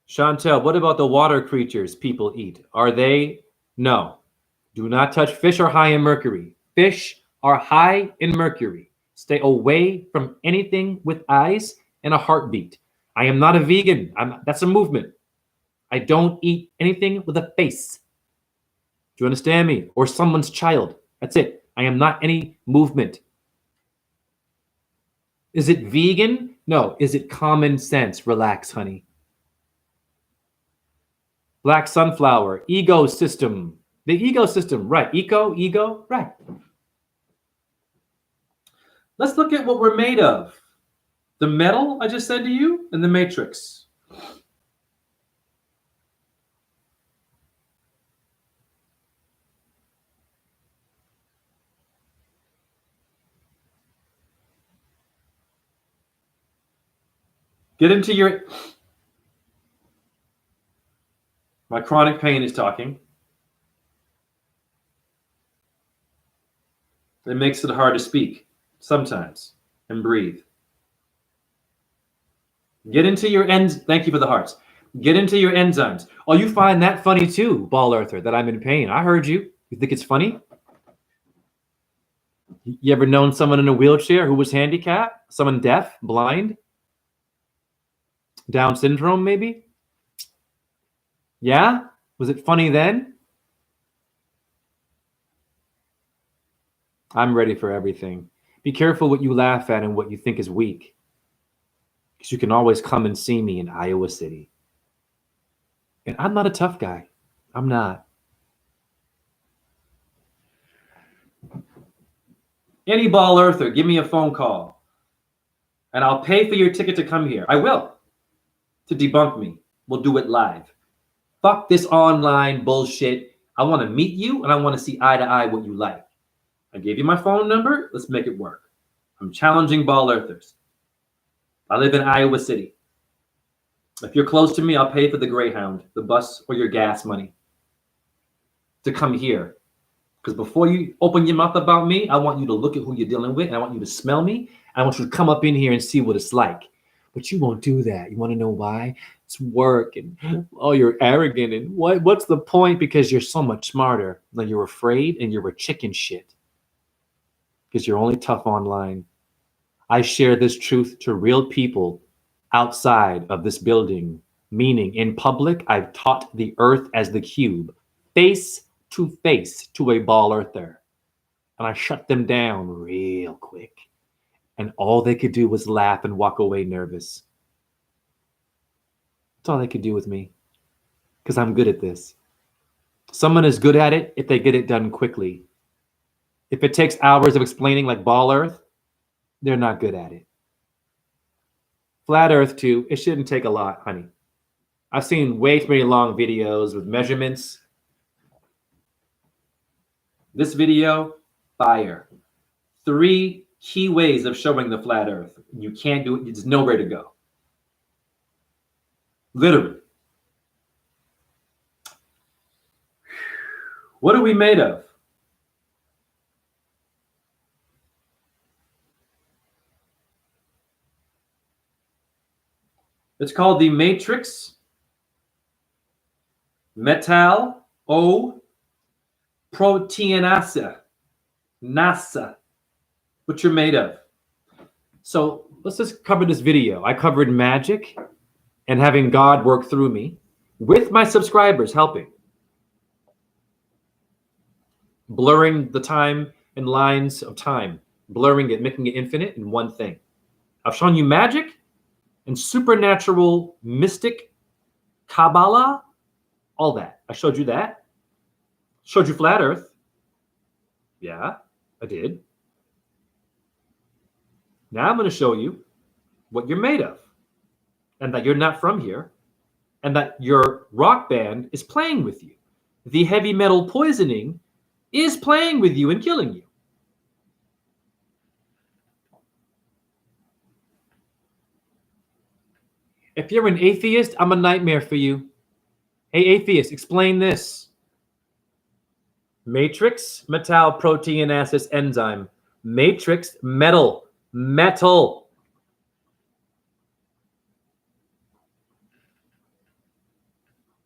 Chantel, what about the water creatures people eat? Are they? No. Do not touch fish are high in mercury. Fish are high in mercury. Stay away from anything with eyes and a heartbeat. I am not a vegan. That's a movement. I don't eat anything with a face. Do you understand me? Or someone's child. That's it. I am not any movement. Is it vegan? No. Is it common sense? Relax, honey. Black sunflower, ecosystem. The ecosystem, right. Ego, right. Let's look at what we're made of. The metal I just said to you and the matrix. Get into your... My chronic pain is talking. It makes it hard to speak sometimes and breathe. Get into your thank you for the hearts. Get into your enzymes. Oh, you find that funny too, ball earther, that I'm in pain. I heard you. You think it's funny? You ever known someone in a wheelchair who was handicapped? Someone deaf, blind? Down syndrome, maybe? Yeah? Was it funny then? I'm ready for everything. Be careful what you laugh at and what you think is weak. Because you can always come and see me in Iowa City. And I'm not a tough guy. I'm not. Any ball earther, give me a phone call. And I'll pay for your ticket to come here. I will. To debunk me. We'll do it live. Fuck this online bullshit. I want to meet you and I want to see eye to eye what you like. I gave you my phone number. Let's make it work. I'm challenging ball earthers. I live in Iowa City. If you're close to me, I'll pay for the Greyhound, the bus, or your gas money to come here. Because before you open your mouth about me, I want you to look at who you're dealing with, and I want you to smell me, and I want you to come up in here and see what it's like. But you won't do that. You want to know why? It's work, and oh, you're arrogant, and what's the point? Because you're so much smarter. Like you're afraid, and you're a chicken shit. Because you're only tough online. I share this truth to real people outside of this building, meaning in public, I've taught the earth as the cube, face to a ball earther. And I shut them down real quick. And all they could do was laugh and walk away nervous. That's all they could do with me. Because I'm good at this. Someone is good at it if they get it done quickly. If it takes hours of explaining like ball earth, they're not good at it. Flat earth too, it shouldn't take a lot, honey. I've seen way too many long videos with measurements. This video, fire. 3 key ways of showing the flat earth. You can't do it, there's nowhere to go. Literally. What are we made of? It's called the matrix metal o proteinasa. NASA. What you're made of. So let's just cover this video. I covered magic and having God work through me with my subscribers helping. Blurring the time and lines of time, blurring it, making it infinite in one thing. I've shown you magic and supernatural, mystic, Kabbalah, all that. I showed you that. Showed you flat earth. Yeah, I did. Now I'm going to show you what you're made of, and that you're not from here, and that your rock band is playing with you. The heavy metal poisoning is playing with you and killing you. If you're an atheist, I'm a nightmare for you. Hey, atheist, explain this. Matrix, metal, protein, acid, enzyme. Matrix, metal. Metal.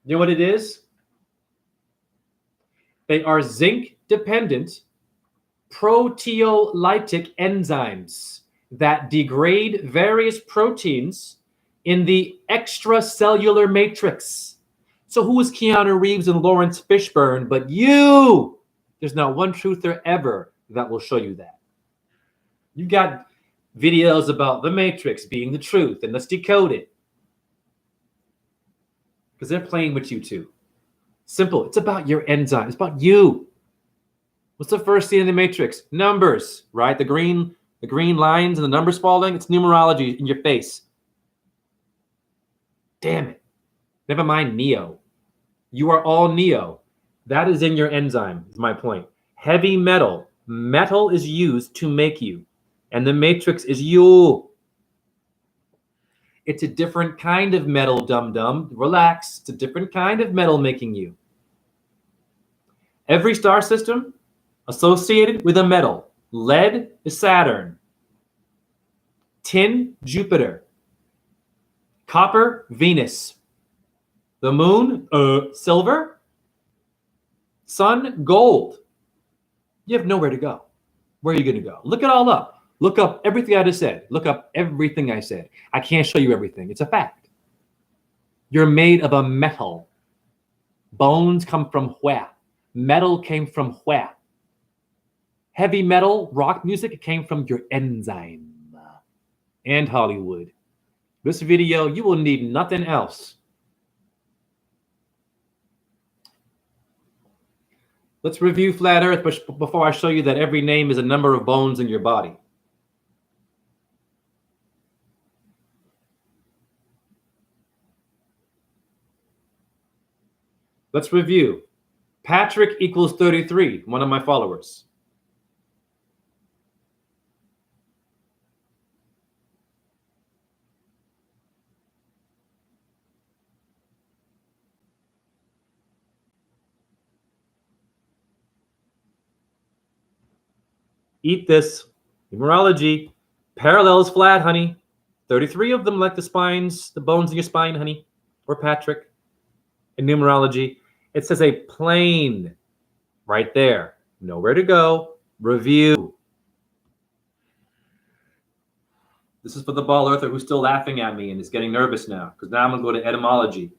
You know what it is? They are zinc-dependent proteolytic enzymes that degrade various proteins in the extracellular matrix. So who is Keanu Reeves and Lawrence Fishburne but you? There's not one truther ever that will show you that. You got videos about the matrix being the truth, and let's decode it. Because they're playing with you too. Simple. It's about your enzyme. It's about you. What's the first thing in the matrix? Numbers, right? The green lines and the numbers falling. It's numerology in your face. Damn it. Never mind Neo. You are all Neo. That is in your enzyme, is my point. Heavy metal. Metal is used to make you. And the matrix is you. It's a different kind of metal, dum-dum. Relax. It's a different kind of metal making you. Every star system associated with a metal. Lead is Saturn. Tin, Jupiter. Copper, Venus. The moon, silver. Sun, gold. You have nowhere to go. Where are you going to go? Look it all up. Look up everything I just said. Look up everything I said. I can't show you everything. It's a fact. You're made of a metal. Bones come from where? Metal came from where? Heavy metal, rock music came from your enzyme. And Hollywood. This video, you will need nothing else. Let's review flat earth before I show you that every name is a number of bones in your body. Let's review. Patrick equals 33, one of my followers. Eat this. Numerology. Parallels flat, honey. 33 of them like the spines, the bones in your spine, honey. Or Patrick. In numerology, it says a plane right there. Nowhere to go. Review. This is for the ball earther who's still laughing at me and is getting nervous now, because now I'm going to go to etymology,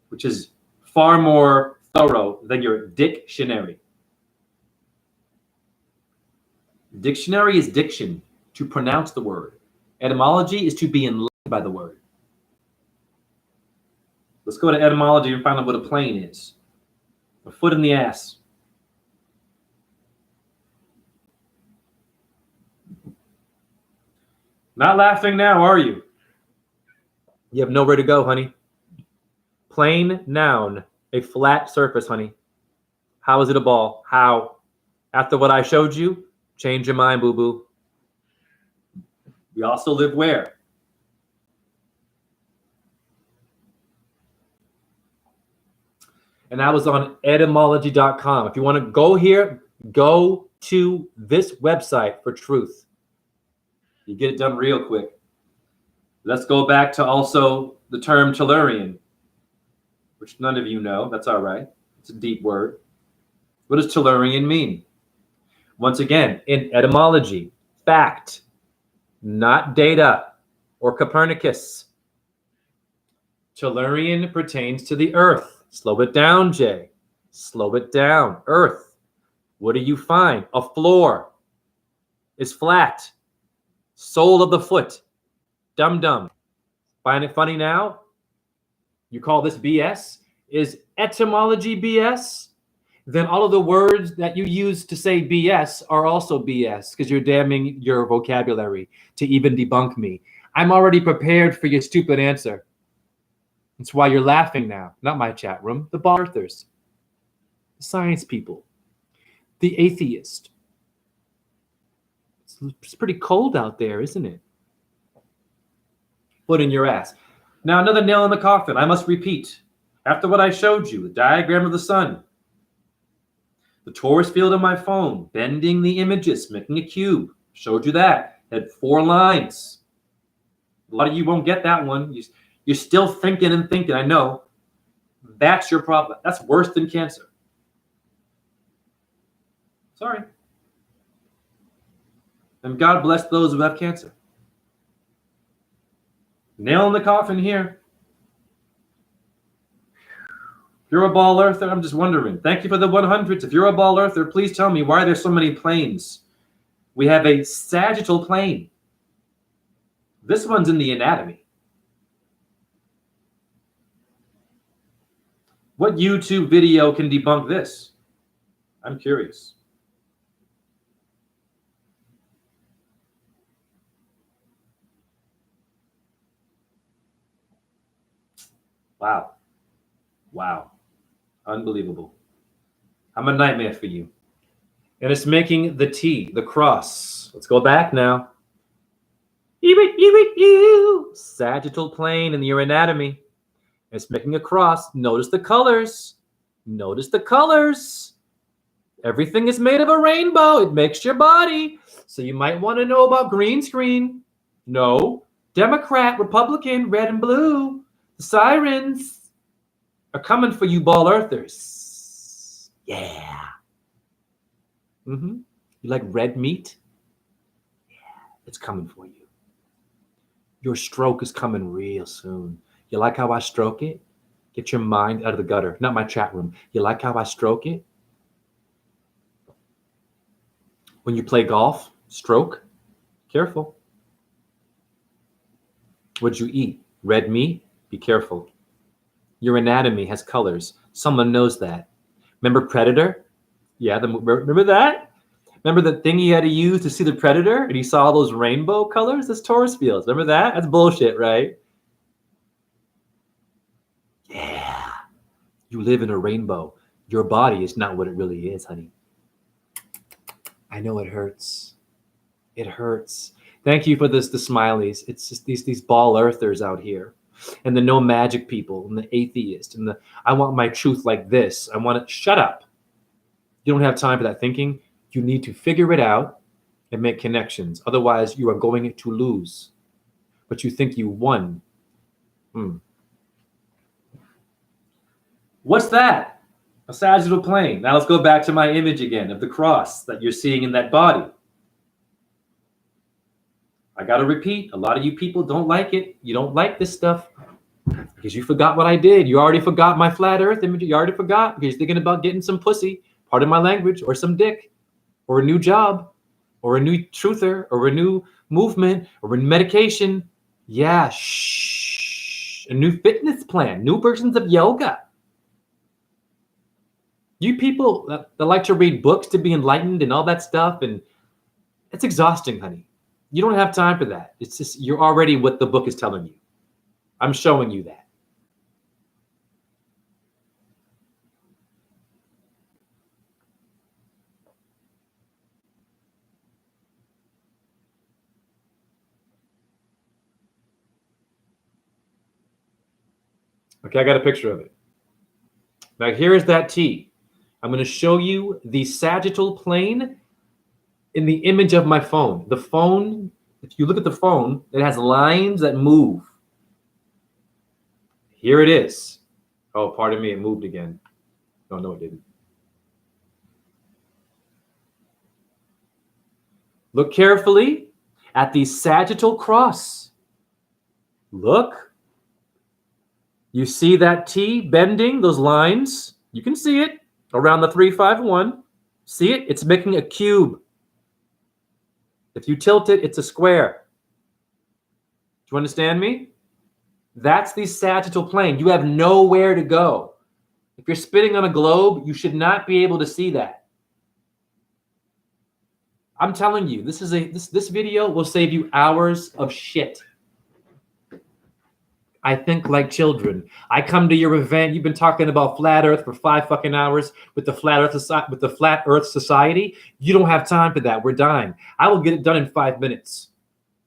which is far more thorough than your dictionary. Dictionary is diction, to pronounce the word. Etymology is to be enlightened by the word. Let's go to etymology and find out what a plane is. A foot in the ass. Not laughing now, are you? You have nowhere to go, honey. Plain noun, a flat surface, honey. How is it a ball? How? After what I showed you, change your mind, boo-boo. We also live where? And I was on etymology.com. If you want to go here, go to this website for truth. You get it done real quick. Let's go back to also the term Tellurian, which none of you know. That's all right. It's a deep word. What does Tellurian mean? Once again, in etymology, fact. not data or Copernicus. Tellurian pertains to the earth. Slow it down, Jay. Slow it down. Earth. What do you find? A floor is flat. Sole of the foot. Dum-dum. Find it funny now? You call this BS? Is etymology BS? Then all of the words that you use to say BS are also BS because you're damning your vocabulary to even debunk me. I'm already prepared for your stupid answer. That's why you're laughing now. Not my chat room. The ball earthers. The science people. The atheist. It's pretty cold out there, isn't it? Foot in your ass. Now another nail in the coffin. I must repeat. After what I showed you, the diagram of the sun, the torus field of my phone, bending the images, making a cube. Showed you that. Had 4 lines. A lot of you won't get that one. You're still thinking and thinking. I know. That's your problem. That's worse than cancer. Sorry. And God bless those who have cancer. Nail in the coffin here. If you're a ball earther, I'm just wondering. Thank you for the 100s. If you're a ball earther, please tell me why there's so many planes. We have a sagittal plane. This one's in the anatomy. What YouTube video can debunk this? I'm curious. Wow. Wow. Unbelievable. I'm a nightmare for you. And it's making the T, the cross. Let's go back now. Sagittal plane in your anatomy. It's making a cross. Notice the colors. Notice the colors. Everything is made of a rainbow. It makes your body. So you might want to know about green screen. No. Democrat, Republican, red and blue. The sirens are coming for you ball earthers. Yeah. You like red meat? Yeah, it's coming for you. Your stroke is coming real soon. You like how I stroke it? Get your mind out of the gutter. Not my chat room. You like how I stroke it? When you play golf, stroke. Careful. What'd you eat? Red meat? Be careful. Your anatomy has colors. Someone knows that. Remember Predator? Yeah, remember that? Remember the thing he had to use to see the Predator? And he saw all those rainbow colors? That's torus fields. Remember that? That's bullshit, right? Yeah. You live in a rainbow. Your body is not what it really is, honey. I know it hurts. It hurts. Thank you for the smileys. It's just these ball earthers out here. And the no magic people and the atheist and the I want my truth like this. I want it. Shut up. You don't have time for that thinking. You need to figure it out and make connections. Otherwise, you are going to lose. But you think you won. What's that? A sagittal plane. Now let's go back to my image again of the cross that you're seeing in that body. I got to repeat, a lot of you people don't like it. You don't like this stuff because you forgot what I did. You already forgot my flat earth image. You already forgot because you're thinking about getting some pussy, part of my language, or some dick, or a new job, or a new truther, or a new movement, or a medication. Yeah, shh. A new fitness plan, new versions of yoga. You people that like to read books to be enlightened and all that stuff, and it's exhausting, honey. You don't have time for that. It's just, you're already what the book is telling you. I'm showing you that. Okay, I got a picture of it. Now here is that T. I'm going to show you the sagittal plane in the image of my phone. The phone, if you look at the phone, it has lines that move. Here it is. Oh, pardon me, it moved again. Oh, no, it didn't. Look carefully. at the sagittal cross. Look. You see that T bending, those lines? You can see it around the 351. See it? It's making a cube. If you tilt it, it's a square. Do you understand me? That's the sagittal plane. You have nowhere to go. If you're spinning on a globe, you should not be able to see that. I'm telling you, this video will save you hours of shit. I think like children. I come to your event. You've been talking about flat Earth for 5 fucking hours with the flat Earth Society. You don't have time for that. We're dying. I will get it done in 5 minutes.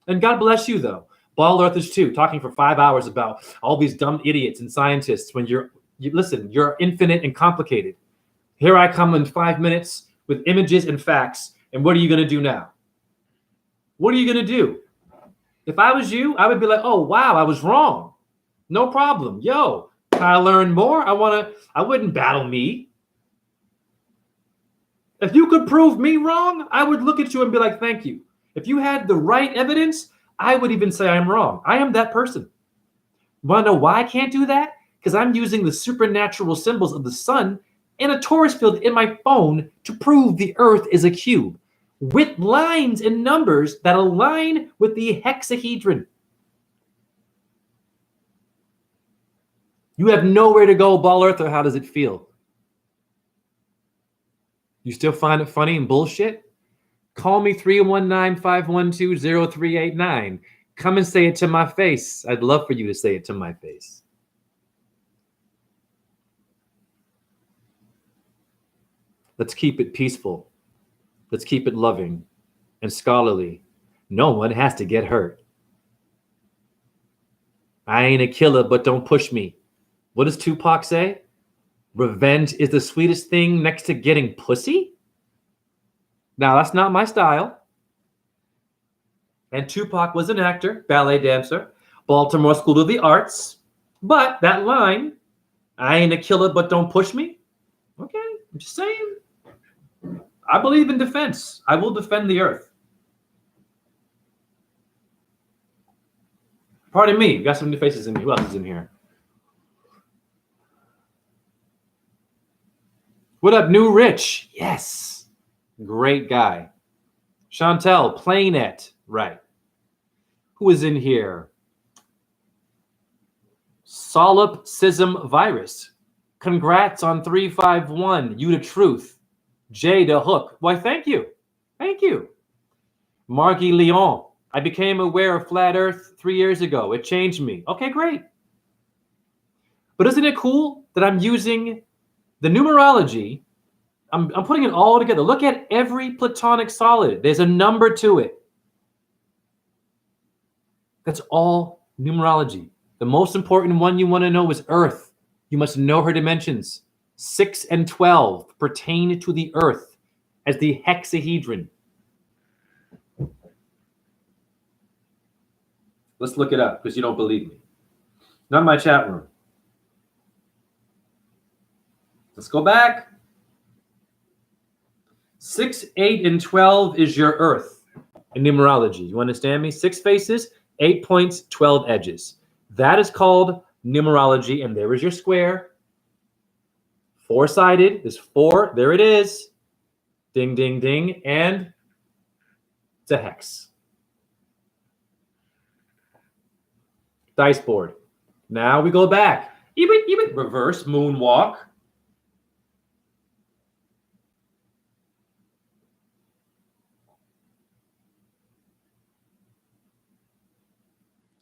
And God bless you, though. Ball Earthers too, talking for 5 hours about all these dumb idiots and scientists. When listen, you're infinite and complicated. Here I come in 5 minutes with images and facts. And what are you going to do now? What are you going to do? If I was you, I would be like, oh, wow, I was wrong. No problem. Yo, can I learn more? I wouldn't battle me. If you could prove me wrong, I would look at you and be like, thank you. If you had the right evidence, I would even say I'm wrong. I am that person. Want to know why I can't do that? Because I'm using the supernatural symbols of the sun and a torus field in my phone to prove the Earth is a cube with lines and numbers that align with the hexahedron. You have nowhere to go, Ball Earther. How does it feel? You still find it funny and bullshit? Call me 319-512-0389. Come and say it to my face. I'd love for you to say it to my face. Let's keep it peaceful. Let's keep it loving and scholarly. No one has to get hurt. I ain't a killer, but don't push me. What does Tupac say? Revenge is the sweetest thing next to getting pussy? Now, that's not my style. And Tupac was an actor, ballet dancer, Baltimore School of the Arts. But that line, I ain't a killer, but don't push me. Okay, I'm just saying. I believe in defense. I will defend the Earth. Pardon me. We got some new faces in here. Who else is in here? What up, New Rich? Yes. Great guy. Chantel, Planet. Right. Who is in here? Solipsism Virus. Congrats on 351. You the truth. Jay the Hook. Why, thank you. Thank you. Margie Leon. I became aware of flat Earth 3 years ago. It changed me. Okay, great. But isn't it cool that I'm using the numerology? I'm putting it all together. Look at every platonic solid. There's a number to it. That's all numerology. The most important one you want to know is Earth. You must know her dimensions. 6 and 12 pertain to the Earth as the hexahedron. Let's look it up because you don't believe me. Not my chat room. Let's go back. 6, 8, and 12 is your Earth in numerology. You understand me? 6 faces, 8 points, 12 edges. That is called numerology, and there is your square. 4-sided. There's 4. There it is. Ding, ding, ding. And it's a hex. Dice board. Now we go back. Even reverse moonwalk.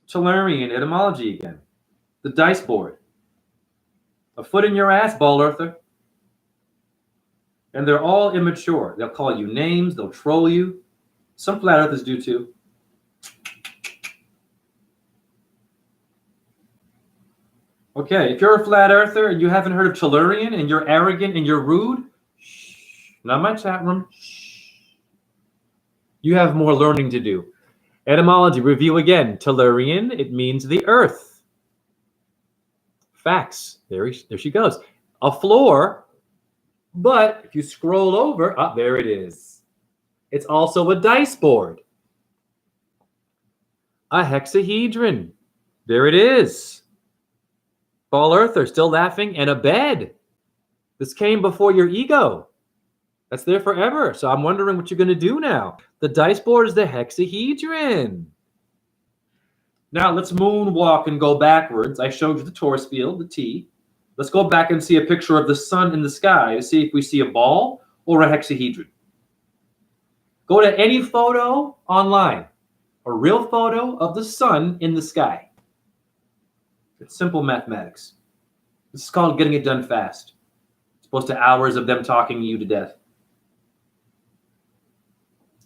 Tellurian etymology again. The dice board. A foot in your ass, Ball Earther. And they're all immature. They'll call you names. They'll troll you. Some flat earthers do too. Okay, if you're a flat earther and you haven't heard of Tellurian and you're arrogant and you're rude, shh, not my chat room. Shh. You have more learning to do. Etymology review again. Tellurian, it means the earth. Facts. There she goes. A floor, but if you scroll over, there it is. It's also a dice board. A hexahedron. There it is. Ball earther still laughing, and a bed. This came before your ego. That's there forever. So I'm wondering what you're going to do now. The dice board is the hexahedron. Now let's moonwalk and go backwards. I showed you the torus field, the T. Let's go back and see a picture of the sun in the sky to see if we see a ball or a hexahedron. Go to any photo online, a real photo of the sun in the sky. It's simple mathematics. This is called getting it done fast. It's opposed to hours of them talking you to death.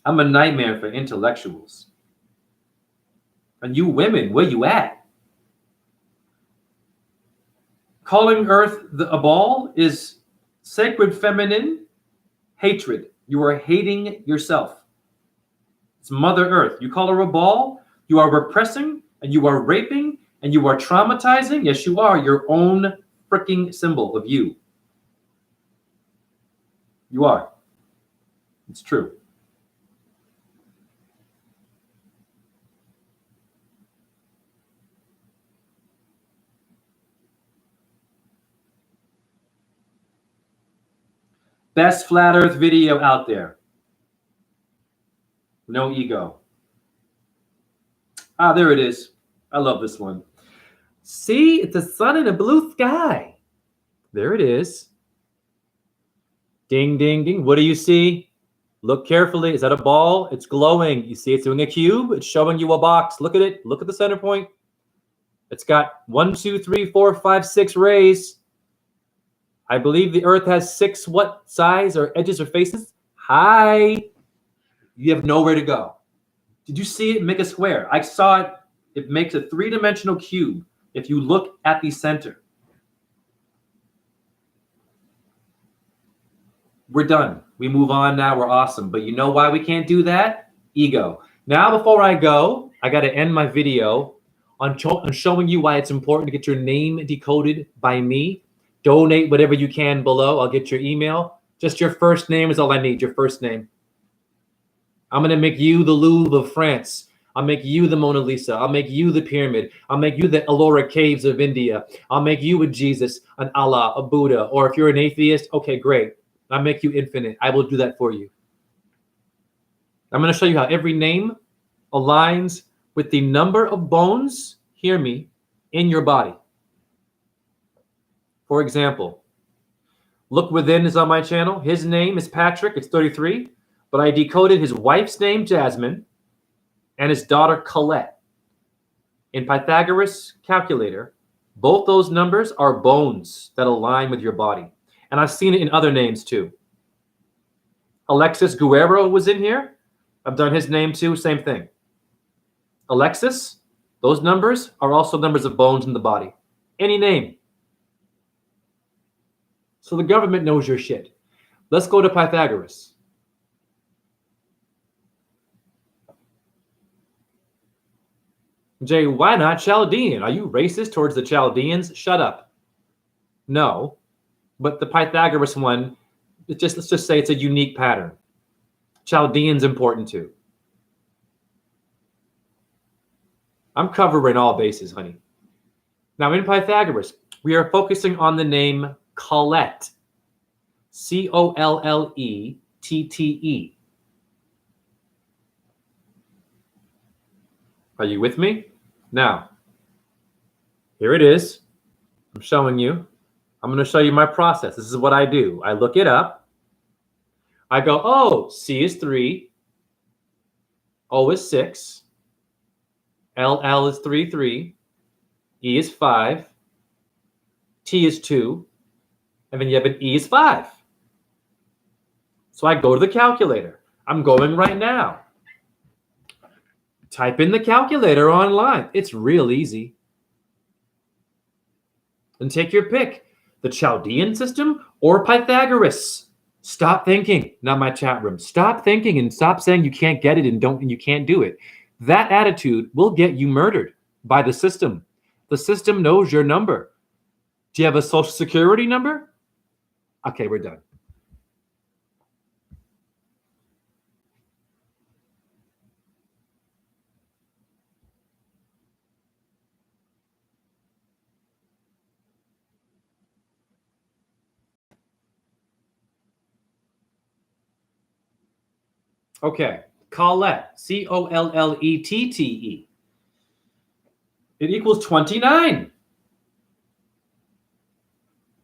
I'm a nightmare for intellectuals. And you women, where you at? Calling Earth a ball is sacred feminine hatred. You are hating yourself. It's Mother Earth. You call her a ball, you are repressing, and you are raping, and you are traumatizing. Yes, you are. Your own freaking symbol of you. You are. It's true. Best flat earth video out there. No ego. Ah, there it is. I love this one. See, it's a sun in a blue sky. There it is. Ding, ding, ding. What do you see? Look carefully. Is that a ball? It's glowing. You see it's doing a cube. It's showing you a box. Look at it. Look at the center point. It's got 1, 2, 3, 4, 5, 6 rays. I believe the Earth has 6 what size or edges or faces? Hi. You have nowhere to go. Did you see it make a square? I saw it. It makes a 3-dimensional cube if you look at the center. We're done. We move on now. We're awesome. But you know why we can't do that? Ego. Now, before I go, I got to end my video on showing you why it's important to get your name decoded by me. Donate whatever you can below. I'll get your email. Just your first name is all I need. Your first name. I'm going to make you the Louvre of France. I'll make you the Mona Lisa. I'll make you the pyramid. I'll make you the Ellora caves of India. I'll make you a Jesus, an Allah, a Buddha. Or if you're an atheist, okay, great. I'll make you infinite. I will do that for you. I'm going to show you how every name aligns with the number of bones, hear me, in your body. For example, Look Within is on my channel. His name is Patrick. It's 33. But I decoded his wife's name, Jasmine, and his daughter, Colette. In Pythagoras' calculator, both those numbers are bones that align with your body. And I've seen it in other names too. Alexis Guerrero was in here. I've done his name too, same thing. Alexis, those numbers are also numbers of bones in the body. Any name. So the government knows your shit. Let's go to Pythagoras. Jay, why not Chaldean? Are you racist towards the Chaldeans? Shut up. No, but the Pythagoras one, let's just say it's a unique pattern. Chaldean's important too. I'm covering all bases, honey. Now in Pythagoras, we are focusing on the name Colette. C-O-L-L-E-T-T-E. Are you with me? Now, here it is. I'm showing you. I'm going to show you my process. This is what I do. I look it up. I go, oh, C is 3. O is 6. LL is 3, 3. E is 5. T is 2. And then you have an E is 5. So I go to the calculator. I'm going right now. Type in the calculator online. It's real easy. And take your pick. The Chaldean system or Pythagoras. Stop thinking. Not my chat room. Stop thinking and stop saying you can't get it and you can't do it. That attitude will get you murdered by the system. The system knows your number. Do you have a social security number? Okay, we're done. Okay, Colette, Collette. It equals 29.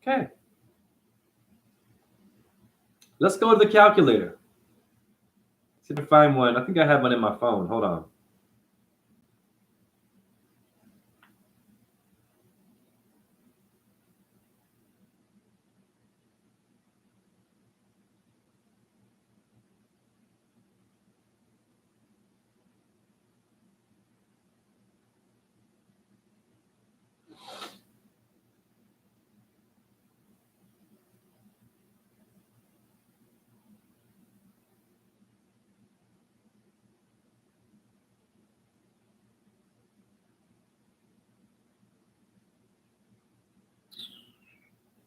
Okay. Let's go to the calculator. See if I find one. I think I have one in my phone. Hold on.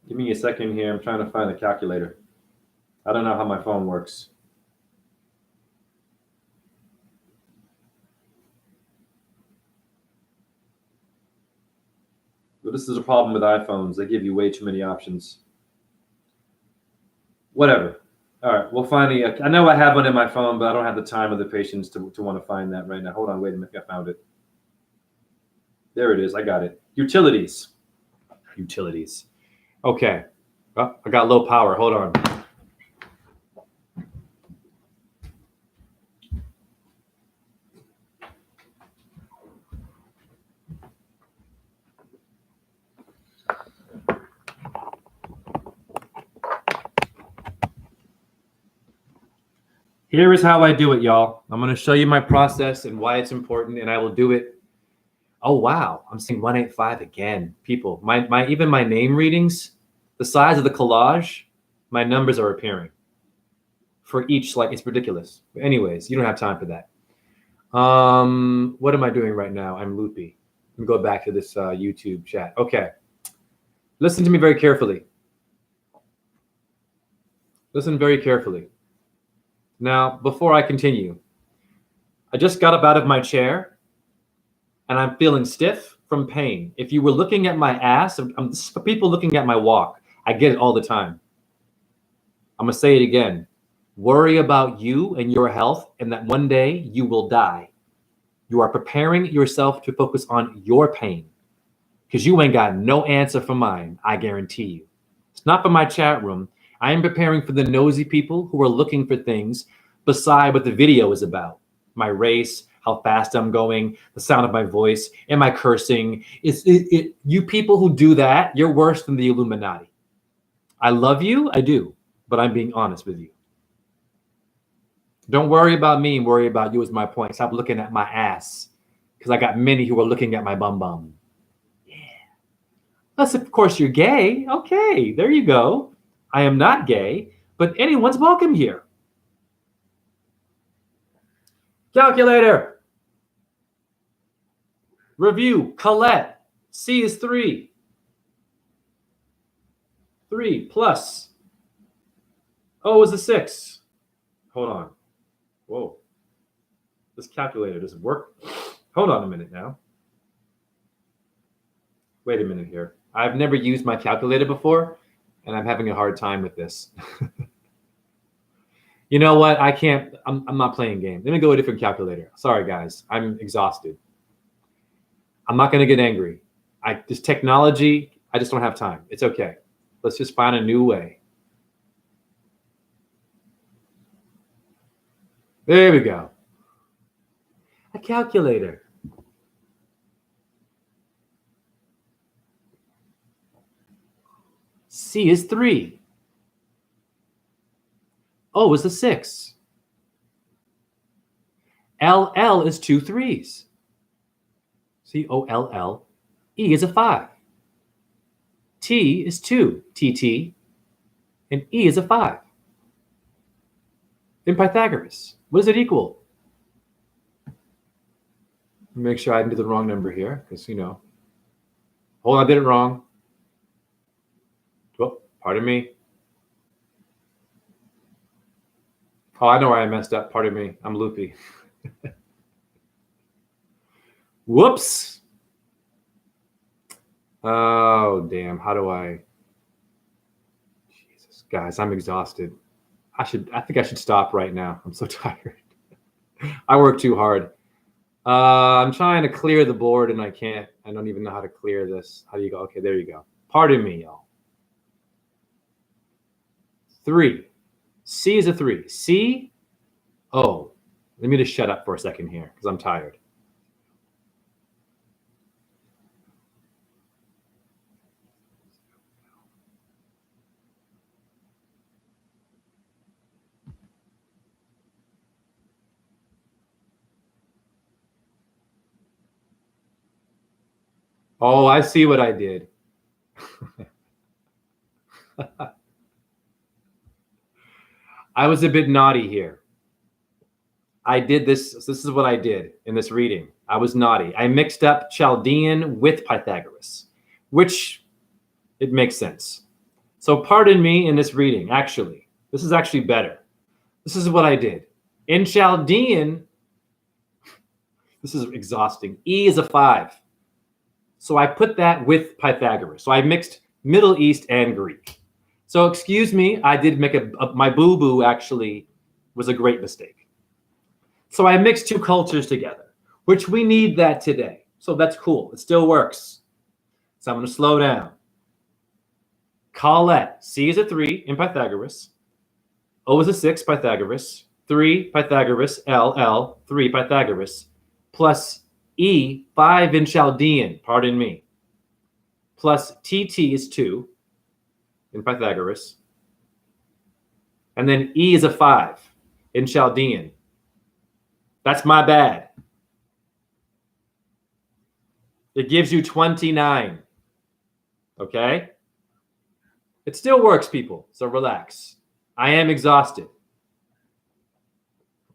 Give me a second here. I'm trying to find the calculator. I don't know how my phone works. But this is a problem with iPhones. They give you way too many options. Whatever. All right, we'll find I know I have one in my phone, but I don't have the time or the patience to want to find that right now. Hold on, wait a minute. I found it. There it is. I got it. Utilities. Okay. Oh, I got low power. Hold on. Here is how I do it, y'all. I'm going to show you my process and why it's important, and I will do it. Oh, wow. I'm seeing 185 again. People, even my name readings, the size of the collage, my numbers are appearing for each. Like, it's ridiculous. But anyways, you don't have time for that. What am I doing right now? I'm loopy. Let me go back to this YouTube chat. Okay. Listen to me very carefully. Listen very carefully. Now, before I continue, I just got up out of my chair and I'm feeling stiff from pain. If you were looking at my ass, people looking at my walk, I get it all the time. I'm going to say it again. Worry about you and your health, and that one day you will die. You are preparing yourself to focus on your pain because you ain't got no answer for mine, I guarantee you. It's not for my chat room. I am preparing for the nosy people who are looking for things beside what the video is about. My race, how fast I'm going, the sound of my voice, am I cursing? You people who do that, you're worse than the Illuminati. I love you, I do, but I'm being honest with you. Don't worry about me and worry about you is my point. Stop looking at my ass because I got many who are looking at my bum bum. Yeah. Unless, of course, you're gay. Okay, there you go. I am not gay, but anyone's welcome here. Calculator. Review. Colette. C is 3. 3 plus O is a 6. Hold on. Whoa. This calculator doesn't work. Hold on a minute now. Wait a minute here. I've never used my calculator before, and I'm having a hard time with this. You know what? I can't. I'm not playing games. Let me go a different calculator. Sorry, guys. I'm exhausted. I'm not going to get angry. This technology, I just don't have time. It's okay. Let's just find a new way. There we go. A calculator. C is 3. O is a 6. LL is 2 3s. COLL. E is a 5. T is 2 TT. And E is a 5. In Pythagoras, what does it equal? Make sure I didn't do the wrong number here, because, hold on, I did it wrong. Oh, pardon me. Oh, I know where I messed up. Pardon me. I'm loopy. Whoops. Oh, damn. How do I? Jesus, guys, I'm exhausted. I think I should stop right now. I'm so tired. I work too hard. I'm trying to clear the board and I can't. I don't even know how to clear this. How do you go? Okay, there you go. Pardon me, y'all. 3. C is a 3. C, O. Let me just shut up for a second here because I'm tired. Oh, I see what I did. I was a bit naughty here. I did this. This is what I did in this reading. I was naughty. I mixed up Chaldean with Pythagoras, which it makes sense. So pardon me in this reading. Actually, this is actually better. This is what I did. In Chaldean, this is exhausting. E is a 5. So I put that with Pythagoras. So I mixed Middle East and Greek. So excuse me, I did make my boo-boo actually was a great mistake. So I mixed 2 cultures together, which we need that today. So that's cool. It still works. So I'm going to slow down. Colette. C is a 3 in Pythagoras. O is a 6 Pythagoras. 3 Pythagoras. L, 3 Pythagoras. Plus E, 5 in Chaldean. Pardon me. Plus TT is 2 in Pythagoras. And then E is a 5 in Chaldean. That's my bad. It gives you 29. Okay? It still works, people, so relax. I am exhausted.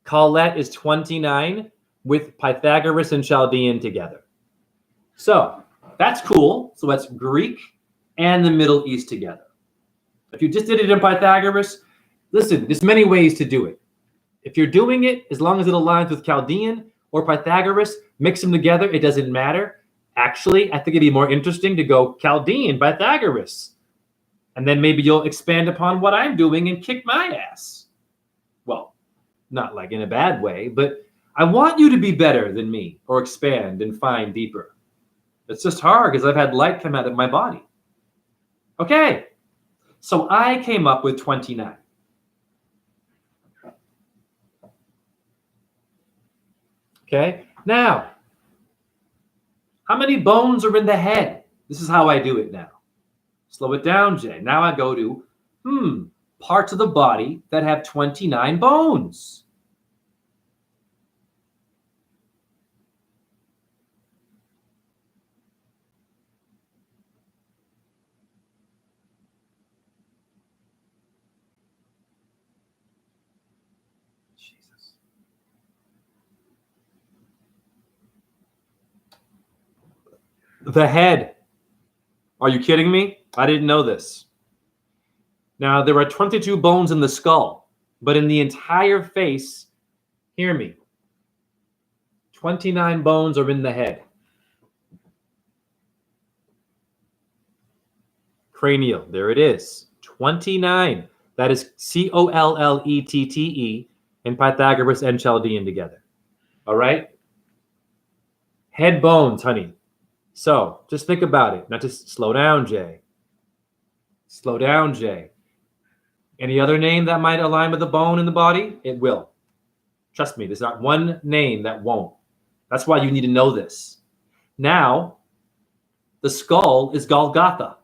Colette is 29 with Pythagoras and Chaldean together. So that's cool. So that's Greek and the Middle East together. If you just did it in Pythagoras, listen, there's many ways to do it. If you're doing it, as long as it aligns with Chaldean or Pythagoras, mix them together, it doesn't matter. Actually, I think it'd be more interesting to go Chaldean, Pythagoras. And then maybe you'll expand upon what I'm doing and kick my ass. Well, not like in a bad way, but I want you to be better than me or expand and find deeper. It's just hard because I've had light come out of my body. Okay, so I came up with 29. Okay, now, how many bones are in the head? This is how I do it now. Slow it down, Jay. Now I go to, parts of the body that have 29 bones. Jesus. The head. Are you kidding me? I didn't know this. Now, there are 22 bones in the skull, but in the entire face, hear me, 29 bones are in the head. Cranial, there it is, 29. That is Collette in Pythagoras and Chaldean together. All right? Head bones, honey. So just think about it. Not just slow down, Jay. Slow down, Jay. Any other name that might align with the bone in the body? It will. Trust me, there's not one name that won't. That's why you need to know this. Now, the skull is Golgotha.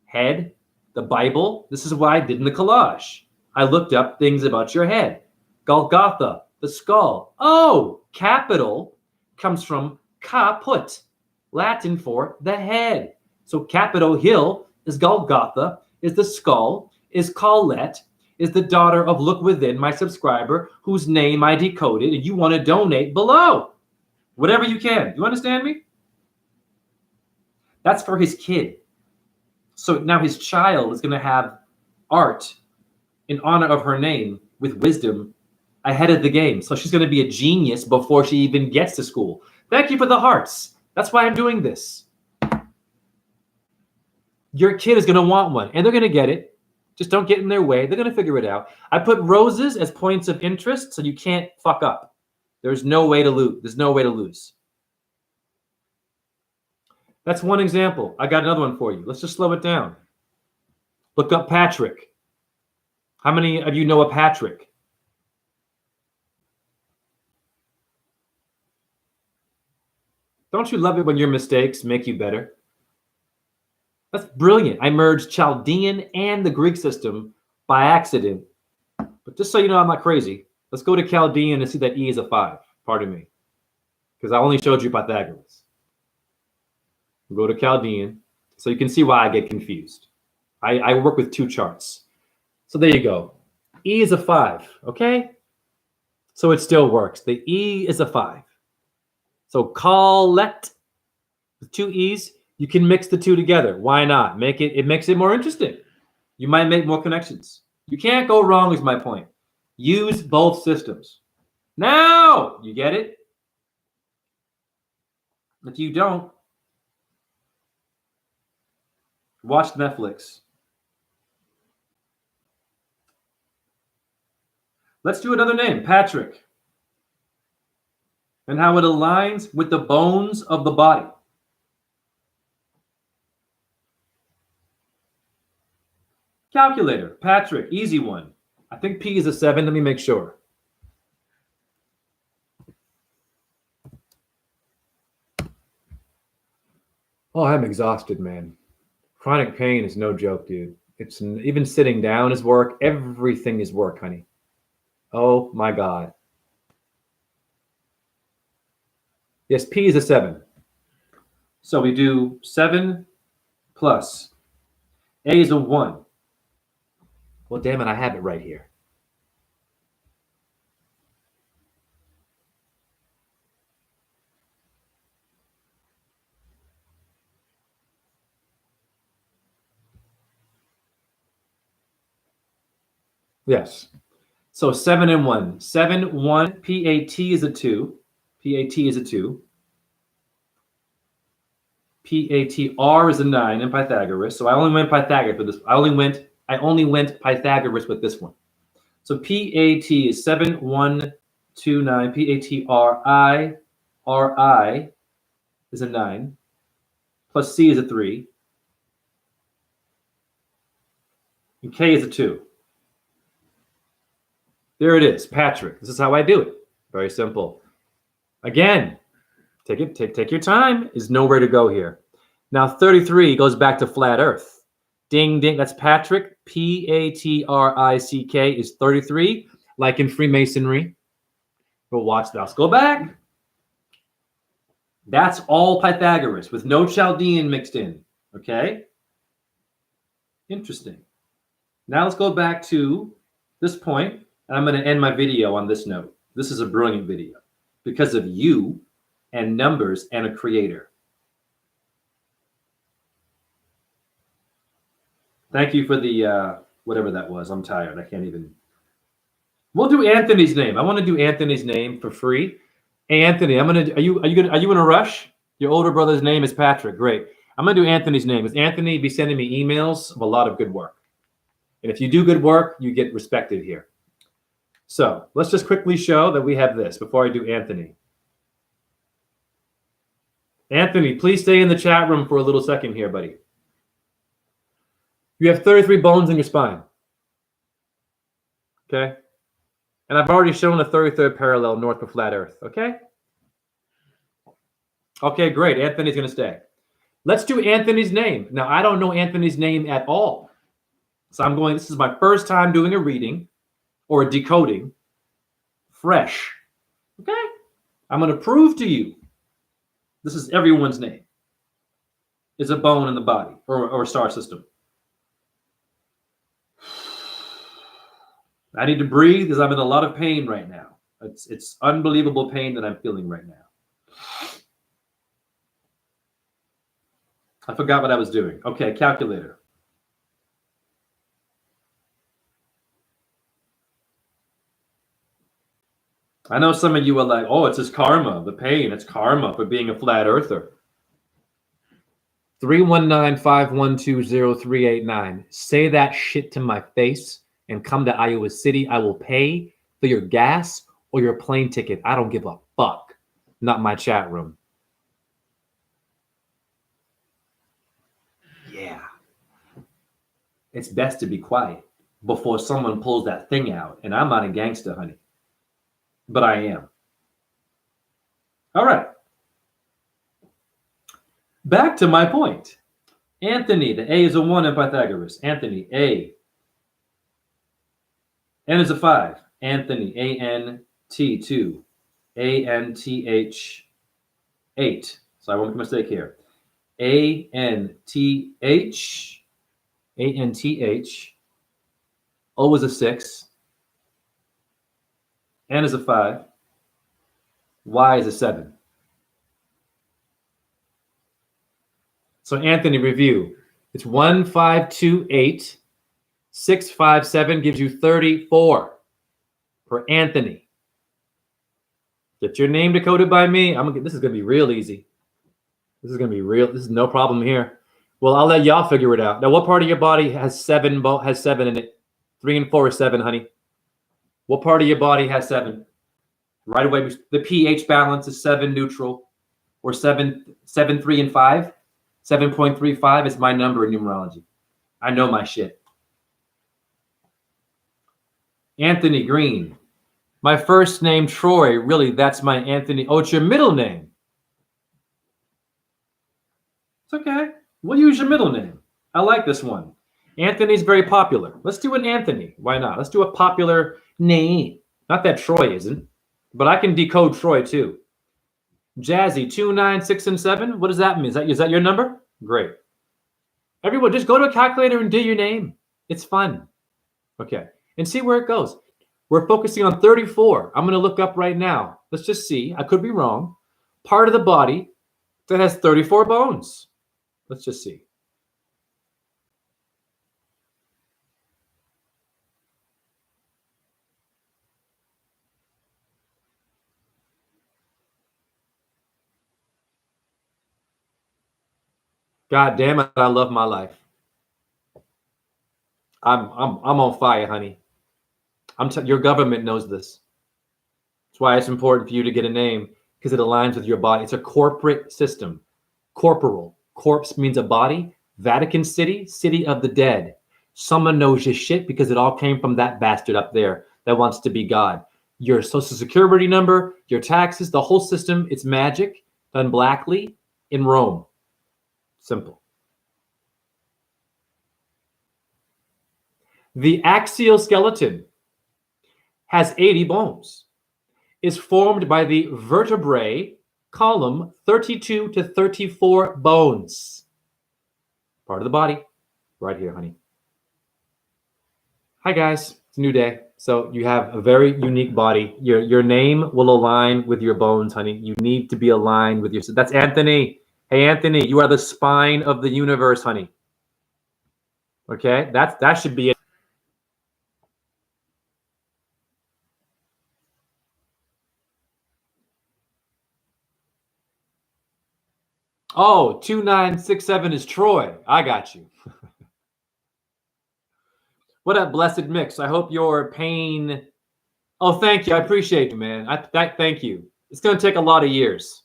Head, the Bible. This is what I did in the collage. I looked up things about your head. Golgotha, the skull. Oh, capital comes from caput, Latin for the head. So Capitol Hill is Golgotha, is the skull, is Colette, is the daughter of Look Within, my subscriber, whose name I decoded, and you want to donate below. Whatever you can. You understand me? That's for his kid. So now his child is going to have art in honor of her name with wisdom ahead of the game. So she's going to be a genius before she even gets to school. Thank you for the hearts. That's why I'm doing this. Your kid is going to want one, and they're going to get it. Just don't get in their way. They're going to figure it out. I put roses as points of interest so you can't fuck up. There's no way to lose. There's no way to lose. That's one example. I got another one for you. Let's just slow it down. Look up Patrick. How many of you know a Patrick? Don't you love it when your mistakes make you better? That's brilliant. I merged Chaldean and the Greek system by accident. But just so you know, I'm not crazy. Let's go to Chaldean and see that E is a 5. Pardon me. Because I only showed you Pythagoras. We'll go to Chaldean so you can see why I get confused. I work with 2 charts. So there you go. E is a 5, okay? So it still works. The E is a 5. So collect with 2 E's, you can mix the 2 together. Why not? It makes it more interesting. You might make more connections. You can't go wrong is my point. Use both systems. Now, you get it? If you don't, watch Netflix. Let's do another name, Patrick. And how it aligns with the bones of the body. Calculator, Patrick, easy one. I think P is a 7. Let me make sure. Oh, I'm exhausted, man. Chronic pain is no joke, dude. Even sitting down is work. Everything is work, honey. Oh my God. Yes, P is a 7. So we do 7 plus. A is a 1. Well, damn it, I have it right here. Yes. So 7 and 1. 7, 1. PAT is a 2. PAT is a 2. PATR is a 9 in Pythagoras. So I only went Pythagoras with this. I only went Pythagoras with this one. So PAT is 7, 1, 2, 9. PATRI, RI is a 9. Plus C is a 3. And K is a 2. There it is, Patrick. This is how I do it. Very simple. Again, take your time. Is nowhere to go here. Now 33 goes back to flat Earth. Ding ding. That's Patrick. Patrick is 33, like in Freemasonry. But watch this. Go back. That's all Pythagoras with no Chaldean mixed in. Okay. Interesting. Now let's go back to this point. And I'm going to end my video on this note. This is a brilliant video because of you and numbers and a creator. Thank you for the whatever that was. I'm tired. I can't even. We'll do Anthony's name. I want to do Anthony's name for free. Hey, Anthony, are you in a rush? Your older brother's name is Patrick. Great. I'm going to do Anthony's name. Because Anthony be sending me emails of a lot of good work. And if you do good work, you get respected here. So let's just quickly show that we have this before I do Anthony. Anthony, please stay in the chat room for a little second here, buddy. You have 33 bones in your spine. Okay? And I've already shown the 33rd parallel north of flat Earth. Okay? Okay, great. Anthony's going to stay. Let's do Anthony's name. Now, I don't know Anthony's name at all. So this is my first time doing a reading or a decoding fresh. Okay? I'm going to prove to you this is everyone's name. It's a bone in the body or a star system. I need to breathe because I'm in a lot of pain right now. It's unbelievable pain that I'm feeling right now. I forgot what I was doing. Okay, calculator. I know some of you are like, oh, it's just karma, the pain. It's karma for being a flat earther. 319-512-0389. Say that shit to my face and come to Iowa City. I will pay for your gas or your plane ticket. I don't give a fuck. Not my chat room. Yeah. It's best to be quiet before someone pulls that thing out. And I'm not a gangster, honey. But I am. All right. Back to my point. Anthony, the A is a 1 in Pythagoras. Anthony, A. N is a 5. Anthony, A-N-T, 2. A-N-T-H, 8. So I won't make a mistake here. A-N-T-H, A-N-T-H. O is a 6. N is a 5. Y is a 7. So Anthony, review. It's 1, 5, 2, 8. 6, 5, 7 gives you 34 for Anthony. Get your name decoded by me. This is gonna be real easy. This is gonna be real. This is no problem here. Well, I'll let y'all figure it out. Now, what part of your body has 7 in it? 3 and 4 is 7, honey. What part of your body has 7? Right away, the pH balance is 7 neutral, or 7, 3 and 5. 7.35 is my number in numerology. I know my shit. Anthony Green. My first name, Troy. Really, that's my Anthony. Oh, it's your middle name. It's okay. We'll use your middle name. I like this one. Anthony's very popular. Let's do an Anthony. Why not? Let's do a popular name. Not that Troy isn't, but I can decode Troy too. Jazzy, 2, 9, 6, and 7. What does that mean? Is that your number? Great. Everyone, just go to a calculator and do your name. It's fun. Okay. And see where it goes. We're focusing on 34. I'm going to look up right now. Let's just see. I could be wrong. Part of the body that has 34 bones. Let's just see. God damn it, I love my life. I'm on fire, honey. Your government knows this. That's why it's important for you to get a name, because it aligns with your body. It's a corporate system. Corporal. Corpse means a body. Vatican City, city of the dead. Someone knows your shit because it all came from that bastard up there that wants to be God. Your social security number, your taxes, the whole system, it's magic done blackly in Rome. Simple. The axial skeleton has 80 bones. Is formed by the vertebrae column 32 to 34 bones. Part of the body. Right here, honey. Hi, guys. It's a new day. So you have a very unique body. Your name will align with your bones, honey. You need to be aligned with your... That's Anthony. Hey, Anthony, you are the spine of the universe, honey. Okay? That should be it. Oh, 2967 is Troy. I got you. What up, blessed mix? I hope your pain... Oh, thank you. I appreciate you, man. Thank you. It's going to take a lot of years.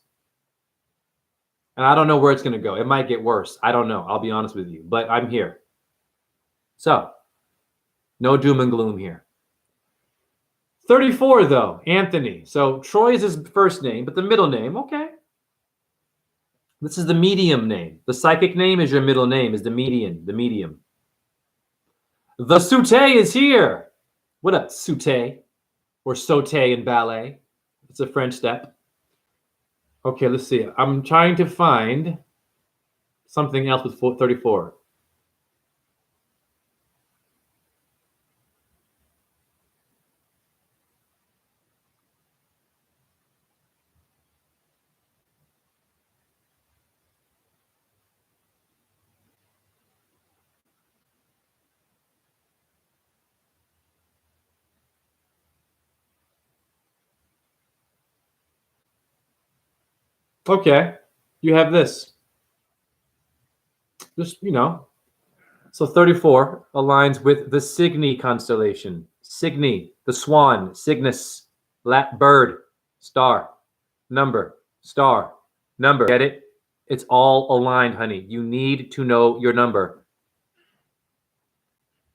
And I don't know where it's going to go. It might get worse. I don't know. I'll be honest with you. But I'm here. So, no doom and gloom here. 34, though. Anthony. So, Troy is his first name, but the middle name, okay. This is the medium name. The psychic name is your middle name, is the medium. The Sauté is here. What up, Sauté? Or sauté in ballet. It's a French step. Okay, let's see. I'm trying to find something else with 34. Okay, you have this. Just, you know. So 34 aligns with the Cygni constellation. Cygni, the swan, Cygnus, bird, star, number, star, number. Get it? It's all aligned, honey. You need to know your number.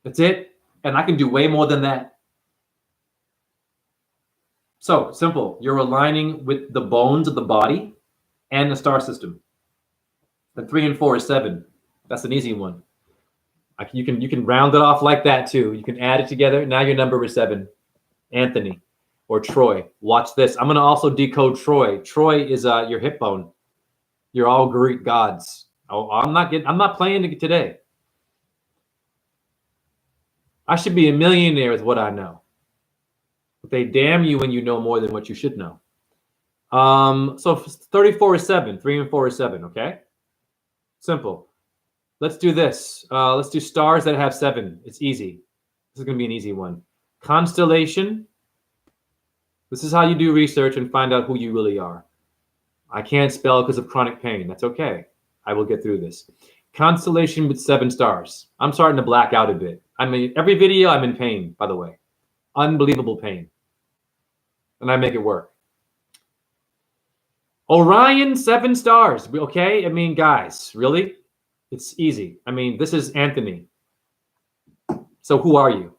That's it. And I can do way more than that. So simple. You're aligning with the bones of the body and the star system. The 3 and 4 is 7. That's an easy one. You can round it off like that too. You can add it together. Now your number is 7. Anthony or Troy. Watch this. I'm going to also decode Troy. Troy is your hip bone. You're all Greek gods. Oh, I'm not playing today. I should be a millionaire with what I know. But they damn you when you know more than what you should know. So 34 is 7. 3 and 4 is 7. Okay. Simple. Let's do this. Let's do stars that have 7. It's easy. This is going to be an easy one. Constellation. This is how you do research and find out who you really are. I can't spell because of chronic pain. That's okay. I will get through this. Constellation with 7 stars. I'm starting to black out a bit. I mean, every video I'm in pain, by the way. Unbelievable pain. And I make it work. Orion, 7 stars. Okay? I mean, guys, really? It's easy. I mean, this is Anthony. So who are you?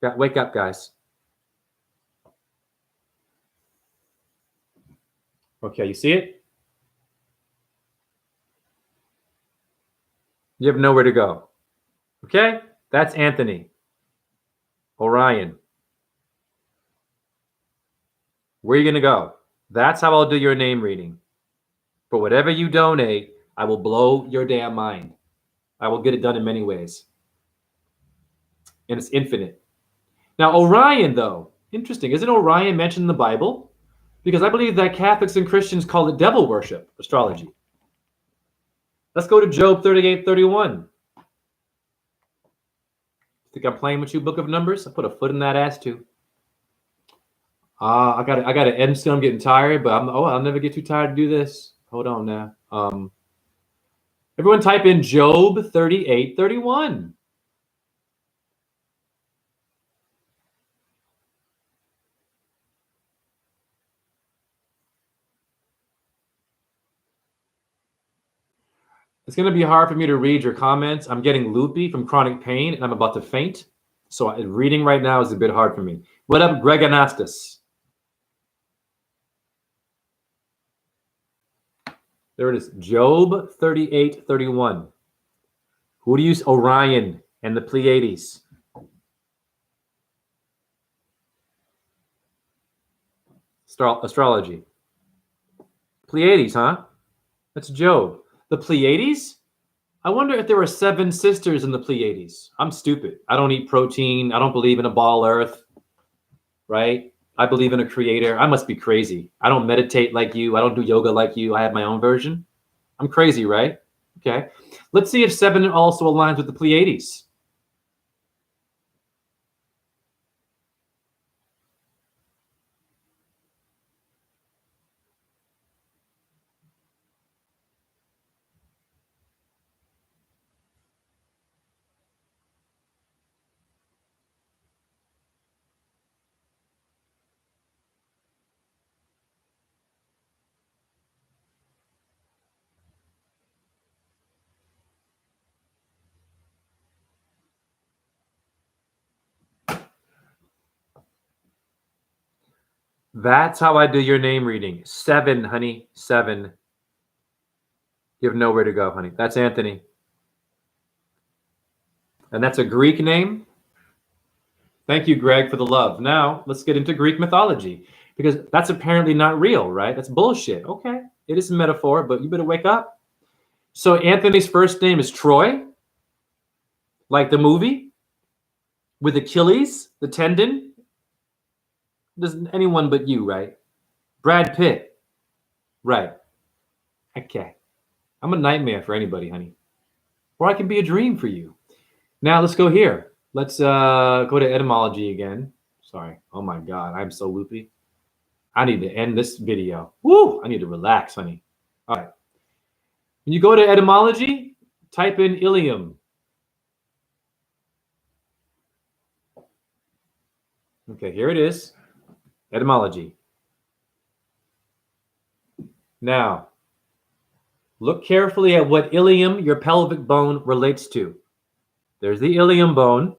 Wake up, guys. Okay, you see it? You have nowhere to go. Okay? That's Anthony. Orion. Where are you going to go? That's how I'll do your name reading. For whatever you donate, I will blow your damn mind. I will get it done in many ways. And it's infinite. Now, Orion, though, interesting. Isn't Orion mentioned in the Bible? Because I believe that Catholics and Christians call it devil worship, astrology. Let's go to Job 38:31. Think I'm playing with you, Book of Numbers? I put a foot in that ass too. I got to end still. I'm getting tired, but I'll never get too tired to do this. Hold on now. Everyone type in Job 38:31. It's going to be hard for me to read your comments. I'm getting loopy from chronic pain, and I'm about to faint. So reading right now is a bit hard for me. What up, Greg Anastas? There it is. Job 38:31. Who do you use? Orion and the Pleiades. Astrology. Pleiades, huh? That's Job. The Pleiades? I wonder if there were 7 sisters in the Pleiades. I'm stupid. I don't eat protein. I don't believe in a ball earth, right? I believe in a creator. I must be crazy. I don't meditate like you. I don't do yoga like you. I have my own version. I'm crazy, right? Okay. Let's see if 7 also aligns with the Pleiades. That's how I do your name reading. 7, honey. 7. You have nowhere to go, honey. That's Anthony. And that's a Greek name. Thank you, Greg, for the love. Now, let's get into Greek mythology, because that's apparently not real, right? That's bullshit. Okay. It is a metaphor, but you better wake up. So Anthony's first name is Troy, like the movie, with Achilles, the tendon. Does anyone but you, right? Brad Pitt. Right. Okay. I'm a nightmare for anybody, honey. Or I can be a dream for you. Now let's go here. Let's go to etymology again. Sorry. Oh my God. I'm so loopy. I need to end this video. Woo! I need to relax, honey. All right. When you go to etymology, Type in ilium. Okay, here it is. Etymology. Now, look carefully at what ilium, your pelvic bone, relates to. There's the ilium bone,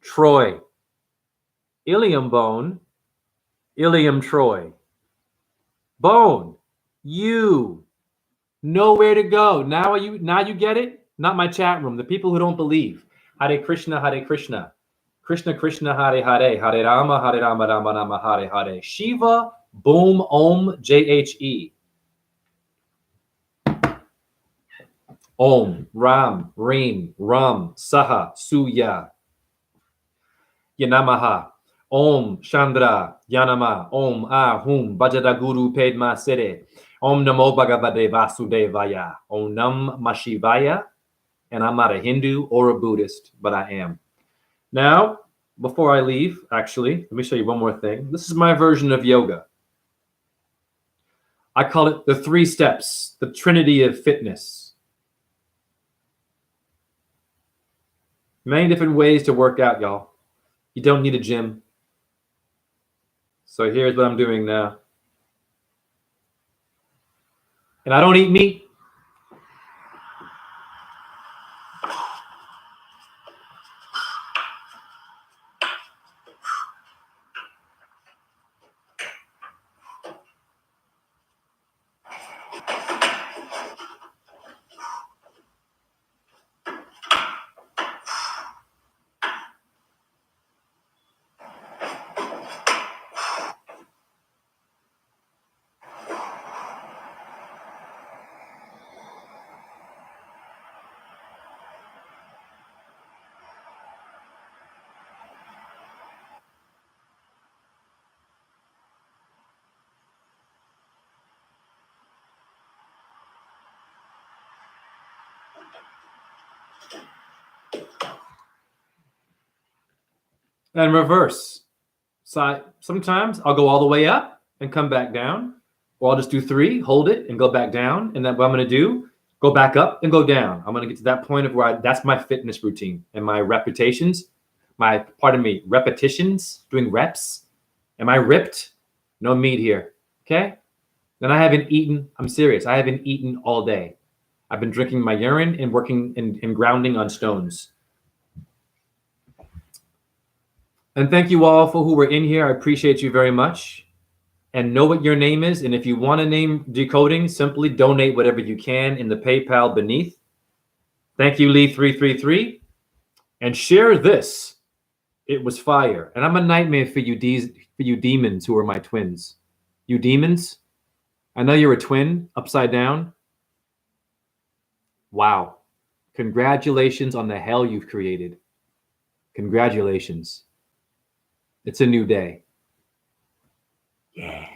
Troy. Ilium bone, ilium Troy. Bone, you. Nowhere to go. Now you get it? Not my chat room. The people who don't believe. Hare Krishna, Hare Krishna. Krishna Krishna, Hare Hare. Hare Rama, Hare Rama, Rama Rama, Hare Hare. Shiva, boom, om, J-H-E. Om, Ram, Reem, Ram, Saha, Suya. Yanamaha. Om, Chandra, Yanama. Om, Ahum, Bhajada Guru, Pedma Sere. Om Namo Bhagavate Vasudevaya. Om Nam Mashivaya. And I'm not a Hindu or a Buddhist, but I am. Now, before I leave, actually, let me show you one more thing. This is my version of yoga. I call it the 3 steps, the Trinity of fitness. Many different ways to work out, y'all. You don't need a gym. So here's what I'm doing now. And I don't eat meat. And reverse. So sometimes I'll go all the way up and come back down, or I'll just do 3, hold it, and go back down. And then what I'm going to do, go back up and go down. I'm going to get to that point of where that's my fitness routine and my repetitions, repetitions, doing reps. Am I ripped? No meat here. Okay. Then I haven't eaten. I'm serious. I haven't eaten all day. I've been drinking my urine and working and grounding on stones. And thank you all for who were in here. I appreciate you very much. And know what your name is. And if you want a name decoding, simply donate whatever you can in the PayPal beneath. Thank you, Lee333. And share this. It was fire. And I'm a nightmare for you demons who are my twins. You demons, I know you're a twin upside down. Wow. Congratulations on the hell you've created. Congratulations. It's a new day. Yeah.